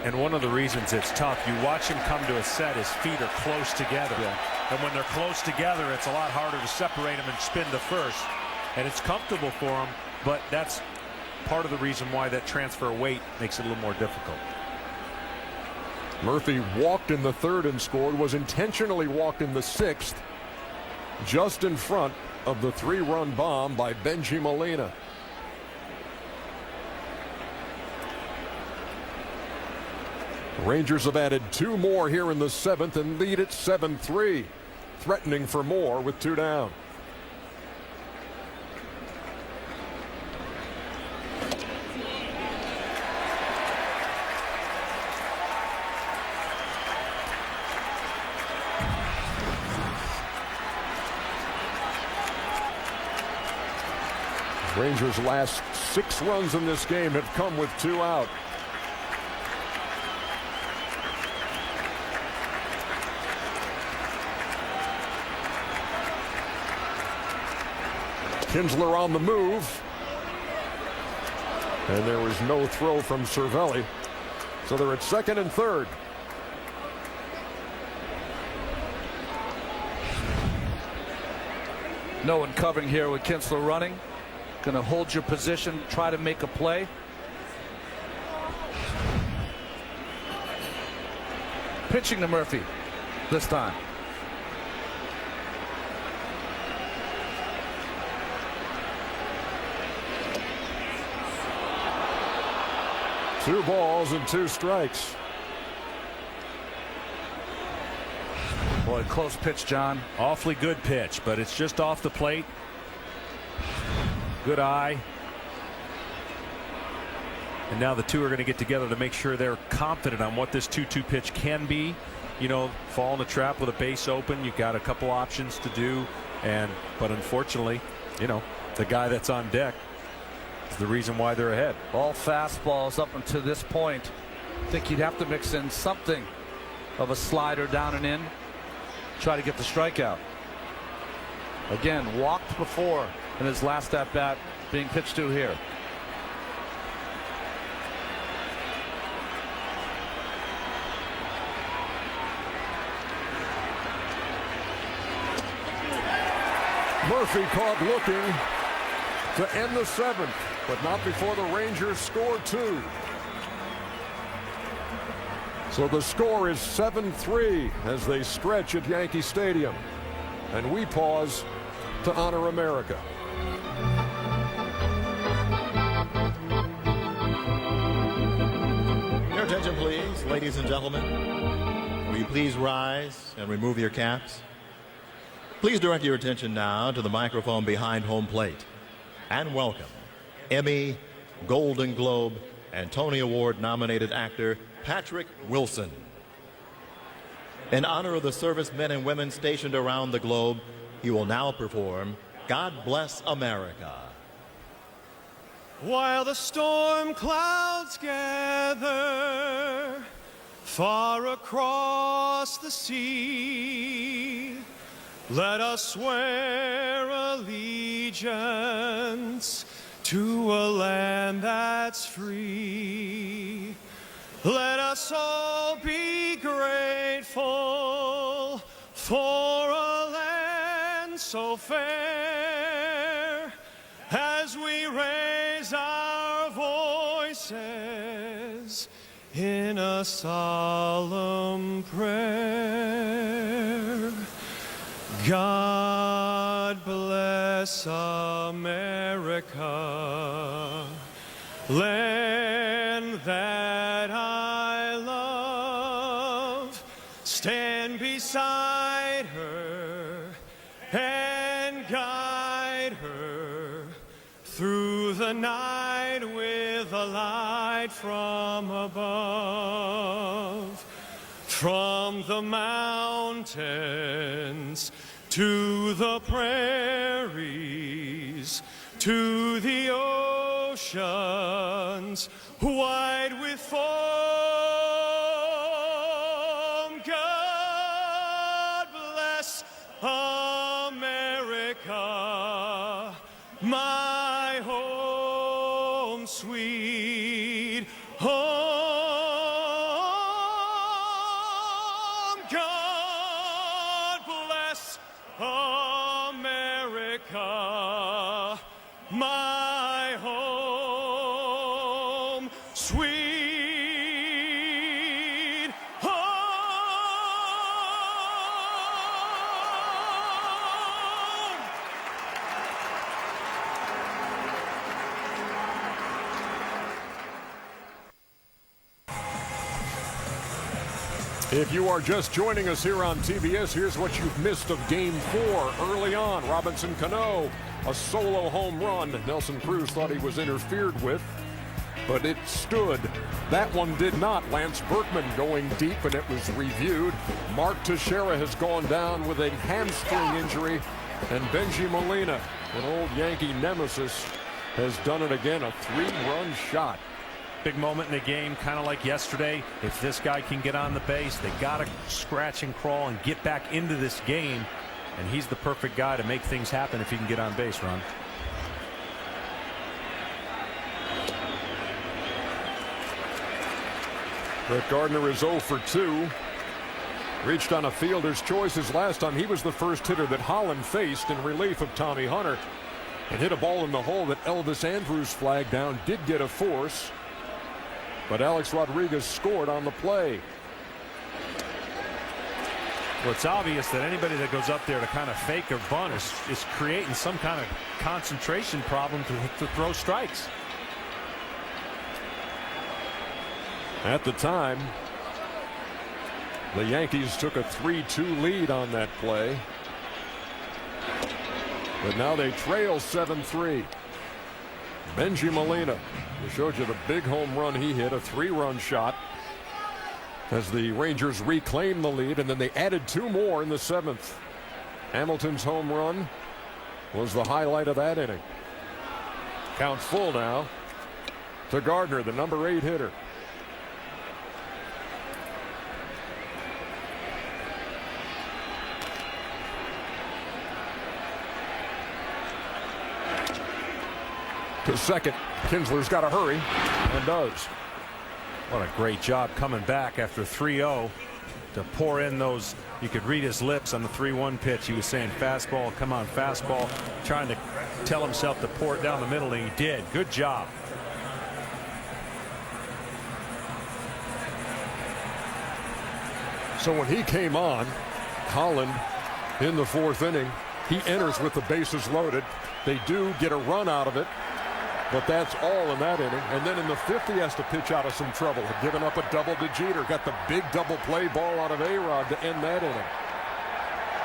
E: And one of the reasons it's tough, you watch him come to a set, his feet are close together.
I: Yeah.
E: And when they're close together, it's a lot harder to separate him and spin to first. And it's comfortable for him, but that's part of the reason why that transfer weight makes it a little more difficult.
A: Murphy walked in the 3rd and scored, was intentionally walked in the 6th, just in front of the 3-run bomb by Benji Molina. Rangers have added 2 more here in the 7th and lead at 7-3, threatening for more with 2 down. Rangers' last 6 runs in this game have come with 2 out. Kinsler on the move. And there was no throw from Cervelli. So they're at 2nd and 3rd.
I: No one covering here with Kinsler running. Going to hold your position, try to make a play. Pitching to Murphy this time.
A: Two balls and 2 strikes.
I: Boy, close pitch, John.
E: Awfully good pitch, but it's just off the plate. Good eye. And now the 2 are going to get together to make sure they're confident on what this 2-2 pitch can be. You know, fall in the trap with a base open. You've got a couple options to do. But unfortunately, you know, the guy that's on deck is the reason why they're ahead.
I: All fastballs up until this point. I think you'd have to mix in something of a slider down and in. Try to get the strikeout. Again, walked before in his last at bat being pitched to here.
A: Murphy caught looking to end the 7th, but not before the Rangers scored 2. So the score is 7-3 as they stretch at Yankee Stadium. And we pause to honor America.
K: Your attention, please, ladies and gentlemen. Will you please rise and remove your caps? Please direct your attention now to the microphone behind home plate and welcome Emmy, Golden Globe, and Tony Award nominated actor Patrick Wilson. In honor of the servicemen and women stationed around the globe, he will now perform God Bless America.
G: While the storm clouds gather far across the sea, let us swear allegiance to a land that's free. Let us all be grateful for a land so fair as we raise our voices in a solemn prayer. God bless America, land that I love. Stand beside her and guide her through the night with a light from above. From the mountains to the prairies, to the oceans, wide with foam. God bless America, my home, sweet home. God bless America, my home, sweet home.
A: If you are just joining us here on TBS, here's what you've missed of Game 4. Early on, Robinson Cano, a solo home run. Nelson Cruz thought he was interfered with, but it stood. That one did not. Lance Berkman going deep, and it was reviewed. Mark Teixeira has gone down with a hamstring injury, and Benji Molina, an old Yankee nemesis, has done it again, a 3-run shot.
E: Big moment in the game, kind of like yesterday. If this guy can get on the base, they got to scratch and crawl and get back into this game. And he's the perfect guy to make things happen if he can get on base, Ron.
A: Brett Gardner is 0 for 2. Reached on a fielder's choice his last time. He was the first hitter that Holland faced in relief of Tommy Hunter. And hit a ball in the hole that Elvis Andrus flagged down. Did get a force. But Alex Rodriguez scored on the play.
E: Well, it's obvious that anybody that goes up there to kind of fake or bunt is creating some kind of concentration problem to throw strikes.
A: At the time, the Yankees took a 3-2 lead on that play. But now they trail 7-3. Benji Molina, we showed you the big home run he hit, a 3-run shot, as the Rangers reclaimed the lead, and then they added 2 more in the 7th. Hamilton's home run was the highlight of that inning. Count full now to Gardner, the number 8 hitter. To second. Kinsler's got to hurry, and does.
E: What a great job coming back after 3-0 to pour in those. You could read his lips on the 3-1 pitch. He was saying fastball, come on, fastball, trying to tell himself to pour it down the middle, and he did. Good job.
A: So when he came on, Holland in the 4th inning, he enters with the bases loaded. They do get a run out of it, but that's all in that inning. And then in the 5th, he has to pitch out of some trouble. Giving up a double to Jeter. Got the big double play ball out of A-Rod to end that inning.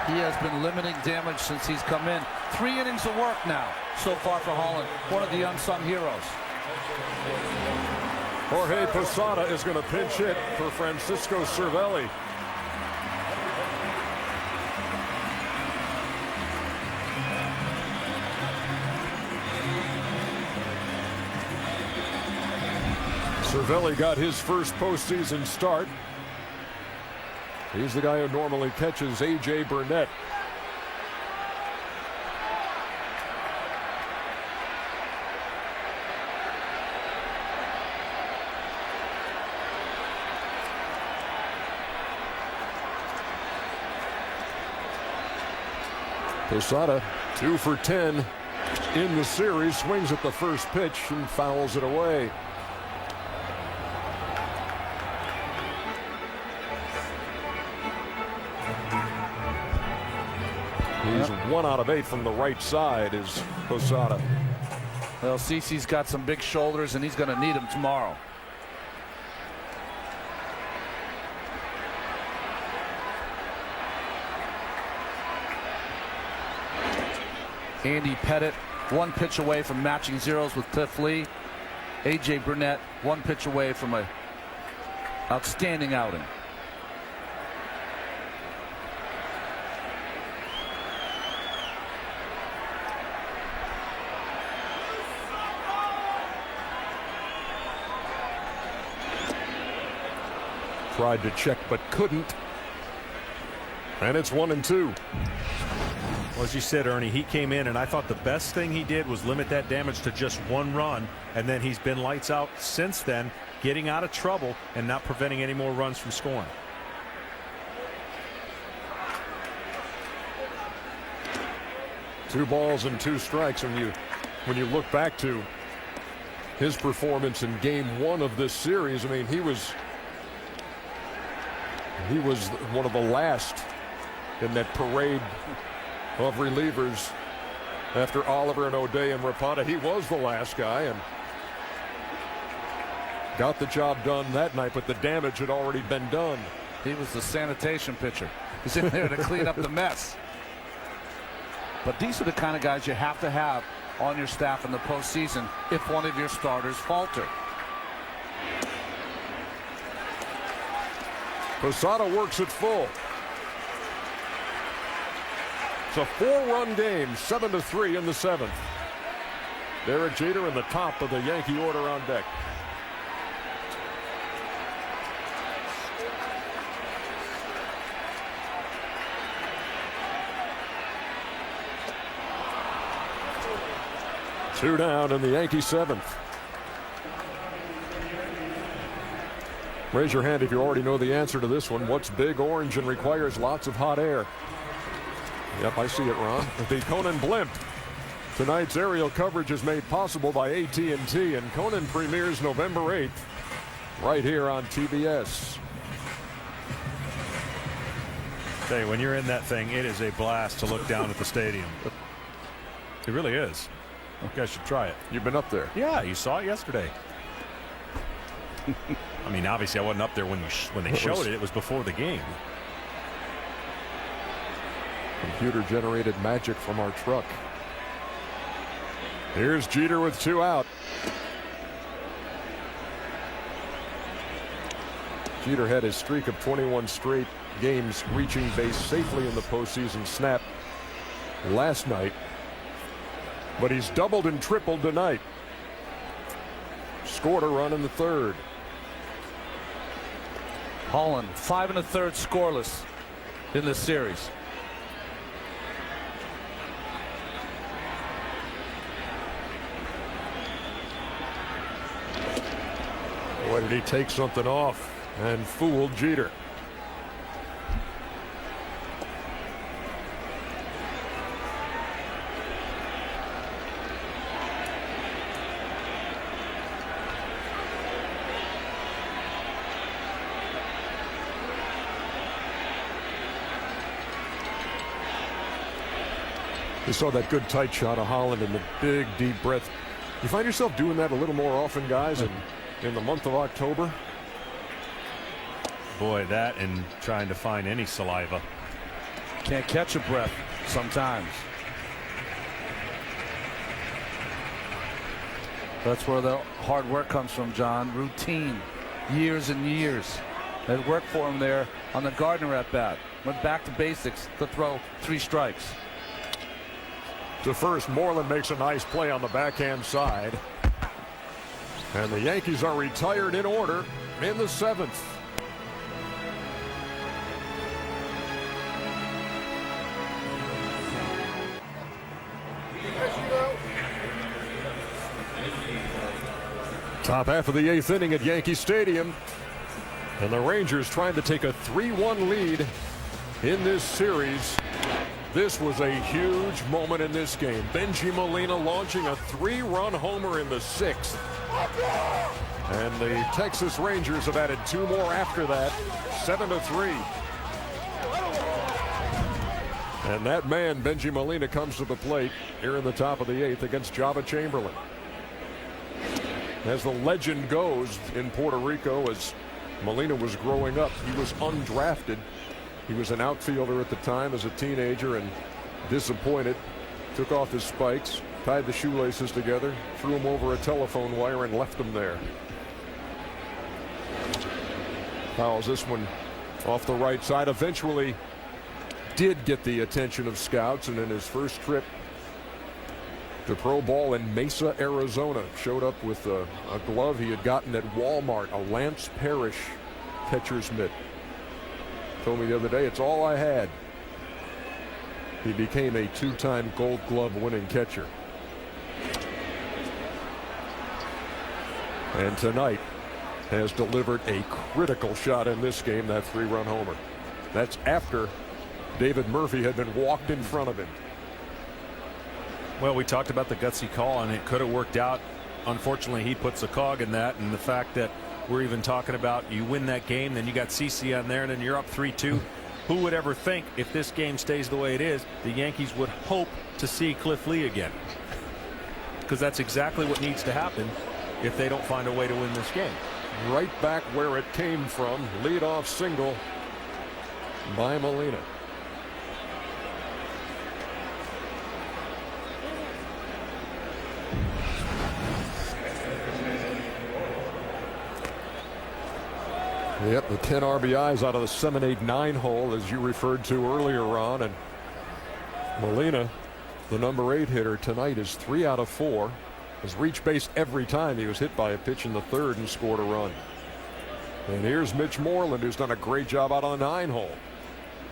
I: He has been limiting damage since he's come in. 3 innings of work now so far for Holland. One of the unsung heroes.
A: Jorge Posada is going to pinch hit for Francisco Cervelli. Cervelli got his first postseason start. He's the guy who normally catches A.J. Burnett. Posada 2 for 10 in the series. Swings at the first pitch and fouls it away. He's 1 out of 8 from the right side is Posada.
I: Well, CeCe's got some big shoulders, and he's going to need them tomorrow. Andy Pettit 1 pitch away from matching zeros with Cliff Lee. A.J. Burnett 1 pitch away from an outstanding outing.
A: Tried to check but couldn't. And it's 1-2.
E: Well, as you said, Ernie, he came in, and I thought the best thing he did was limit that damage to just 1 run, and then he's been lights out since then, getting out of trouble and not preventing any more runs from scoring.
A: Two balls and 2 strikes. When you look back to his performance in game 1 of this series, I mean, he was one of the last in that parade of relievers after Oliver and O'Day and Rapata. He was the last guy and got the job done that night, but the damage had already been done.
I: He was the sanitation pitcher. He's in there to clean up the mess. But these are the kind of guys you have to have on your staff in the postseason if one of your starters falter.
A: Posada works it full. It's a 4-run game, 7-3 in the 7th. Derek Jeter in the top of the Yankee order on deck. Two down in the Yankee 7th. Raise your hand if you already know the answer to this one. What's big, orange, and requires lots of hot air? Yep, I see it, Ron. The Conan Blimp. Tonight's aerial coverage is made possible by AT&T, and Conan premieres November 8th right here on TBS.
E: Hey, when you're in that thing, it is a blast to look down at the stadium. It really is. You guys should try it.
A: You've been up there?
E: Yeah, you saw it yesterday. I mean, obviously, I wasn't up there when they showed it. It was before the game.
A: Computer-generated magic from our truck. Here's Jeter with 2 out. Jeter had his streak of 21 straight games reaching base safely in the postseason. Snap last night, but he's doubled and tripled tonight. Scored a run in the third.
I: Holland, 5 1/3 scoreless in this series.
A: Boy, did he take something off and fooled Jeter. You saw that good tight shot of Holland and the big deep breath. You find yourself doing that a little more often, guys, in the month of October?
E: Boy, that and trying to find any saliva.
I: Can't catch a breath sometimes. That's where the hard work comes from, John. Routine, years and years. It worked for him there on the Gardner at bat. Went back to basics to throw 3 strikes.
A: To first, Moreland makes a nice play on the backhand side. And the Yankees are retired in order in the 7th. Top half of the 8th inning at Yankee Stadium. And the Rangers trying to take a 3-1 lead in this series. This was a huge moment in this game. Bengie Molina launching a 3-run homer in the 6th. And the Texas Rangers have added 2 more after that, 7-3. And that man, Bengie Molina, comes to the plate here in the top of the 8th against Java Chamberlain. As the legend goes in Puerto Rico, as Molina was growing up, he was undrafted. He was an outfielder at the time as a teenager and disappointed. Took off his spikes, tied the shoelaces together, threw him over a telephone wire and left him there. Fouls this one off the right side. Eventually did get the attention of scouts, and in his first trip to pro ball in Mesa, Arizona, showed up with a glove he had gotten at Walmart, a Lance Parrish catcher's mitt. Told me the other day, it's all I had. He became a 2-time Gold Glove winning catcher. And tonight has delivered a critical shot in this game, that 3-run homer. That's after David Murphy had been walked in front of him.
E: Well, we talked about the gutsy call, and it could have worked out. Unfortunately, he puts a cog in that, and the fact that we're even talking about you win that game, then you got CC on there, and then you're up 3-2. Who would ever think, if this game stays the way it is, the Yankees would hope to see Cliff Lee again? Because that's exactly what needs to happen if they don't find a way to win this game.
A: Right back where it came from. Leadoff single by Molina. Yep, the 10 RBIs out of the 7-8-9 hole, as you referred to earlier, Ron. And Molina, the number 8 hitter tonight, is 3 out of 4. Has reached base every time he was hit by a pitch in the 3rd and scored a run. And here's Mitch Moreland, who's done a great job out on the 9 hole.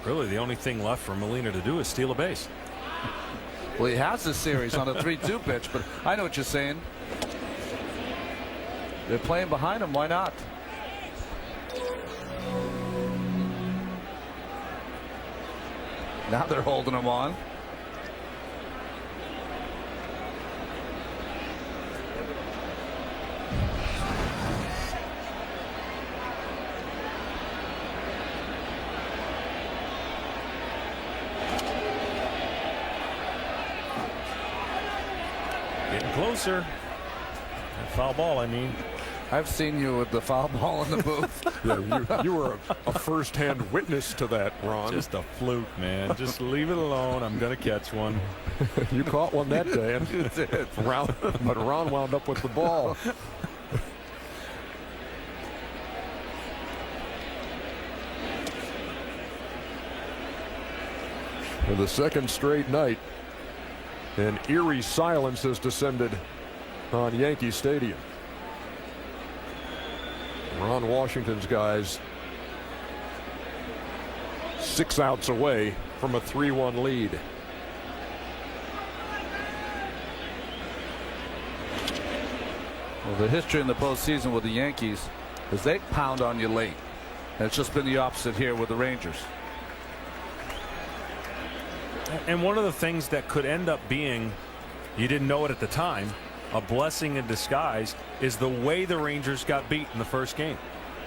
E: Really, the only thing left for Molina to do is steal a base.
I: Well, he has this series on a 3-2 pitch, but I know what you're saying. They're playing behind him. Why not? Now they're holding him on.
E: Getting closer. Foul ball, I mean.
I: I've seen you with the foul ball in the booth.
A: Yeah, you were a first-hand witness to that, Ron.
E: Just a fluke, man. Just leave it alone. I'm going to catch one.
A: You caught one that day. But Ron wound up with the ball. For the second straight night, an eerie silence has descended on Yankee Stadium. Ron Washington's guys 6 outs away from a 3-1 lead.
I: Well, the history in the postseason with the Yankees is they pound on you late. And it's just been the opposite here with the Rangers.
E: And one of the things that could end up being, you didn't know it at the time, a blessing in disguise is the way the Rangers got beat in the first game.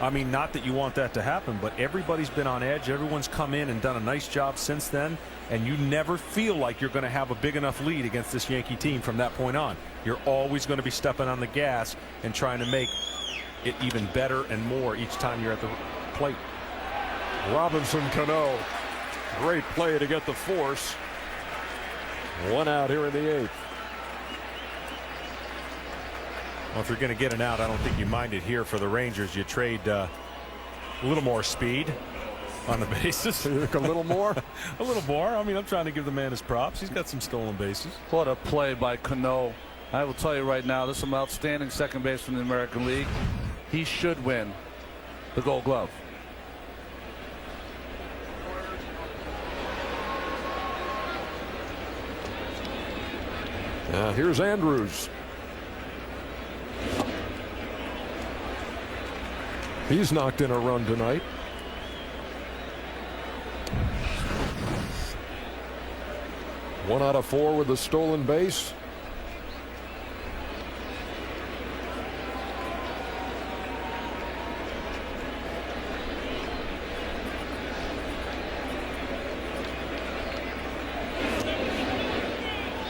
E: I mean, not that you want that to happen, but everybody's been on edge. Everyone's come in and done a nice job since then, and you never feel like you're going to have a big enough lead against this Yankee team from that point on. You're always going to be stepping on the gas and trying to make it even better and more each time you're at the plate.
A: Robinson Cano, great play to get the force. 1 out here in the 8th.
E: Well, if you're going to get an out, I don't think you mind it here for the Rangers. You trade a little more speed on the bases.
A: A little more?
E: A little more. I mean, I'm trying to give the man his props. He's got some stolen bases.
I: What a play by Cano. I will tell you right now, this is some outstanding second base from the American League. He should win the Gold Glove.
A: Here's Andrews. He's knocked in a run tonight. One out of 4 with a stolen base.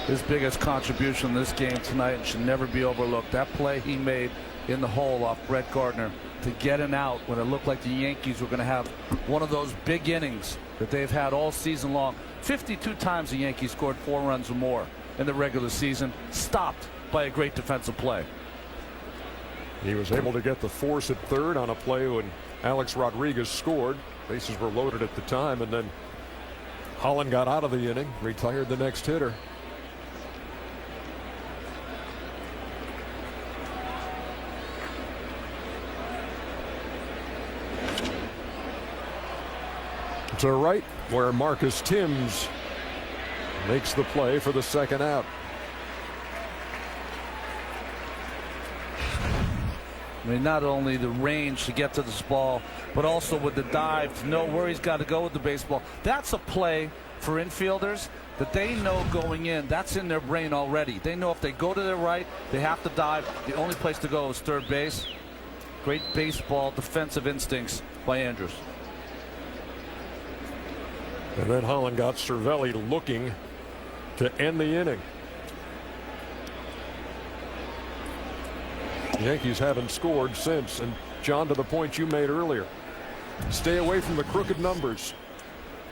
I: His biggest contribution in this game tonight and should never be overlooked. That play he made in the hole off Brett Gardner to get an out when it looked like the Yankees were going to have one of those big innings that they've had all season long. 52 times the Yankees scored 4 runs or more in the regular season, stopped by a great defensive play.
A: He was able to get the force at third on a play when Alex Rodriguez scored. Bases were loaded at the time, and then Holland got out of the inning, retired the next hitter. To right, where Marcus Timms makes the play for the second out.
I: I mean, not only the range to get to this ball, but also with the dive to know where he's got to go with the baseball. That's a play for infielders that they know going in. That's in their brain already. They know if they go to their right, they have to dive. The only place to go is third base. Great baseball defensive instincts by Andrews.
A: And then Holland got Cervelli looking to end the inning. The Yankees haven't scored since. And John, to the point you made earlier, stay away from the crooked numbers.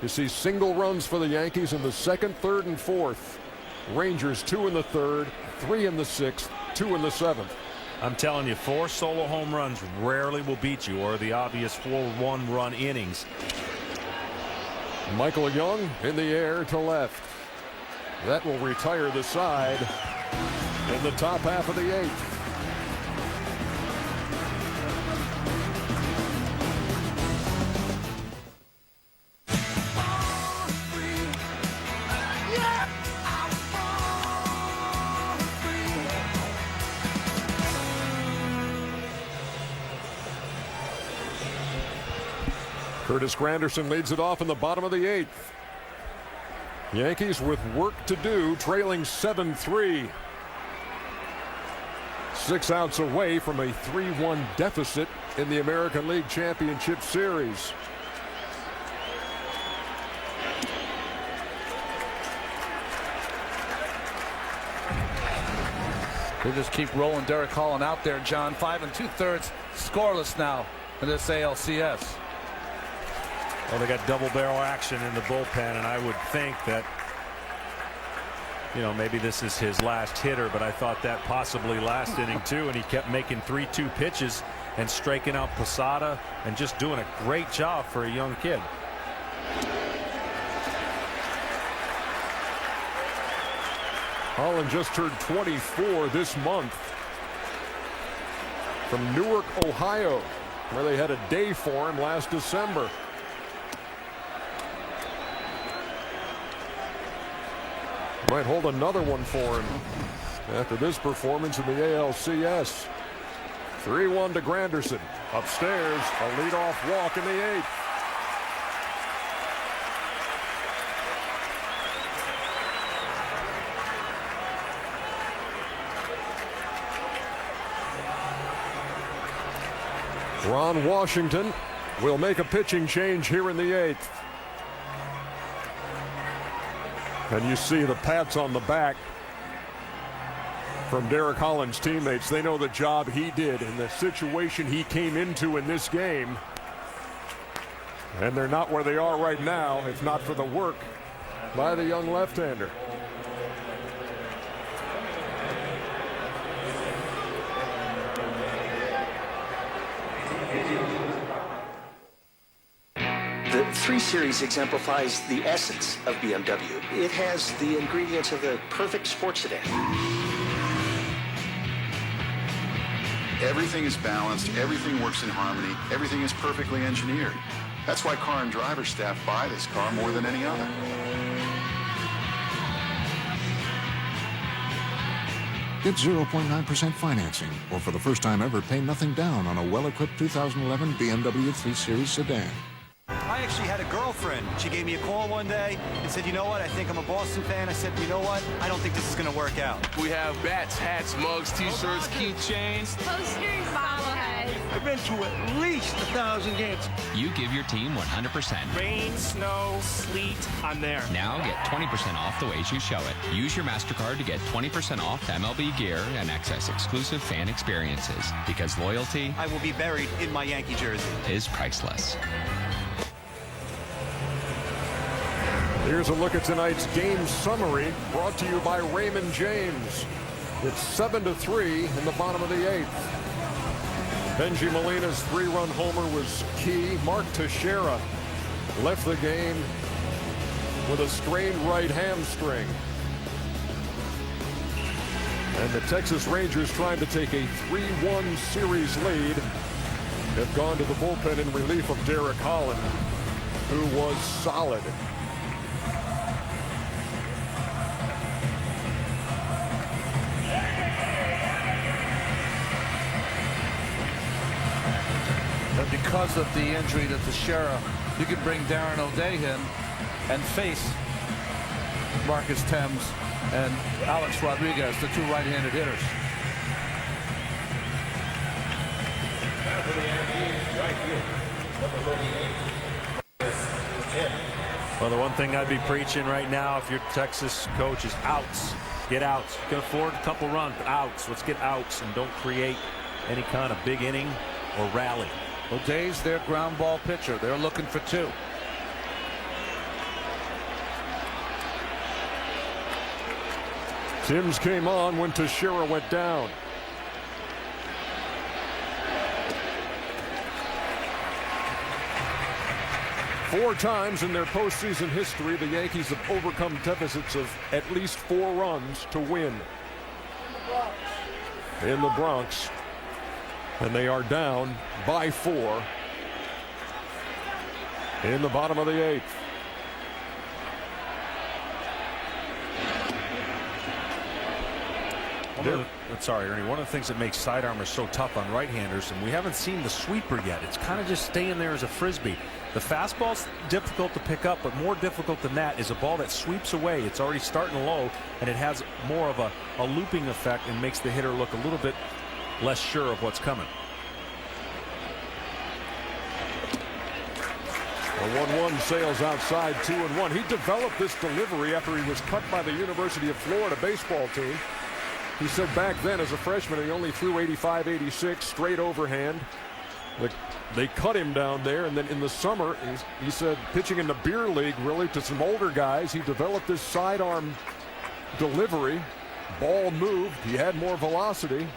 A: You see single runs for the Yankees in the second, third, and fourth. Rangers 2 in the third, 3 in the sixth, 2 in the seventh.
E: I'm telling you, 4 solo home runs rarely will beat you, or the obvious 4 one-run innings.
A: Michael Young in the air to left. That will retire the side in the top half of the 8th. Curtis Granderson leads it off in the bottom of the 8th. Yankees with work to do, trailing 7-3. 6 outs away from a 3-1 deficit in the American League Championship Series.
I: They just keep rolling Derek Holland out there, John. 5 2/3 scoreless now in this ALCS.
E: Well, they got double barrel action in the bullpen, and I would think that, you know, maybe this is his last hitter, but I thought that possibly last inning too, and he kept making 3-2 pitches and striking out Posada and just doing a great job for a young kid.
A: Holland just turned 24 this month. From Newark, Ohio, where they had a day for him last December. Might hold another one for him after this performance in the ALCS. 3-1 to Granderson. Upstairs, a leadoff walk in the 8th. Ron Washington will make a pitching change here in the 8th. And you see the pats on the back from Derek Holland's teammates. They know the job he did and the situation he came into in this game. And they're not where they are right now if not for the work by the young left-hander.
L: The 3 Series exemplifies the essence of BMW. It has the ingredients of the perfect sports sedan.
M: Everything is balanced, everything works in harmony, everything is perfectly engineered. That's why car and driver staff buy this car more than any other.
N: Get 0.9% financing, or for the first time ever, pay nothing down on a well-equipped 2011 BMW 3 Series sedan.
O: I actually had a girlfriend. She gave me a call one day and said, you know what, I think I'm a Boston fan. I said, you know what, I don't think this is going to work out.
P: We have bats, hats, mugs, t-shirts, keychains,
Q: posters, bobbleheads.
R: I've been to at least 1,000 games.
S: You give your team 100%.
R: Rain, snow, sleet, I'm there.
S: Now get 20% off the ways you show it. Use your MasterCard to get 20% off MLB gear and access exclusive fan experiences. Because loyalty,
O: I will be buried in my Yankee jersey,
S: is priceless.
A: Here's a look at tonight's game summary brought to you by Raymond James. It's 7-3 in the bottom of the 8th. Benji Molina's 3-run homer was key. Mark Teixeira left the game with a strained right hamstring. And the Texas Rangers, trying to take a 3-1 series lead, have gone to the bullpen in relief of Derek Holland, who was solid.
I: And because of the injury to Teixeira, you can bring Darren O'Day in and face Marcus Thames and Alex Rodriguez, the 2 right-handed hitters.
E: Well, the one thing I'd be preaching right now if you're Texas coach is outs. Get outs. You can afford a couple runs, but outs. Let's get outs and don't create any kind of big inning or rally.
I: O'Day's their ground ball pitcher. They're looking for 2.
A: Timms came on when Teixeira went down. Four times in their postseason history, the Yankees have overcome deficits of at least 4 runs to win in the Bronx. And they are down by 4 in the bottom of the 8th.
E: Sorry, Ernie. One of the things that makes sidearmers so tough on right-handers, and we haven't seen the sweeper yet. It's kind of just staying there as a frisbee. The fastball's difficult to pick up, but more difficult than that is a ball that sweeps away. It's already starting low, and it has more of a looping effect and makes the hitter look a little bit less sure of what's coming.
A: A 1-1 sails outside, 2-1. He developed this delivery after he was cut by the University of Florida baseball team. He said back then as a freshman he only threw 85, 86 straight overhand. They cut him down there, and then in the summer he said pitching in the beer league really to some older guys, he developed this sidearm delivery. Ball moved, he had more velocity.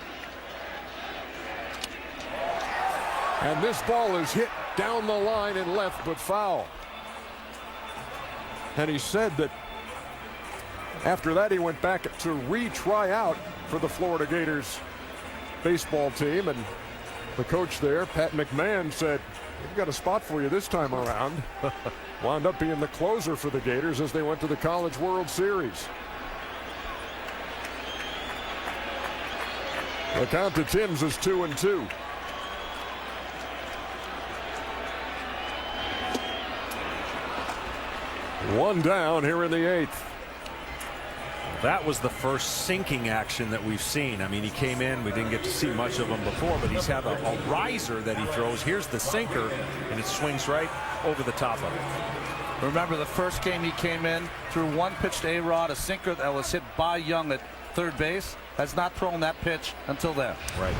A: And this ball is hit down the line and left, but foul. And he said that After that, he went back to retry out for the Florida Gators baseball team, and the coach there, Pat McMahon, said, "We've got a spot for you this time around." Wound up being the closer for the Gators as they went to the College World Series. The count to Timms is 2-2. One down here in the 8th.
E: That was the first sinking action that we've seen. I mean, he came in, we didn't get to see much of him before, but he's had a riser that he throws. Here's the sinker, and it swings right over the top of it.
I: Remember the first game he came in, threw one pitch to A-Rod, a sinker that was hit by Young at third base. Has not thrown that pitch until then.
E: Right.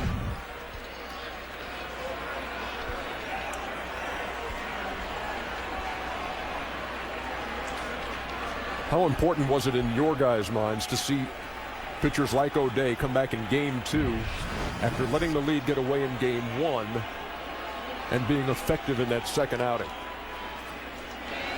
A: How important was it in your guys' minds to see pitchers like O'Day come back in game 2 after letting the lead get away in game 1 and being effective in that second outing?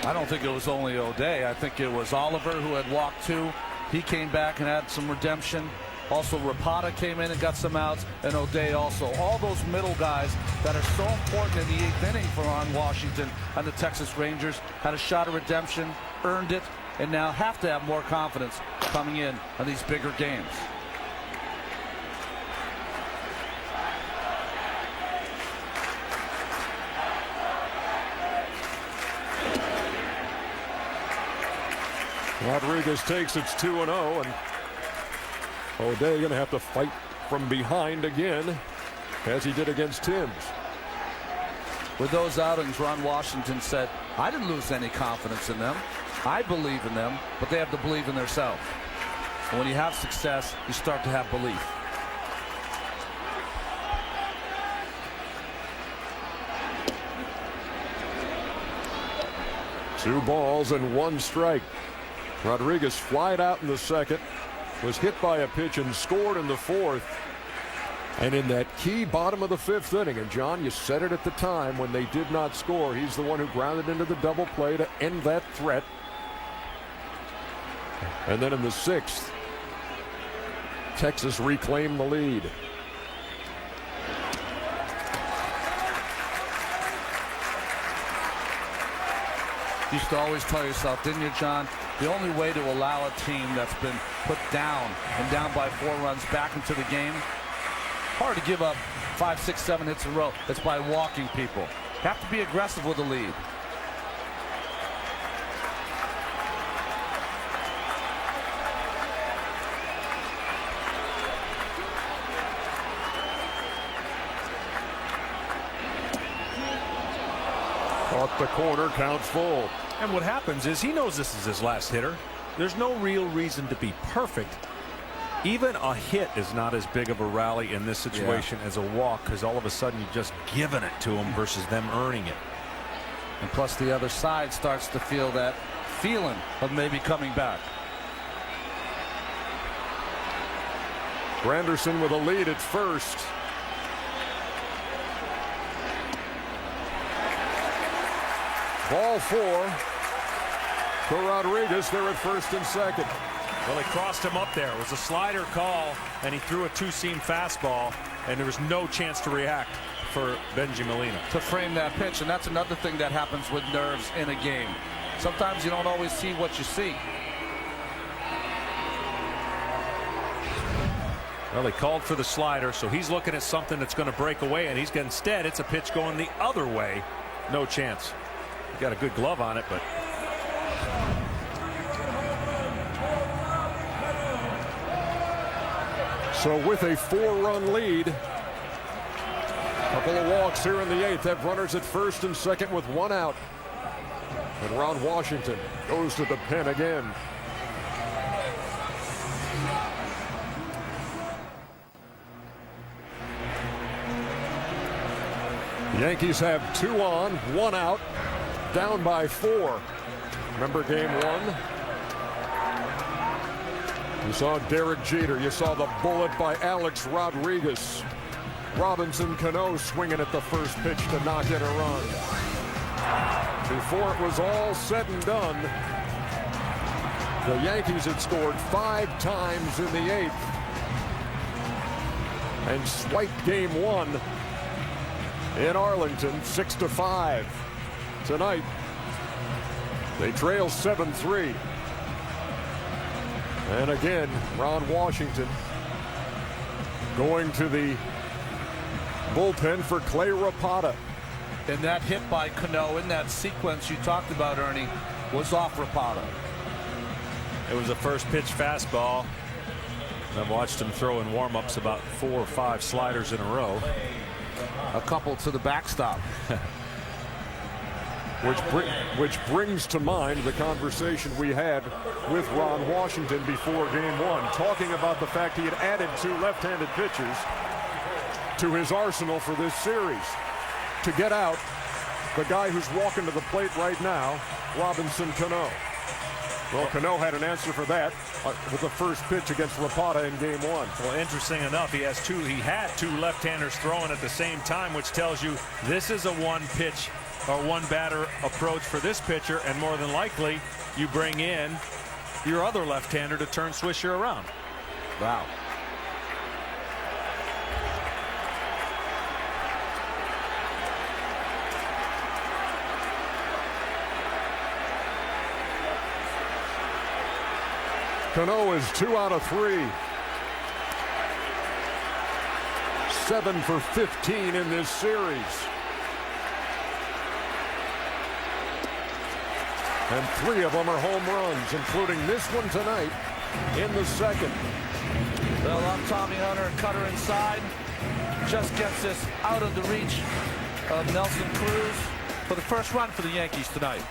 I: I don't think it was only O'Day. I think it was Oliver who had walked 2. He came back and had some redemption. Also, Rapata came in and got some outs, and O'Day also. All those middle guys that are so important in the 8th inning for Ron Washington and the Texas Rangers had a shot of redemption, earned it, and now have to have more confidence coming in on these bigger games.
A: Rodriguez takes it's 2-0, and O'Day going to have to fight from behind again, as he did against Timms.
I: With those outings, Ron Washington said, "I didn't lose any confidence in them. I believe in them, but they have to believe in themselves." And when you have success, you start to have belief.
A: Two balls and one strike. Rodriguez flied out in the second, was hit by a pitch and scored in the 4th. And in that key bottom of the 5th inning, and John, you said it at the time when they did not score, he's the one who grounded into the double play to end that threat. And then in the 6th, Texas reclaimed the lead.
I: You used to always tell yourself, didn't you, John, the only way to allow a team that's been put down and down by 4 runs back into the game, hard to give up 5, 6, 7 hits in a row, it's by walking people. Have to be aggressive with the lead.
A: Off the corner, counts full.
E: And what happens is he knows this is his last hitter. There's no real reason to be perfect. Even a hit is not as big of a rally in this situation as a walk, because all of a sudden you've just given it to them versus them earning it.
I: And plus the other side starts to feel that feeling of maybe coming back.
A: Granderson with a lead at first. Ball 4 to Rodriguez. They're at first and second.
E: Well, he crossed him up there. It was a slider call, and he threw a 2-seam fastball, and there was no chance to react for Benji Molina.
I: To frame that pitch, and that's another thing that happens with nerves in a game. Sometimes you don't always see what you see.
E: Well, he called for the slider, so he's looking at something that's going to break away, and instead it's a pitch going the other way. No chance. He got a good glove on it, but
A: so with a 4-run lead, couple of walks here in the 8th, have runners at first and second with 1 out. And Ron Washington goes to the pen again. The Yankees have 2 on, 1 out, down by 4. Remember game 1? You saw Derek Jeter. You saw the bullet by Alcs Rodriguez. Robinson Cano swinging at the first pitch to knock in a run. Before it was all said and done, The Yankees had scored 5 times in the 8th and swiped game 1 in Arlington 6-5. Tonight, they trail 7-3. And again, Ron Washington going to the bullpen for Clay Rapata.
I: And that hit by Cano in that sequence you talked about, Ernie, was off Rapata.
E: It was a first pitch fastball. I've watched him throw in warm-ups about 4 or 5 sliders in a row.
I: A couple to the backstop.
A: Which brings to mind the conversation we had with Ron Washington before game 1, talking about the fact he had added 2 left-handed pitchers to his arsenal for this series. To get out, the guy who's walking to the plate right now, Robinson Cano. Well, Cano had an answer for that with the first pitch against Rapata in game 1.
E: Well, interesting enough, he had 2 left-handers throwing at the same time, which tells you this is a one-pitch or one-batter approach for this pitcher, and more than likely, you bring in your other left-hander to turn Swisher around.
I: Wow.
A: Cano is 2 out of 3. 7 for 15 in this series. And 3 of them are home runs, including this one tonight in the 2nd.
I: Well, I'm Tommy Hunter, cutter inside. Just gets this out of the reach of Nelson Cruz for the first run for the Yankees tonight.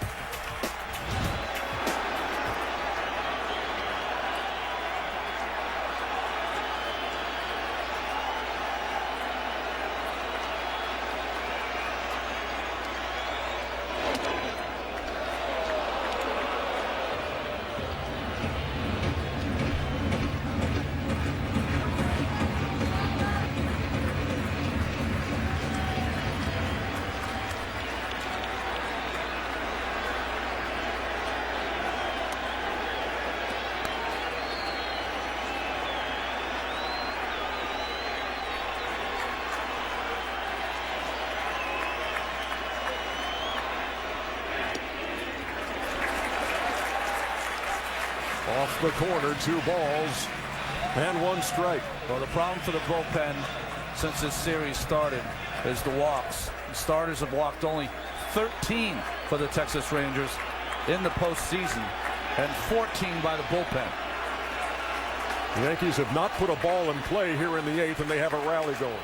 A: Off the corner, 2 balls and 1 strike.
I: Well, the problem for the bullpen since this series started is the walks. The starters have walked only 13 for the Texas Rangers in the postseason and 14 by the bullpen.
A: The Yankees have not put a ball in play here in the 8th, and they have a rally going.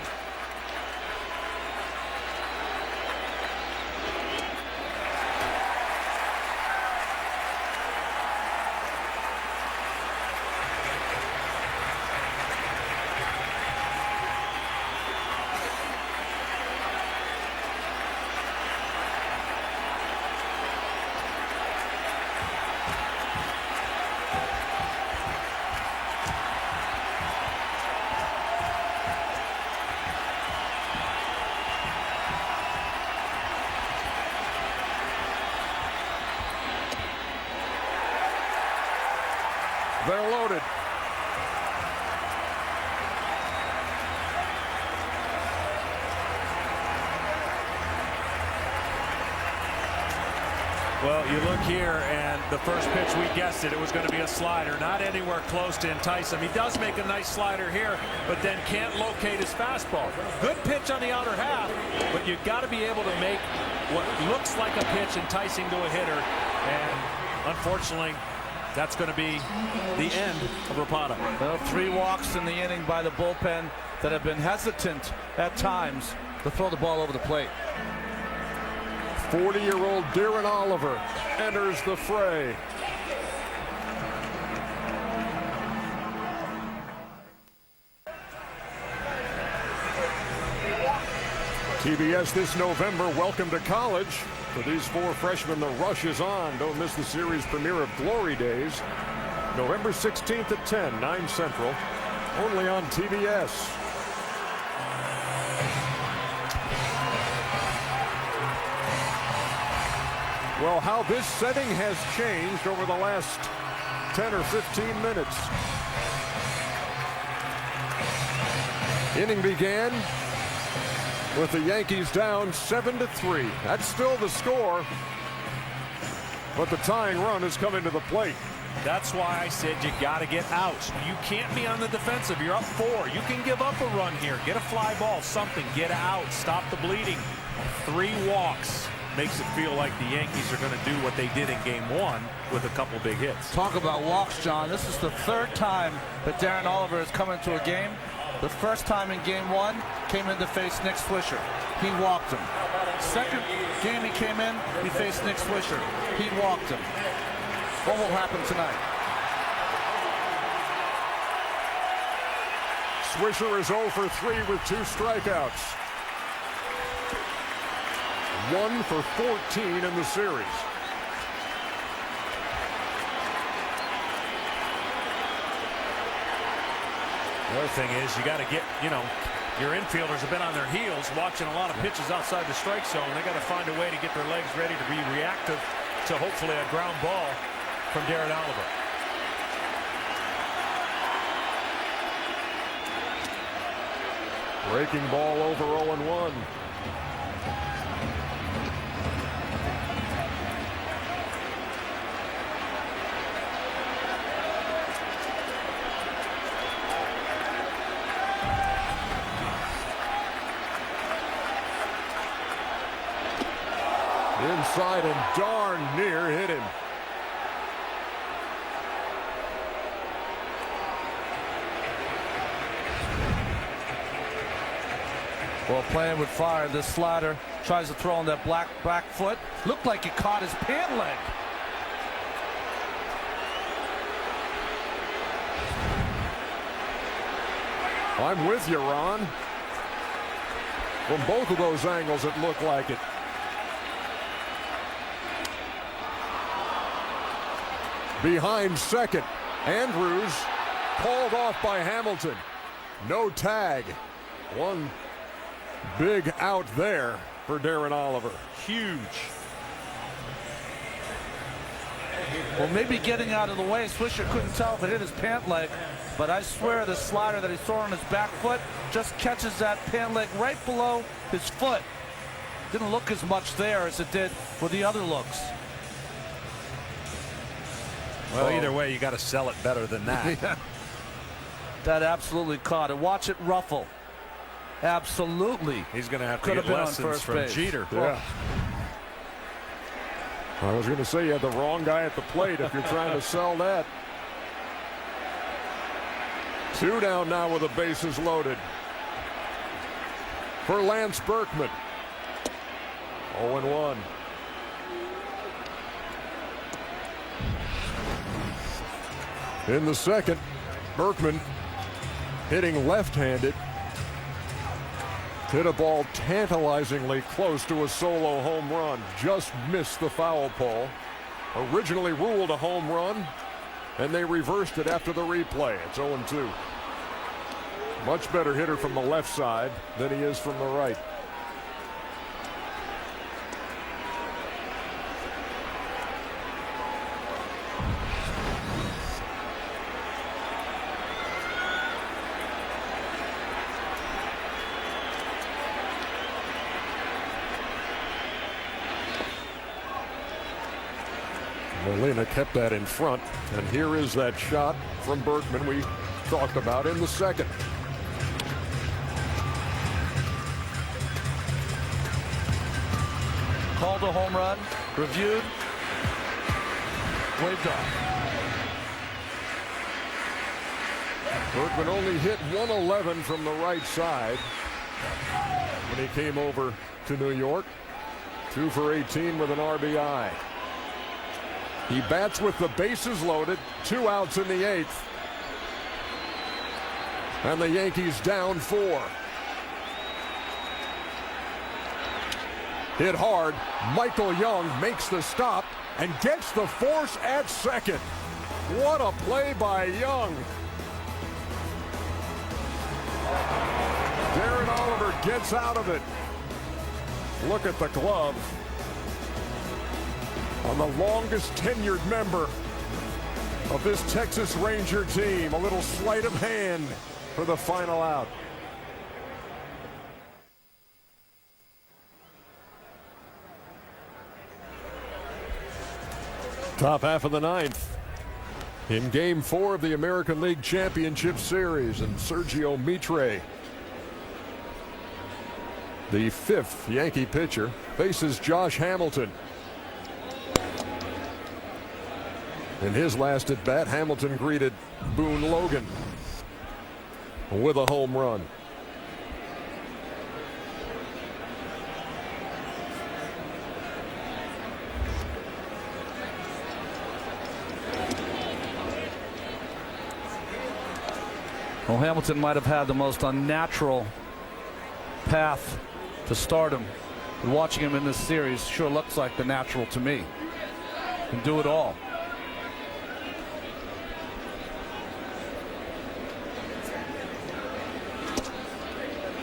A: They're loaded.
E: Well, you look here, and the first pitch, we guessed it was going to be a slider, not anywhere close to entice him. He does make a nice slider here, but then can't locate his fastball. Good pitch on the outer half, but you've got to be able to make what looks like a pitch enticing to a hitter, and unfortunately, that's going to be the end of Rapata.
I: Well, 3 walks in the inning by the bullpen that have been hesitant at times to throw the ball over the plate.
A: 40-year-old Darren Oliver enters the fray. TBS this November, Welcome to College. For these 4 freshmen, the rush is on. Don't miss the series premiere of Glory Days. November 16th at 10, 9 Central. Only on TBS. Well, how this setting has changed over the last 10 or 15 minutes. Inning began with the Yankees down 7-3. That's still the score, but the tying run is coming to the plate.
E: That's why I said you got to get out. You can't be on the defensive. You're up 4. You can give up a run here. Get a fly ball, something. Get out. Stop the bleeding. 3 walks. Makes it feel like the Yankees are going to do what they did in Game 1 with a couple big hits.
I: Talk about walks, John. This is the 3rd time that Darren Oliver has come into a game. The first time in Game 1 came in to face Nick Swisher. He walked him. Second game he came in, he faced Nick Swisher. He walked him. What will happen tonight?
A: Swisher is 0 for 3 with 2 strikeouts. 1 for 14 in the series.
E: The other thing is you got to get, your infielders have been on their heels watching a lot of pitches outside the strike zone. They got to find a way to get their legs ready to be reactive to hopefully a ground ball from Darren Oliver.
A: Breaking ball over 0-1. Inside and darn near hit him.
I: Well, playing with fire, this slider tries to throw on that back foot. Looked like he caught his pant leg.
A: I'm with you, Ron. From both of those angles, it looked like it. Behind second, Andrews called off by Hamilton. No tag. One big out there for Darren Oliver.
E: Huge.
I: Well, maybe getting out of the way. Swisher couldn't tell if it hit his pant leg, but I swear the slider that he saw on his back foot just catches that pant leg right below his foot. Didn't look as much there as it did with the other looks.
E: Well, either way, you got to sell it better than that.
I: Yeah. That absolutely caught it. Watch it ruffle. Absolutely.
E: He's going to have to get lessons from Jeter.
A: Yeah. I was going to say you had the wrong guy at the plate if you're trying to sell that. 2 down now with the bases loaded. For Lance Berkman. 0-1. In the second, Berkman hitting left-handed. Hit a ball tantalizingly close to a solo home run. Just missed the foul pole. Originally ruled a home run, and they reversed it after the replay. It's 0-2. Much better hitter from the left side than he is from the right. Molina kept that in front, and here is that shot from Berkman we talked about in the second.
I: Called a home run, reviewed, waved off.
A: Berkman only hit 111 from the right side when he came over to New York. 2 for 18 with an RBI. He bats with the bases loaded, 2 outs in the 8th. And the Yankees down 4. Hit hard. Michael Young makes the stop and gets the force at second. What a play by Young. Darren Oliver gets out of it. Look at the glove on the longest tenured member of this Texas Ranger team. A little sleight of hand for the final out. Top half of the ninth. In Game 4 of the American League Championship Series, and Sergio Mitre, the 5th Yankee pitcher, faces Josh Hamilton. In his last at bat, Hamilton greeted Boone Logan with a home run.
I: Well, Hamilton might have had the most unnatural path to stardom. And watching him in this series sure looks like the natural to me. Can do it all.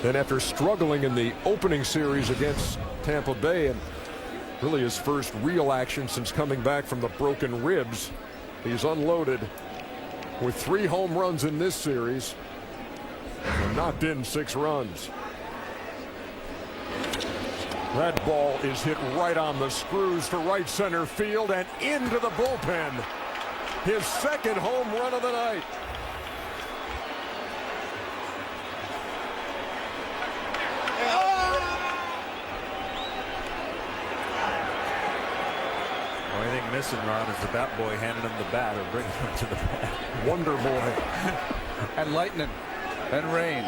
A: Then after struggling in the opening series against Tampa Bay, and really his first real action since coming back from the broken ribs, he's unloaded with 3 home runs in this series and knocked in 6 runs. That ball is hit right on the screws to right center field and into the bullpen. His 2nd home run of the night.
E: Only thing missing, Ron, is the bat boy handing him the bat or bringing him to the bat.
A: Wonder boy.
I: And lightning and rain.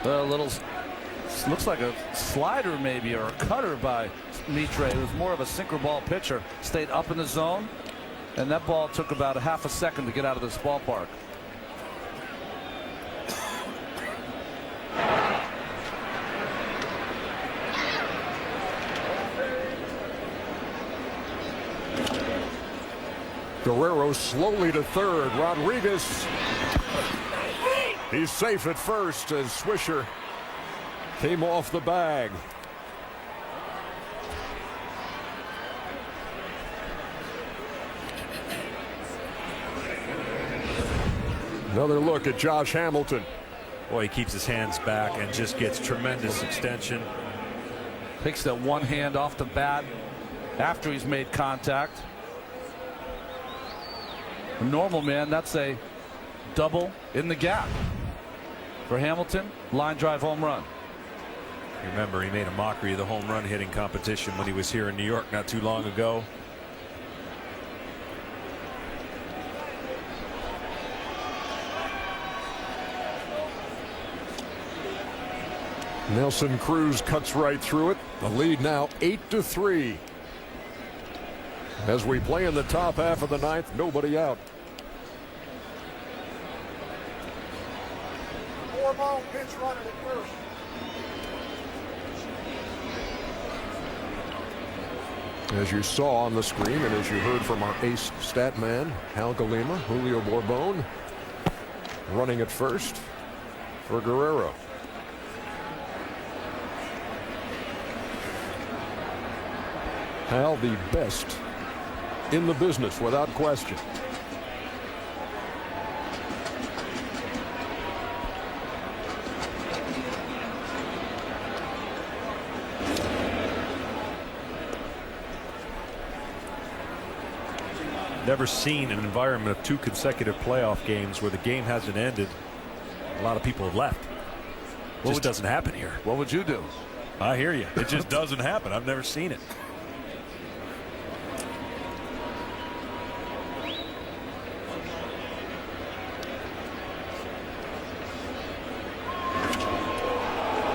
I: A little, looks like a slider maybe, or a cutter by Mitre. It was more of a sinker ball pitcher. Stayed up in the zone, and that ball took about a half a second to get out of this ballpark.
A: Guerrero slowly to third. Rodriguez, he's safe at first as Swisher came off the bag. Another look at Josh Hamilton.
E: Boy, he keeps his hands back and just gets tremendous extension.
I: Takes that one hand off the bat after he's made contact. A normal man, that's a double in the gap. For Hamilton, line drive home run.
E: Remember, he made a mockery of the home run hitting competition when he was here in New York not too long ago.
A: Nelson Cruz cuts right through it. The lead now 8-3. As we play in the top half of the ninth, nobody out.
T: 4-ball pitch runner at first.
A: As you saw on the screen, and as you heard from our ace stat man, Hal Galima, Julio Borbon running at first for Guerrero. Hal, the best in the business, without question.
E: Never seen an environment of 2 consecutive playoff games where the game hasn't ended. A lot of people have left. It just doesn't happen here.
I: What would you do?
E: I hear you. It just doesn't happen. I've never seen it.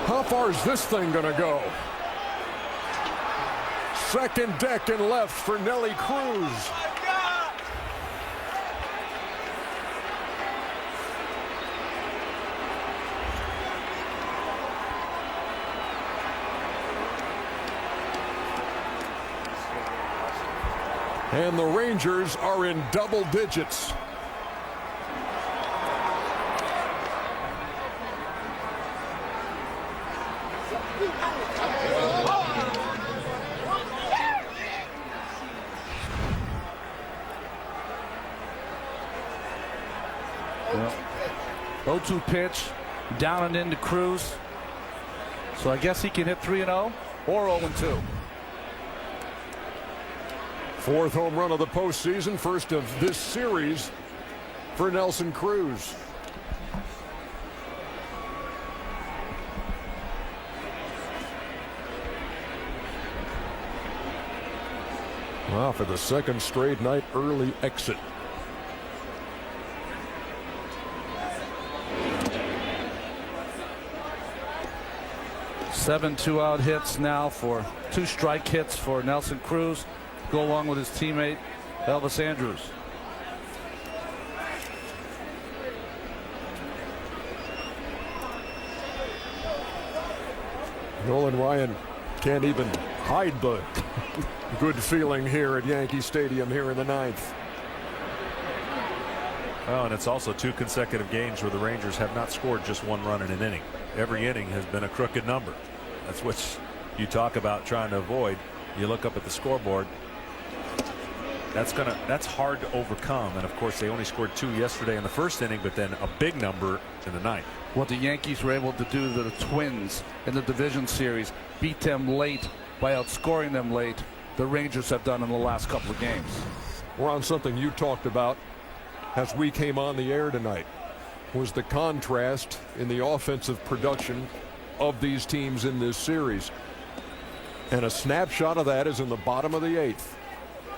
A: How far is this thing going to go? Second deck and left for Nelly Cruz. And the Rangers are in double digits.
I: 0-2 pitch, down and into Cruz. So I guess he can hit 3-0 or 0-2.
A: Fourth home run of the postseason, first of this series for Nelson Cruz. Well, for the second straight night, early exit.
I: Seven two-out hits now for 2 strike hits for Nelson Cruz. Go along with his teammate Elvis Andrus.
A: Nolan Ryan can't even hide the good feeling here at Yankee Stadium here in the 9th.
E: Well, and it's also 2 consecutive games where the Rangers have not scored just 1 run in an inning. Every inning has been a crooked number. That's what you talk about trying to avoid. You look up at the scoreboard. That's hard to overcome. And of course, they only scored 2 yesterday in the first inning, but then a big number in the 9th.
I: What the Yankees were able to do to the Twins in the division series, beat them late by outscoring them late, the Rangers have done in the last couple of games.
A: We're on something you talked about as we came on the air tonight, was the contrast in the offensive production of these teams in this series. And a snapshot of that is in the bottom of the 8th.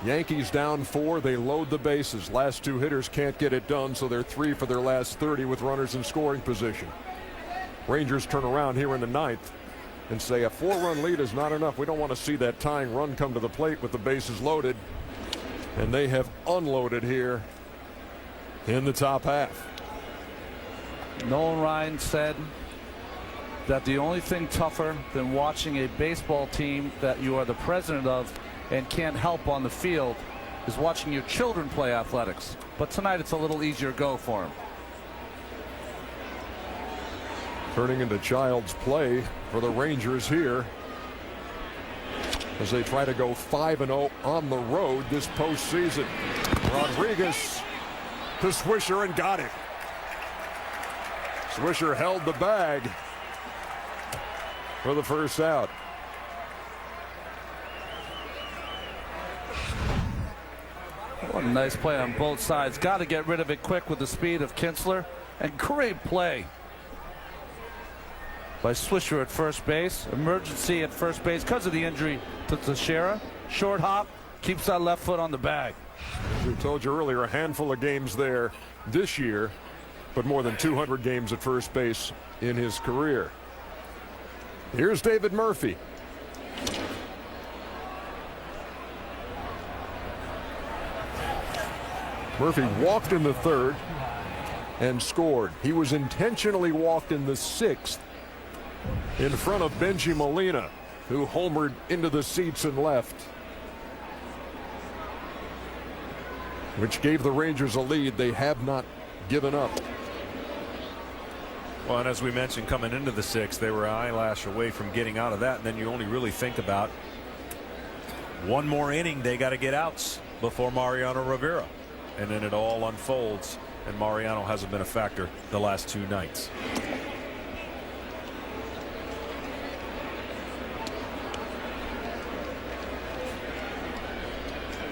A: Yankees down 4, they load the bases. Last 2 hitters can't get it done, so they're 3 for their last 30 with runners in scoring position. Rangers turn around here in the 9th and say a 4-run lead is not enough. We don't want to see that tying run come to the plate with the bases loaded. And they have unloaded here in the top half.
I: Nolan Ryan said that the only thing tougher than watching a baseball team that you are the president of and can't help on the field is watching your children play athletics. But tonight it's a little easier go for him.
A: Turning into child's play for the Rangers here as they try to go 5-0 on the road this postseason. Rodriguez to Swisher and got it. Swisher held the bag for the first out.
I: What a nice play on both sides. Got to get rid of it quick with the speed of Kinsler. And great play by Swisher at first base. Emergency at first base because of the injury to Teixeira. Short hop, keeps that left foot on the bag.
A: As we told you earlier, a handful of games there this year, but more than 200 games at first base in his career. Here's David Murphy. Murphy walked in the 3rd and scored. He was intentionally walked in the 6th in front of Benji Molina, who homered into the seats and left, which gave the Rangers a lead they have not given up.
E: Well, and as we mentioned, coming into the 6th, they were an eyelash away from getting out of that. And then you only really think about one more inning. They got to get outs before Mariano Rivera. And then it all unfolds. And Mariano hasn't been a factor the last 2 nights.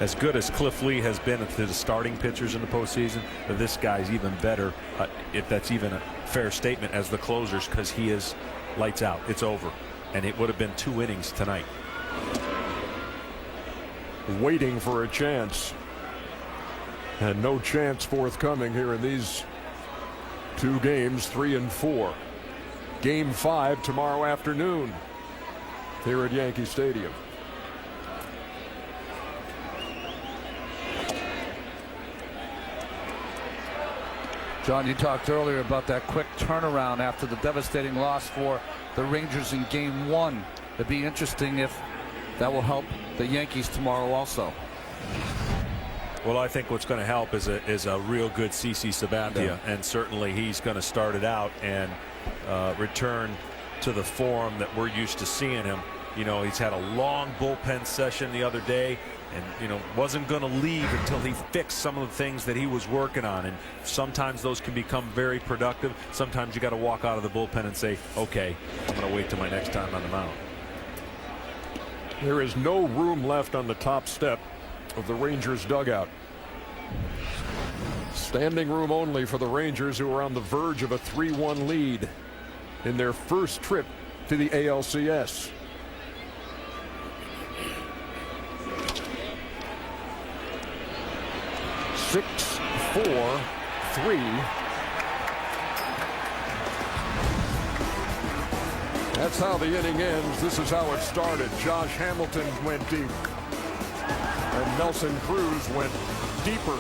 E: As good as Cliff Lee has been to the starting pitchers in the postseason, this guy's even better, if that's even a fair statement, as the closers, because he is lights out. It's over. And it would have been 2 innings tonight.
A: Waiting for a chance. And no chance forthcoming here in these 2 games, 3 and 4. Game 5 tomorrow afternoon here at Yankee Stadium.
I: John, you talked earlier about that quick turnaround after the devastating loss for the Rangers in Game 1. It'd be interesting if that will help the Yankees tomorrow also.
E: Well, I think what's going to help is a real good CC Sabathia, and certainly he's going to start it out and return to the form that we're used to seeing him You know, he's had a long bullpen session the other day, and, you know, wasn't going to leave until he fixed some of the things that he was working on. And sometimes those can become very productive. Sometimes you got to walk out of the bullpen and say, okay, I'm going to wait till my next time on the mound.
A: There is no room left on the top step of the Rangers dugout. Standing room only for the Rangers, who are on the verge of a 3-1 lead in their first trip to the ALCS. Six, 4, 3. That's how the inning ends. This is how it started. Josh Hamilton went deep, and Nelson Cruz went deeper.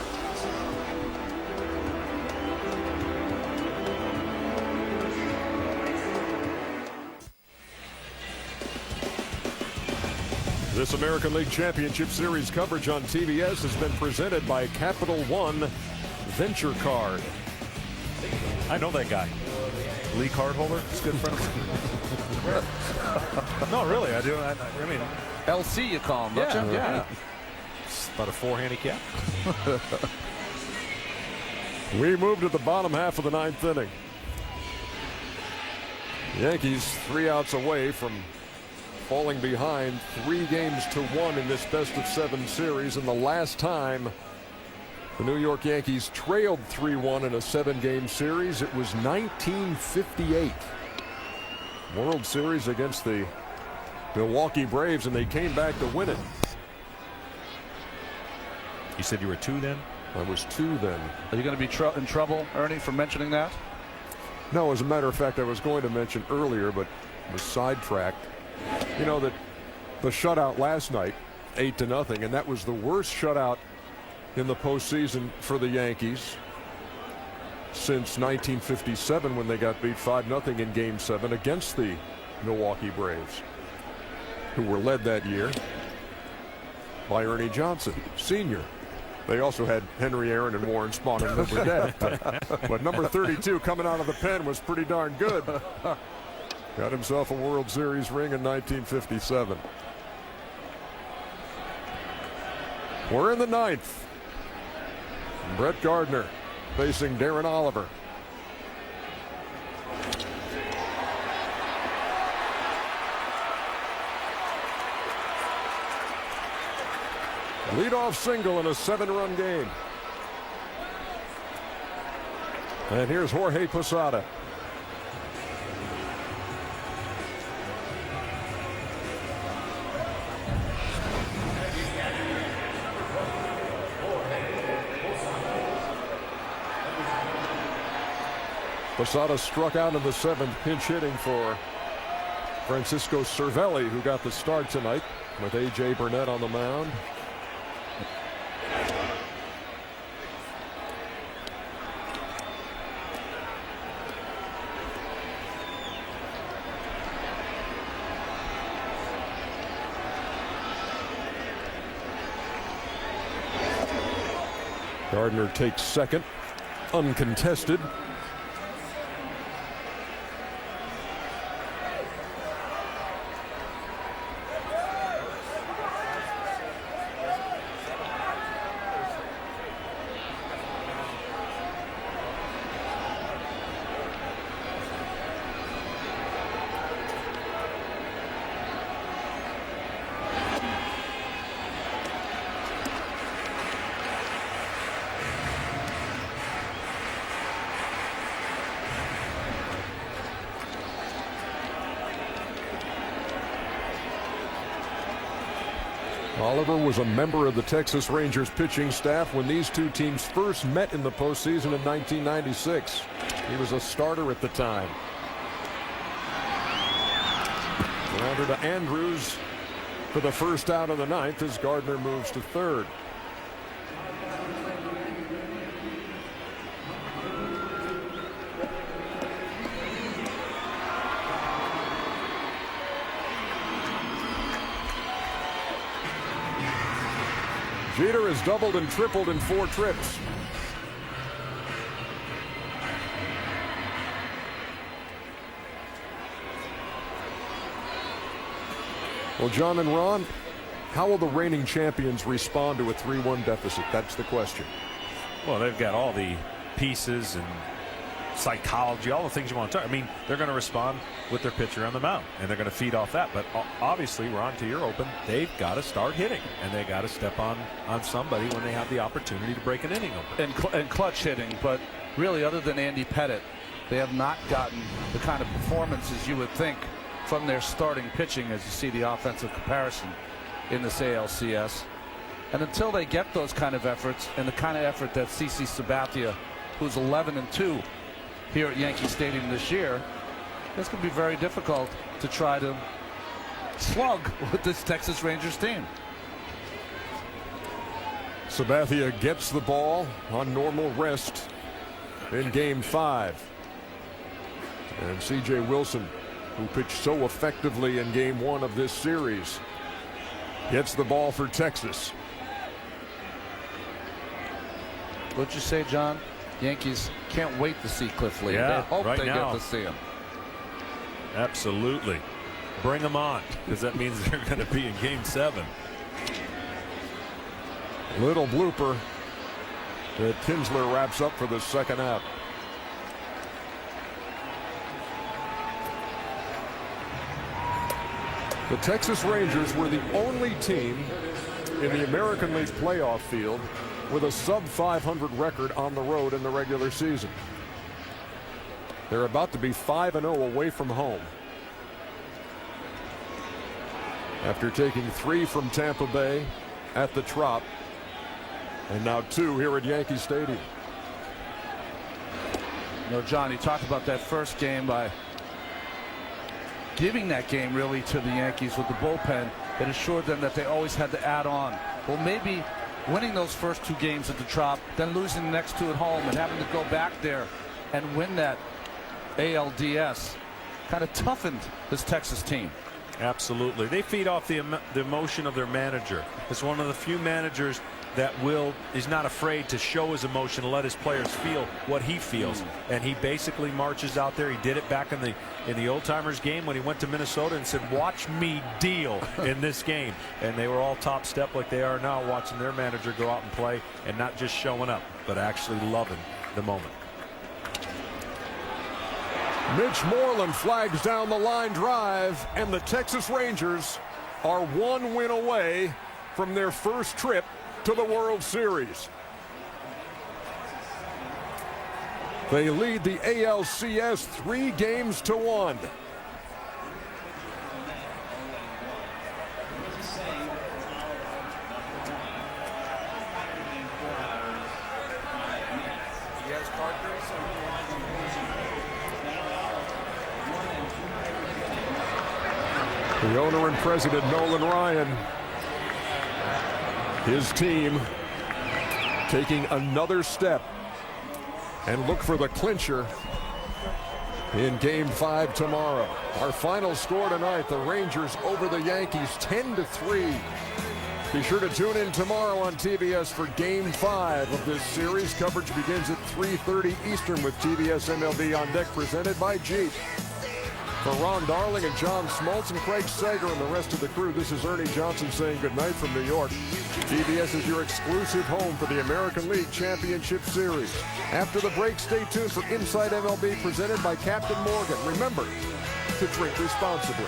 A: This American League Championship Series coverage on TBS has been presented by Capital One Venture Card.
E: I know that guy. Lee Cardholder. He's a good friend of mine. No, really, I do. I mean,
I: LC you call him, don't you?
E: Yeah. It's about a 4 handicap.
A: We move to the bottom half of the 9th inning. Yankees 3 outs away from falling behind 3-1 in this best-of-7 series, and the last time the New York Yankees trailed 3-1 in a 7-game series, it was 1958. World Series against the Milwaukee Braves, and they came back to win it.
E: You said you were 2 then?
A: I was 2 then.
I: Are you going to be in trouble, Ernie, for mentioning that?
A: No, as a matter of fact, I was going to mention earlier, but was sidetracked. You know that the shutout last night, 8-0, and that was the worst shutout in the postseason for the Yankees since 1957, when they got beat 5-0 in Game 7 against the Milwaukee Braves, who were led that year by Ernie Johnson, Sr. They also had Henry Aaron and Warren Spahn and Number Dead, but number 32 coming out of the pen was pretty darn good. Got himself a World Series ring in 1957. We're in the 9th. Brett Gardner facing Darren Oliver. Leadoff single in a 7-run game. And here's Jorge Posada. Posada struck out in the 7th, pinch hitting for Francisco Cervelli, who got the start tonight with A.J. Burnett on the mound. Gardner takes second, uncontested. Oliver was a member of the Texas Rangers pitching staff when these two teams first met in the postseason in 1996. He was a starter at the time. Grounder to Andrews for the first out of the 9th as Gardner moves to 3rd. Jeter has doubled and tripled in 4 trips. Well, John and Ron, how will the reigning champions respond to a 3-1 deficit? That's the question.
E: Well, they've got all the pieces and psychology, all the things you want to talk. I mean, they're going to respond with their pitcher on the mound, and they're going to feed off that. But obviously, Ron, to your open, they've got to start hitting, and they got to step on somebody when they have the opportunity to break an inning open.
I: And clutch hitting, but really, other than Andy Pettit, they have not gotten the kind of performances you would think from their starting pitching as you see the offensive comparison in this ALCS. And until they get those kind of efforts and the kind of effort that CC Sabathia, who's 11-2 here at Yankee Stadium this year, it's going to be very difficult to try to slug with this Texas Rangers team.
A: Sabathia gets the ball on normal rest in Game 5. And C.J. Wilson, who pitched so effectively in Game 1 of this series, gets the ball for Texas.
I: What'd you say, John? Yankees can't wait to see Cliff Lee.
E: Yeah,
I: they hope
E: right
I: they
E: now.
I: get to see him.
E: Absolutely. Bring them on, because that means they're going to be in Game 7.
A: Little blooper that Kinsler wraps up for the second half. The Texas Rangers were the only team in the American League playoff field with a sub-500 record on the road in the regular season. They're about to be 5-0 away from home after taking 3 from Tampa Bay at the Trop and now 2 here at Yankee Stadium.
I: You know, John, you talked about that first game by giving that game really to the Yankees with the bullpen. It assured them that they always had to add on. Well, maybe winning those first 2 games at the Trop, then losing the next 2 at home and having to go back there and win that ALDS kind of toughened this Texas team.
E: Absolutely. They feed off the emotion of their manager. It's one of the few managers that is not afraid to show his emotion and let his players feel what he feels. And he basically marches out there. He did it back in the Old Timers game when he went to Minnesota and said, watch me deal in this game. And they were all top step like they are now, watching their manager go out and play and not just showing up, but actually loving the moment.
A: Mitch Moreland flags down the line drive, and the Texas Rangers are 1 win away from their first trip to the World Series. They lead the ALCS 3-1. The owner and president, Nolan Ryan, his team taking another step and look for the clincher in Game 5 tomorrow. Our final score tonight, the Rangers over the Yankees 10-3. Be sure to tune in tomorrow on TBS for Game 5 of this series. Coverage begins at 3:30 Eastern with TBS MLB On Deck, presented by Jeep. For Ron Darling and John Smoltz and Craig Sager and the rest of the crew, this is Ernie Johnson saying goodnight from New York. TBS is your exclusive home for the American League Championship Series. After the break, stay tuned for Inside MLB presented by Captain Morgan. Remember to drink responsibly.